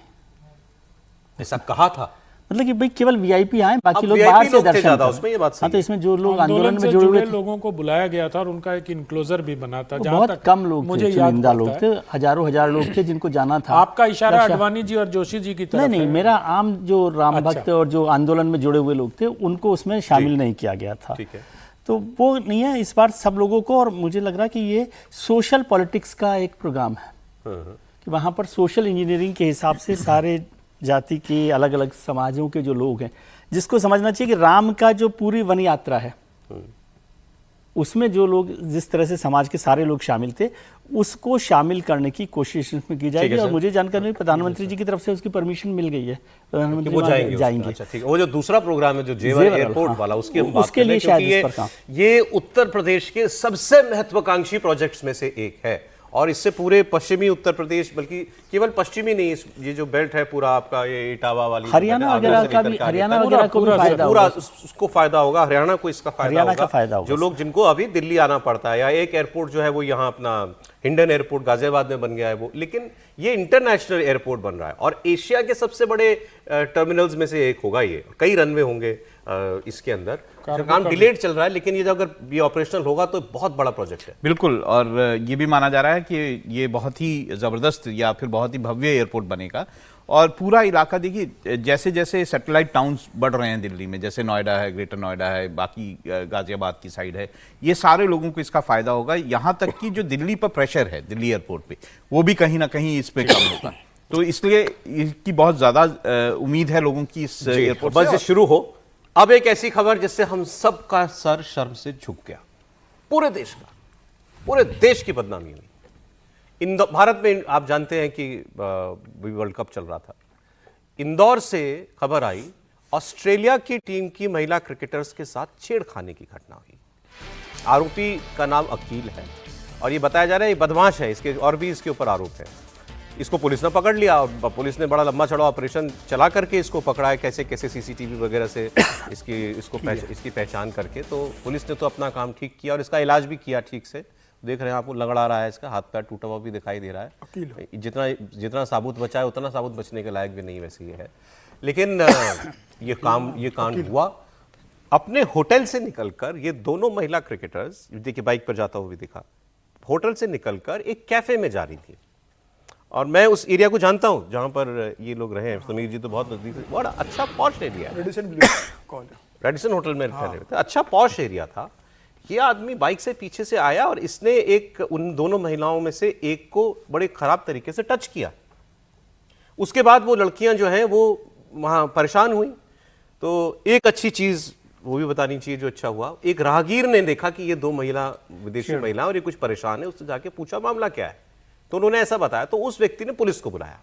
ऐसा कहा था। मतलब कि भाई केवल वीआईपी आए, बाकी लोग बाहर से दर्शन करें। उसमें ये बात सही हाँ, तो इसमें जो लोग आंदोलन में जुड़े हुए लोगों को बुलाया गया था और उनका एक इनक्लोजर भी बना था। बहुत कम लोग थे, चुनिंदा लोग थे, हजारों हजार लोग थे जिनको जाना था। आपका इशारा अडवाणी जी और जोशी जी की तरफ नहीं, मेरा आम जो राम भक्त और जो आंदोलन में जुड़े हुए लोग थे उनको उसमें शामिल नहीं किया गया था। तो वो नहीं है इस बार सब लोगों को। और मुझे लग रहा है कि ये सोशल पॉलिटिक्स का एक प्रोग्राम है कि वहाँ पर सोशल इंजीनियरिंग के हिसाब से सारे जाति के अलग अलग समाजों के जो लोग हैं, जिसको समझना चाहिए कि राम का जो पूरी वन यात्रा है उसमें जो लोग जिस तरह से समाज के सारे लोग शामिल थे उसको शामिल करने की कोशिश इसमें की जाएगी। और मुझे जानकारी प्रधानमंत्री जी की तरफ से उसकी परमिशन मिल गई है, प्रधानमंत्री वो जाएंगे। अच्छा, ठीक है। वो जो दूसरा प्रोग्राम है जो जेवर एयरपोर्ट वाला, उसकी हम बात लिए शायद ये उत्तर प्रदेश के सबसे महत्वाकांक्षी प्रोजेक्ट्स में से एक है, और इससे पूरे पश्चिमी उत्तर प्रदेश, बल्कि केवल पश्चिमी नहीं, ये जो बेल्ट है पूरा आपका, ये इटावा वाली हरियाणा वगैरह का भी, हरियाणा वगैरह को पूरा उसको फायदा होगा, हरियाणा को इसका फायदा होगा। जो लोग जिनको अभी दिल्ली आना पड़ता है, या एक एयरपोर्ट जो है वो यहाँ अपना हिंडन एयरपोर्ट गाजियाबाद में बन गया है वो, लेकिन ये इंटरनेशनल एयरपोर्ट बन रहा है और एशिया के सबसे बड़े टर्मिनल्स में से एक होगा ये। कई रनवे होंगे इसके अंदर, काम डिलेड चल रहा है, लेकिन ये जो अगर ये ऑपरेशनल होगा तो बहुत बड़ा प्रोजेक्ट है। बिल्कुल, और ये भी माना जा रहा है कि ये बहुत ही ज़बरदस्त या फिर बहुत ही भव्य एयरपोर्ट बनेगा। और पूरा इलाका देखिए, जैसे जैसे सैटेलाइट टाउन्स बढ़ रहे हैं दिल्ली में, जैसे नोएडा है, ग्रेटर नोएडा है, बाकी गाजियाबाद की साइड है, ये सारे लोगों को इसका फायदा होगा। यहाँ तक कि जो दिल्ली पर प्रेशर है दिल्ली एयरपोर्ट पे, वो भी कहीं ना कहीं इस पे कम होगा। तो इसलिए इसकी बहुत ज़्यादा उम्मीद है लोगों की इस एयरपोर्ट बस से शुरू हो। अब एक ऐसी खबर जिससे हम सब का सर शर्म से झुक गया, पूरे देश का, पूरे देश की बदनामी हुई। भारत में आप जानते हैं कि वर्ल्ड कप चल रहा था, इंदौर से खबर आई ऑस्ट्रेलिया की टीम की महिला क्रिकेटर्स के साथ छेड़खानी की घटना हुई। आरोपी का नाम अकील है और ये बताया जा रहा है ये बदमाश है, इसके और भी इसके ऊपर आरोप है। इसको पुलिस ने पकड़ लिया और पुलिस ने बड़ा लंबा चौड़ा ऑपरेशन चला करके इसको पकड़ा है, कैसे कैसे सीसीटीवी वगैरह से इसकी पहचान करके। तो पुलिस ने तो अपना काम ठीक किया और इसका इलाज भी किया ठीक से। देख रहे हैं आपको, लंगड़ा रहा है, इसका हाथ पैर टूटा हुआ भी दिखाई दे रहा है। जितना साबुत बचा है उतना साबुत बचने के लायक भी नहीं वैसे ये है। लेकिन ये कांड हुआ अपने होटल से निकलकर। ये दोनों महिला क्रिकेटर्स, देखिए बाइक पर जाता हुआ भी दिखा, होटल से निकलकर एक कैफे में जा रही थी। और मैं उस एरिया को जानता हूं जहां पर ये लोग रहे हैं। समीर जी तो बहुत नजदीक से, बड़ा अच्छा पॉश एरिया है। रेडिसन होटल में ठहरे थे, अच्छा पॉश एरिया था। ये आदमी बाइक से पीछे से आया और इसने उन दोनों महिलाओं में से एक को बड़े खराब तरीके से टच किया। उसके बाद वो लड़कियां जो हैं वो वहां परेशान हुई। तो एक अच्छी चीज वो भी बतानी चाहिए जो अच्छा हुआ, एक राहगीर ने देखा कि ये दो विदेशी महिला और ये कुछ परेशान है, उससे जाके पूछा मामला क्या है। तो उन्होंने ऐसा बताया, तो उस व्यक्ति ने पुलिस को बुलाया।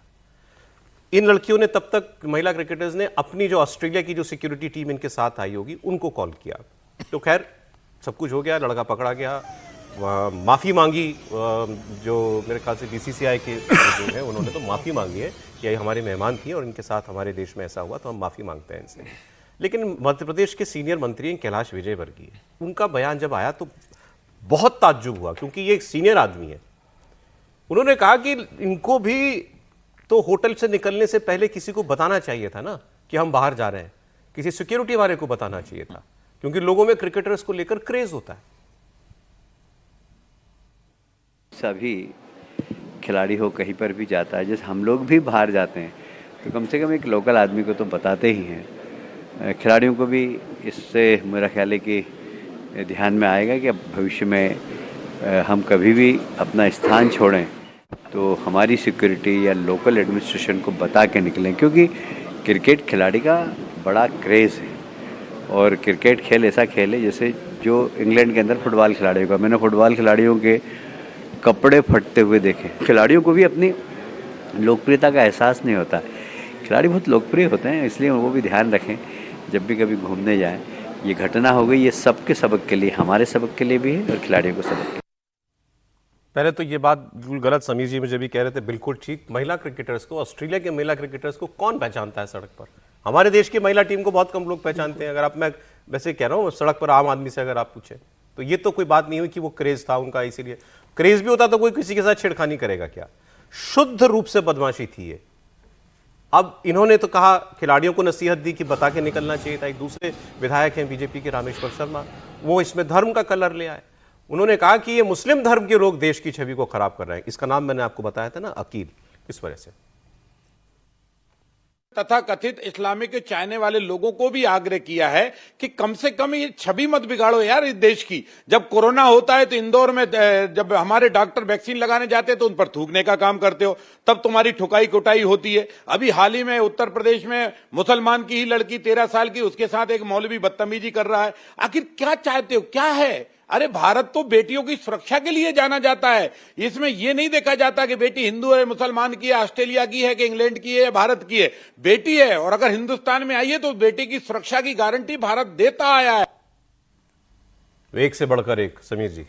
इन लड़कियों ने तब तक, महिला क्रिकेटर्स ने अपनी जो ऑस्ट्रेलिया की जो सिक्योरिटी टीम इनके साथ आई होगी उनको कॉल किया। तो खैर सब कुछ हो गया, लड़का पकड़ा गया, माफ़ी मांगी। जो मेरे ख्याल से बीसीसीआई के जो है उन्होंने तो माफ़ी मांगी है कि हमारे मेहमान थी और इनके साथ हमारे देश में ऐसा हुआ तो हम माफ़ी मांगते हैं इनसे। लेकिन मध्य प्रदेश के सीनियर मंत्री हैं कैलाश विजयवर्गीय, उनका बयान जब आया तो बहुत ताज्जुब हुआ, क्योंकि ये एक सीनियर आदमी है। उन्होंने कहा कि इनको भी तो होटल से निकलने से पहले किसी को बताना चाहिए था ना कि हम बाहर जा रहे हैं, किसी सिक्योरिटी वाले को बताना चाहिए था, क्योंकि लोगों में क्रिकेटर्स को लेकर क्रेज होता है। सभी खिलाड़ी हो कहीं पर भी जाता है, जैसे हम लोग भी बाहर जाते हैं तो कम से कम एक लोकल आदमी को तो बताते ही हैं। खिलाड़ियों को भी इससे मेरा ख्याल है कि ध्यान में आएगा कि अब भविष्य में हम कभी भी अपना स्थान छोड़ें तो हमारी सिक्योरिटी या लोकल एडमिनिस्ट्रेशन को बता के निकलें, क्योंकि क्रिकेट खिलाड़ी का बड़ा क्रेज़ है और क्रिकेट खेल ऐसा खेल है जैसे जो इंग्लैंड के अंदर फुटबॉल खिलाड़ियों का, मैंने फुटबॉल खिलाड़ियों के कपड़े फटते हुए देखे। खिलाड़ियों को भी अपनी लोकप्रियता का एहसास नहीं होता। खिलाड़ी बहुत लोकप्रिय होते हैं, इसलिए वो भी ध्यान रखें जब भी कभी घूमने जाएं। ये घटना हो गई, ये सबके सबक के लिए, हमारे सबक के लिए भी है और खिलाड़ियों को सबक के लिए। पहले तो ये बात बिल्कुल गलत, समीर जी मुझे भी कह रहे थे, बिल्कुल ठीक। महिला क्रिकेटर्स को, ऑस्ट्रेलिया के महिला क्रिकेटर्स को कौन पहचानता है सड़क पर? हमारे देश की महिला टीम को बहुत कम लोग पहचानते हैं। अगर आप, मैं वैसे कह रहा हूँ, सड़क पर आम आदमी से अगर आप पूछे तो ये तो कोई बात नहीं हुई कि वो क्रेज था उनका, इसीलिए। क्रेज भी होता तो कोई किसी के साथ छेड़खानी करेगा क्या? शुद्ध रूप से बदमाशी थी ये। अब इन्होंने तो कहा, खिलाड़ियों को नसीहत दी कि बता के निकलना चाहिए था। एक दूसरे विधायक हैं बीजेपी के, रामेश्वर शर्मा, वो इसमें धर्म का कलर ले आए। उन्होंने कहा कि ये मुस्लिम धर्म के लोग देश की छवि को खराब कर रहे हैं। इसका नाम मैंने आपको बताया था ना, अकील। किस वजह से? तथा कथित इस्लामिक चाहने वाले लोगों को भी आग्रह किया है कि कम से कम ये छवि मत बिगाड़ो यार इस देश की। जब कोरोना होता है तो इंदौर में जब हमारे डॉक्टर वैक्सीन लगाने जाते हैं तो उन पर थूकने का काम करते हो, तब तुम्हारी ठुकाई कुटाई होती है। अभी हाल ही में उत्तर प्रदेश में मुसलमान की ही लड़की 13 साल की, उसके साथ एक मौलवी बदतमीजी कर रहा है। आखिर क्या चाहते हो, क्या है? अरे भारत तो बेटियों की सुरक्षा के लिए जाना जाता है। इसमें यह नहीं देखा जाता कि बेटी हिंदू है, मुसलमान की है, ऑस्ट्रेलिया की है कि इंग्लैंड की है या भारत की है। बेटी है और अगर हिंदुस्तान में आई है तो बेटी की सुरक्षा की गारंटी भारत देता आया है। एक से बढ़कर एक। समीर जी,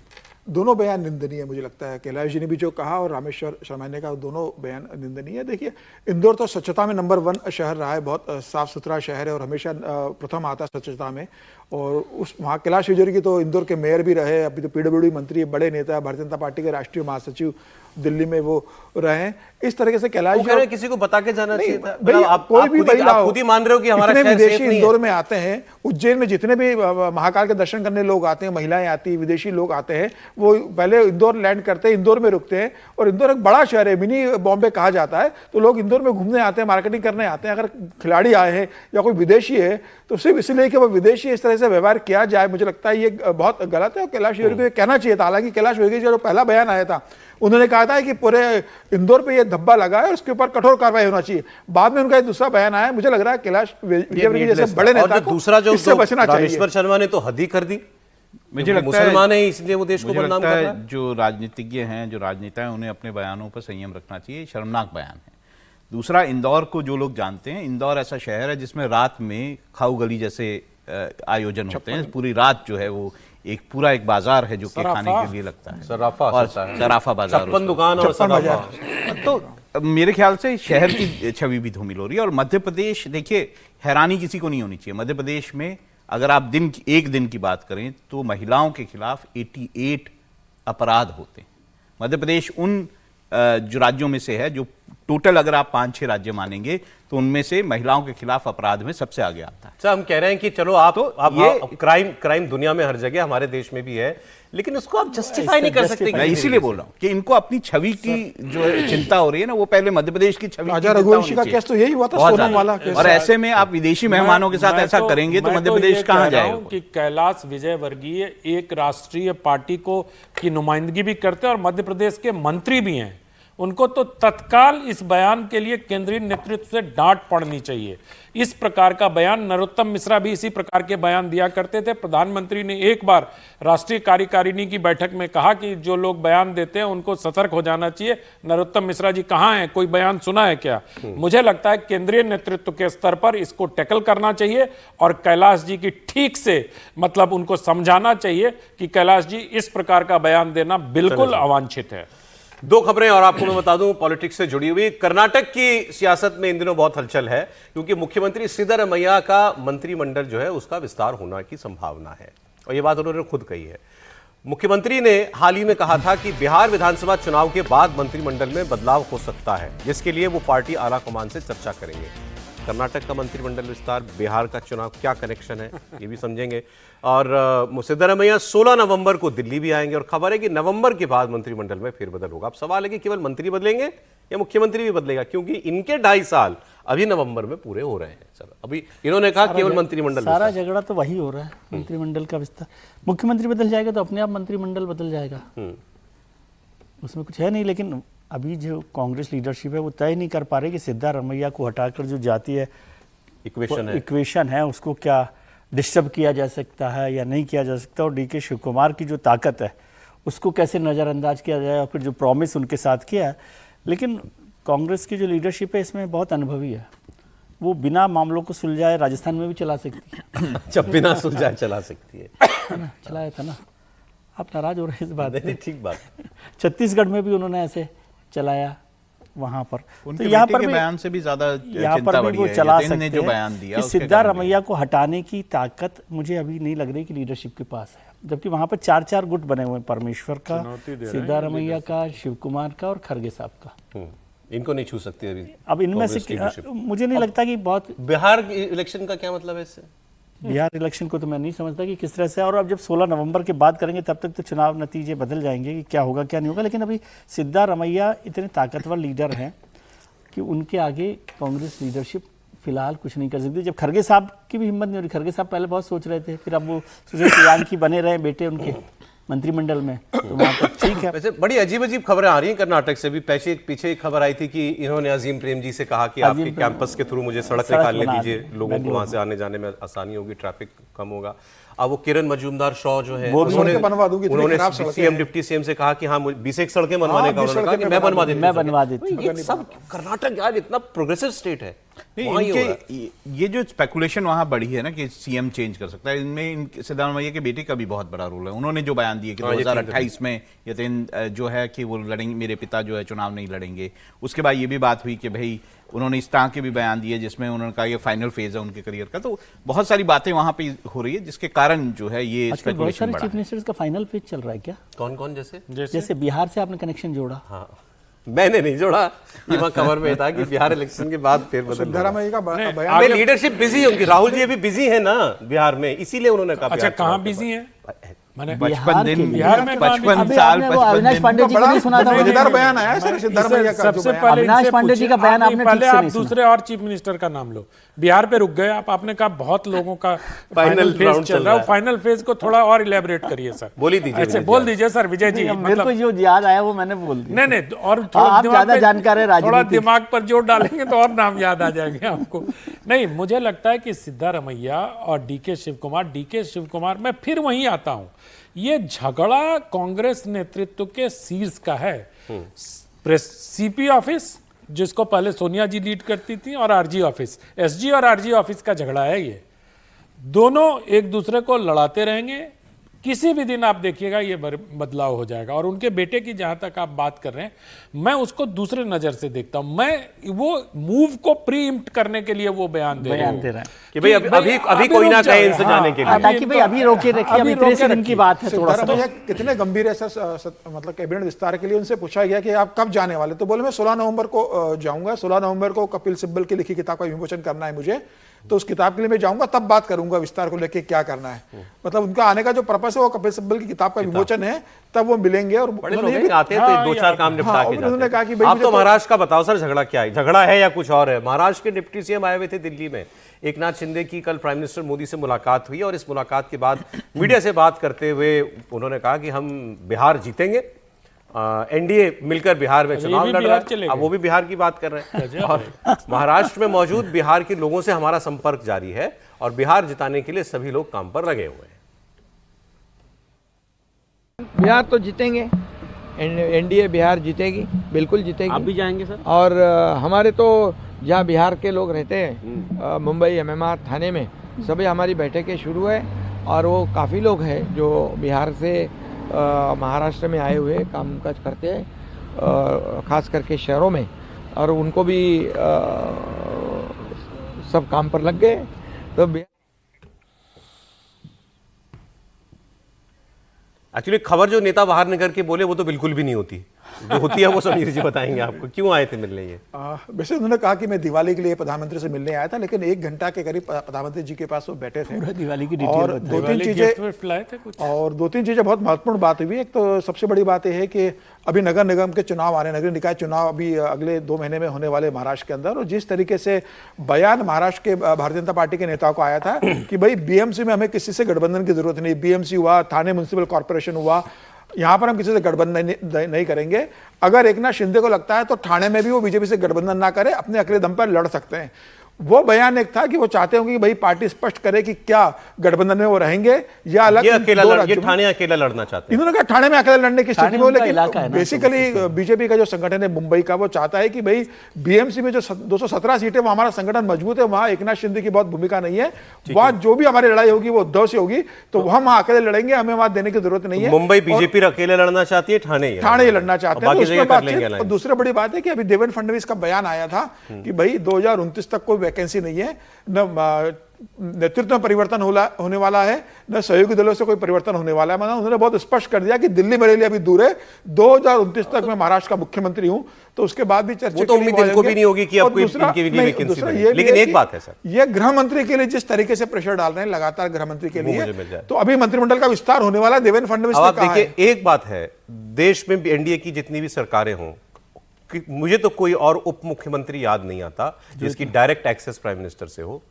दोनों बयान निंदनीय है मुझे लगता है। कैलाश जी ने भी जो कहा और रामेश्वर शर्मा ने कहा, दोनों बयान निंदनीय है। देखिए, इंदौर तो स्वच्छता में नंबर 1 शहर रहा है, बहुत साफ सुथरा शहर है और हमेशा प्रथम आता है स्वच्छता में। और उस वहाँ कैलाश विजयवर्गीय की तो इंदौर के मेयर भी रहे, अभी तो पीडब्ल्यूडी मंत्री, बड़े नेता, भारतीय जनता पार्टी के राष्ट्रीय महासचिव दिल्ली में वो रहे हैं। इस तरीके से कैलाश जी, किसी को बता के जाना चाहिए था। भाई, आप कोई भी महिला हो, खुद ही मान रहे हो कि हमारा शहर विदेशी सेफ नहीं है। इंदौर में आते हैं, उज्जैन में जितने भी महाकाल के दर्शन करने लोग आते हैं, महिलाएं आती हैं, विदेशी लोग आते हैं, वो पहले इंदौर लैंड करते हैं, इंदौर में रुकते हैं। और इंदौर एक बड़ा शहर है, मिनी बॉम्बे कहा जाता है, तो लोग इंदौर में घूमने आते हैं, मार्केटिंग करने आते हैं। अगर खिलाड़ी आए हैं या कोई विदेशी है तो सिर्फ इसलिए कि वो विदेशी इस तरह से व्यवहार किया जाए, मुझे लगता है ये बहुत गलत है। और कैलाश विजयवर्गीय को कहना चाहिए था। हालांकि कैलाश विजयवर्गीय का जो पहला बयान आया था, उन्होंने कहा था कि पूरे इंदौर पे ये धब्बा लगा है और उसके ऊपर कठोर कार्रवाई होना चाहिए। बाद में उनका दूसरा बयान आया, मुझे लग रहा है कैलाश विजयवर्गीय जैसे बड़े नेता को दूसरा जो इससे बचना चाहिए। रामेश्वर शर्मा ने तो हद ही कर दी। मुझे लगता है मुसलमान है इसलिए वो देश को बदनाम कर रहा है। जो राजनीतिज्ञ हैं, जो राजनेता हैं, उन्हें अपने बयानों पर संयम रखना चाहिए। शर्मनाक बयान है। दूसरा, इंदौर को जो लोग जानते हैं, इंदौर ऐसा शहर है जिसमें रात में खाऊ गली जैसे आयोजन होते हैं। पूरी रात जो है वो एक बाजार है जो कि खाने के लिए लगता है। सराफा और सराफा बाजार, 56 दुकान और सराफा। तो मेरे ख्याल से शहर की छवि भी धूमिल हो रही है। और मध्य प्रदेश, देखिए हैरानी किसी को नहीं होनी चाहिए, मध्य प्रदेश में अगर आप एक दिन की बात करें तो महिलाओं के खिलाफ 88 अपराध होते हैं। मध्य प्रदेश उन जो राज्यों में से है जो टोटल अगर आप 5-6 राज्य मानेंगे तो उनमें से महिलाओं के खिलाफ अपराध में सबसे आगे आता है। अच्छा, हम कह रहे हैं कि चलो आप क्राइम दुनिया में हर जगह, हमारे देश में भी है, लेकिन उसको आप जस्टिफाई नहीं कर सकते। मैं इसीलिए बोल रहा हूँ कि इनको अपनी छवि की जो चिंता हो रही है ना, वो पहले मध्य प्रदेश की छवि राजा रघुवंशी का केस तो यही हुआ था, सोनम वाला केस। और ऐसे में आप विदेशी मेहमानों के साथ ऐसा करेंगे तो मध्य प्रदेश कहाँ जाएगा? कि कैलाश विजयवर्गीय एक राष्ट्रीय पार्टी को की नुमाइंदगी भी करते हैं और मध्य प्रदेश के मंत्री भी हैं, उनको तो तत्काल इस बयान के लिए केंद्रीय नेतृत्व से डांट पड़नी चाहिए। इस प्रकार का बयान, नरोत्तम मिश्रा भी इसी प्रकार के बयान दिया करते थे। प्रधानमंत्री ने एक बार राष्ट्रीय कार्यकारिणी की बैठक में कहा कि जो लोग बयान देते हैं उनको सतर्क हो जाना चाहिए। नरोत्तम मिश्रा जी कहाँ हैं? कोई बयान सुना है क्या? मुझे लगता है केंद्रीय नेतृत्व के स्तर पर इसको टैकल करना चाहिए और कैलाश जी की ठीक से मतलब उनको समझाना चाहिए कि कैलाश जी इस प्रकार का बयान देना बिल्कुल अवांछित है। दो खबरें और आपको मैं बता दूं पॉलिटिक्स से जुड़ी हुई। कर्नाटक की सियासत में इन दिनों बहुत हलचल है क्योंकि मुख्यमंत्री सिद्धरमैया का मंत्रिमंडल जो है उसका विस्तार होने की संभावना है और ये बात उन्होंने खुद कही है। मुख्यमंत्री ने हाल ही में कहा था कि बिहार विधानसभा चुनाव के बाद मंत्रिमंडल में बदलाव हो सकता है, जिसके लिए वो पार्टी आलाकमान से चर्चा करेंगे। कर्नाटक का मंत्रिमंडल विस्तार, बिहार का चुनाव, क्या कनेक्शन है ये भी समझेंगे। और सिद्धरमैया 16 नवंबर को दिल्ली भी आएंगे और खबर है कि नवंबर के बाद मंत्रिमंडल में फेरबदल होगा। अब सवाल है कि केवल मंत्री बदलेंगे या मुख्यमंत्री भी बदलेगा, क्योंकि इनके 2.5 साल अभी नवंबर में पूरे हो रहे हैं। सर अभी इन्होंने कहा केवल मंत्रिमंडल, सारा झगड़ा तो वही हो रहा है, मंत्रिमंडल का विस्तार। मुख्यमंत्री बदल जाएगा तो अपने आप मंत्रिमंडल बदल जाएगा, उसमें कुछ है नहीं। लेकिन अभी जो कांग्रेस लीडरशिप है वो तय नहीं कर पा रही कि सिद्धरमैया को हटाकर जो जातीय इक्वेशन है उसको क्या डिस्टर्ब किया जा सकता है या नहीं किया जा सकता, और डीके शिव कुमार की जो ताकत है उसको कैसे नज़रअंदाज किया जाए, और फिर जो प्रॉमिस उनके साथ किया है। लेकिन कांग्रेस की जो लीडरशिप है इसमें बहुत अनुभवी है, वो बिना मामलों को सुलझाए राजस्थान में भी चला सकती है। जब बिना सुलझाए चला सकती है चलाया था ना, आप नाराज हो रहे हैं इस बात से? ठीक बात। छत्तीसगढ़ में भी उन्होंने ऐसे चलाया वहां पर, तो यहाँ पर भी बयान से भी ज्यादा यहाँ पर भी वो चला सकते हैं। जो बयान दिया कि सिद्धरमैया को हटाने की ताकत मुझे अभी नहीं लग रही कि लीडरशिप के पास है, जबकि वहां पर 4 गुट बने हुए हैं, परमेश्वर का, सिद्धरमैया का, शिव कुमार का और खरगे साहब का। इनको नहीं छू सकती अभी। अब इनमें से मुझे नहीं लगता कि बहुत। बिहार इलेक्शन का क्या मतलब है इससे? बिहार इलेक्शन को तो मैं नहीं समझता कि किस तरह से, और अब जब 16 नवंबर के बाद करेंगे तब तक तो चुनाव नतीजे बदल जाएंगे कि क्या होगा क्या नहीं होगा। लेकिन अभी सिद्धरमैया इतने ताकतवर लीडर हैं कि उनके आगे कांग्रेस लीडरशिप फिलहाल कुछ नहीं कर सकती। जब खरगे साहब की भी हिम्मत नहीं हो रही, खरगे साहब पहले बहुत सोच रहे थे, फिर अब वो सुशील प्रियांकी बने रहे बेटे उनके मंत्रिमंडल में, तो वहाँ पर ठीक है। वैसे बड़ी अजीब अजीब खबरें आ रही हैं कर्नाटक से भी। पीछे एक खबर आई थी कि इन्होंने अजीम प्रेम जी से कहा कि आपके कैंपस के थ्रू मुझे सड़क निकालने दीजिए, लोगों को वहां से आने जाने में आसानी होगी, ट्रैफिक कम होगा। अब वो किरण मजूमदार शॉ जो है उन्होंने सीएम डिप्टी सीएम से कहा कि हाँ 20 सड़कें बनवाने का, उन्होंने कहा कि मैं बनवा देती हूँ। सब कर्नाटक यार इतना प्रोग्रेसिव स्टेट है। ये जो स्पेकुलेशन वहां बढ़ी है ना कि सीएम चेंज कर सकता है, इनमें सिद्धरमैया के बेटे का भी बहुत बड़ा रोल है। उन्होंने जो बयान दिए कि 2028 में यतीन जो है कि वो लड़ेंगे, मेरे पिता जो है चुनाव नहीं लड़ेंगे। उसके बाद ये भी बात हुई कि भाई उन्होंने इस तरह के भी बयान दिए जिसमें उन्होंने कहा ये फाइनल फेज है उनके करियर का। तो बहुत सारी बातें वहां पे हो रही है जिसके कारण जो है ये स्पेकुलेशन बढ़ा है। चीफ मिनिस्टर्स का फाइनल फेज चल रहा है क्या? कौन जैसे बिहार से आपने कनेक्शन जोड़ा? हाँ, मैंने नहीं जोड़ा, ये वहाँ खबर में था कि बिहार इलेक्शन के बाद फिर बदल लीडरशिप बिजी है उनकी। राहुल जी अभी बिजी है ना बिहार में, इसीलिए उन्होंने कहा। अच्छा, कहाँ बिजी है? मैंने 55 दिन बिहार में 55 साल अविनाश पांडे जी का नहीं सुना था? मजेदार बयान आया सर सिद्धरमैया का। सबसे पहले अविनाश पांडे जी का बयान आपने ठीक से आप नहीं सुना। दूसरे और चीफ मिनिस्टर का नाम लो। बिहार पे रुक गए आप, आपने कहा बहुत लोगों का फाइनल फेज चल रहा है। फाइनल फेज को थोड़ा और इलेबोरेट करिए सर, बोल दीजिए। बोल दीजिए सर विजय जी। मेरे को जो याद आया वो मैंने बोल दिया। नहीं और आप ज्यादा जानकार है, थोड़ा दिमाग पर जोर डालेंगे तो और नाम याद आ जाएंगे आपको। नहीं, मुझे लगता है कि सिद्धरमैया और डीके शिव कुमार, मैं फिर वहीं आता हूं, ये झगड़ा कांग्रेस नेतृत्व के शीर्ष का है। सीपी ऑफिस जिसको पहले सोनिया जी लीड करती थी, और आरजी ऑफिस, एसजी और आरजी ऑफिस का झगड़ा है। ये दोनों एक दूसरे को लड़ाते रहेंगे, किसी भी दिन आप देखिएगा ये बदलाव हो जाएगा। और उनके बेटे की जहां तक आप बात कर रहे हैं, मैं उसको दूसरे नजर से देखता हूं। मैं वो मूव को प्रीइम्प्ट करने के लिए वो बयान दे रहा है कि भाई अभी कोई ना कहे इनसे जाने के लिए, ताकि भाई अभी रोके रखिए, अभी 3 दिन की बात है। थोड़ा सा कितने गंभीर है मतलब कैबिनेट विस्तार के लिए उनसे पूछा गया कि आप कब जाने वाले, तो बोले मैं 16 नवंबर को जाऊंगा। 16 नवंबर को कपिल सिब्बल की लिखी किताब का विमोचन करना है मुझे, तो उस किताब के लिए मैं जाऊंगा, तब बात करूंगा विस्तार को लेके क्या करना है। मतलब उनका आने का जो पर्पस है वो कपिल सिब्बल की किताब का विमोचन है, तब वो मिलेंगे। और बड़े लोग आते हैं तो 2-4 काम निपटा के जाते उन्होंने कहा कि आप तो महाराष्ट्र का बताओ सर, झगड़ा क्या है, झगड़ा है या कुछ और है? महाराष्ट्र के डिप्टी सीएम आए हुए थे दिल्ली में। एकनाथ शिंदे की कल प्राइम मिनिस्टर मोदी से मुलाकात हुई और इस मुलाकात के बाद मीडिया से बात करते हुए उन्होंने कहा कि हम बिहार जीतेंगे, एनडीए मिलकर बिहार में चुनाव लड़ रहा है। अब वो भी बिहार की बात कर रहे हैं और महाराष्ट्र में मौजूद बिहार के लोगों से हमारा संपर्क जारी है और बिहार जिताने के लिए सभी लोग काम पर लगे हुए हैं। बिहार तो जीतेंगे, एनडीए बिहार जीतेगी, बिल्कुल जीतेगी। आप भी जाएंगे सर? और हमारे तो जहाँ बिहार के लोग रहते हैं, मुंबई, एमएमआर, थाने में सभी हमारी बैठकें शुरू है और वो काफ़ी लोग हैं जो बिहार से महाराष्ट्र में आए हुए कामकाज करते हैं, खास करके शहरों में, और उनको भी सब काम पर लग गए। तो एक्चुअली खबर जो नेता बाहर निकल के बोले वो तो बिल्कुल भी नहीं होती, जो होती है वो समीर जी बताएंगे आपको। क्यों आए थे मिलने ये? वैसे उन्होंने कहा कि मैं दिवाली के लिए प्रधानमंत्री से मिलने आया था, लेकिन 1 घंटा के करीब प्रधानमंत्री जी के पास वो बैठे थे। दिवाली की और 2-3 चीजें बहुत महत्वपूर्ण बात हुई। एक तो सबसे बड़ी बात यह है कि अभी नगर निगम के चुनाव आने, नगर निकाय चुनाव अभी अगले 2 महीने में होने वाले महाराष्ट्र के अंदर, और जिस तरीके से बयान महाराष्ट्र के भारतीय जनता पार्टी के नेताओं को आया था कि भाई बीएमसी में हमें किसी से गठबंधन की जरूरत नहीं, बीएमसी हुआ, थाने म्युनिसिपल कॉर्पोरेशन हुआ, यहां पर हम किसी से गठबंधन नहीं करेंगे। अगर एकनाथ शिंदे को लगता है तो ठाणे में भी वो बीजेपी से गठबंधन ना करे, अपने अकेले दम पर लड़ सकते हैं। वो बयान एक था कि वो चाहते होंगे कि भाई पार्टी स्पष्ट करे कि क्या गठबंधन में वो रहेंगे या अलग। ये ठाणे अकेला लड़ना चाहते हैं। इन्होंने कहा ठाणे में अकेले लड़ने की स्थिति में, लेकिन बेसिकली बीजेपी का जो संगठन है मुंबई का, वो चाहता है कि भाई बीएमसी में जो 217 सीटें, वो हमारा संगठन मजबूत है, वहां एकनाथ शिंदे की बहुत भूमिका नहीं है, वहां जो भी हमारी लड़ाई होगी वो उद्धव से होगी, तो हम वहां अकेले लड़ेंगे, हमें वहां देने की जरूरत नहीं है। मुंबई बीजेपी अकेले लड़ना चाहती है, ठाणे लड़ना चाहते हैं। दूसरी बड़ी बात है कि अभी देवेंद्र फडणवीस का बयान आया था कि भाई 2029 तक कोई वैकेंसी नहीं है, न नेतृत्व में परिवर्तन होने वाला है, न सहयोगी दलों से कोई परिवर्तन होने वाला है। मतलब उन्होंने बहुत स्पष्ट कर दिया कि दिल्ली मेरे लिए अभी दूर है, 2029 तक मैं महाराष्ट्र का मुख्यमंत्री हूं, तो उसके बाद भी चर्चा तो उम्मीद इनको भी नहीं होगी कि अब इनके लिए वैकेंसी बने। लेकिन एक बात है सर, ये गृह मंत्री के लिए जिस तरीके से प्रेशर डाल रहे हैं लगातार गृह मंत्री के लिए, तो अभी मंत्रिमंडल का विस्तार होने वाला है। देवेंद्र फडणवीस ने कहा है। देखिए एक बात है, देश में एनडीए की जितनी भी सरकारें हों, मुझे तो कोई और उप मुख्यमंत्री याद नहीं आता जिसकी डायरेक्ट एक्सेस प्राइम मिनिस्टर से हो,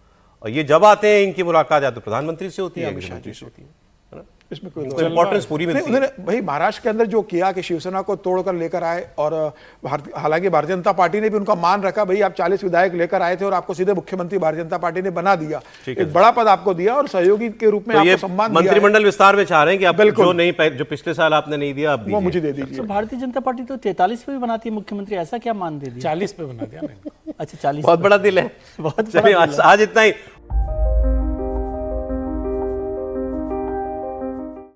और ये जब आते हैं इनकी मुलाकात या तो प्रधानमंत्री से होती है, गृहमंत्री से होती है, इसमें कोई इंपॉर्टेंस पूरी मिलती है। उन्होंने भाई महाराष्ट्र के अंदर जो किया कि शिवसेना को तोड़कर लेकर आए, और हालांकि भारतीय जनता पार्टी ने भी उनका मान रखा, भाई आप 40 विधायक लेकर आए थे और आपको सीधे मुख्यमंत्री भारतीय जनता पार्टी ने बना दिया, एक बड़ा पद आपको दिया और सहयोगी के रूप में आपको सम्मान दिया। मंत्रिमंडल विस्तार में चाह रहे हैं कि आप जो नहीं, जो पिछले साल आपने नहीं दिया, अब वो मुझे दे दीजिए। भारतीय जनता पार्टी तो 43 पे भी बनाती है मुख्यमंत्री, ऐसा क्या मान दे दिया? 40 पे बना दिया। अच्छा 40, बहुत बड़ा दिल है। चलिए आज इतना ही।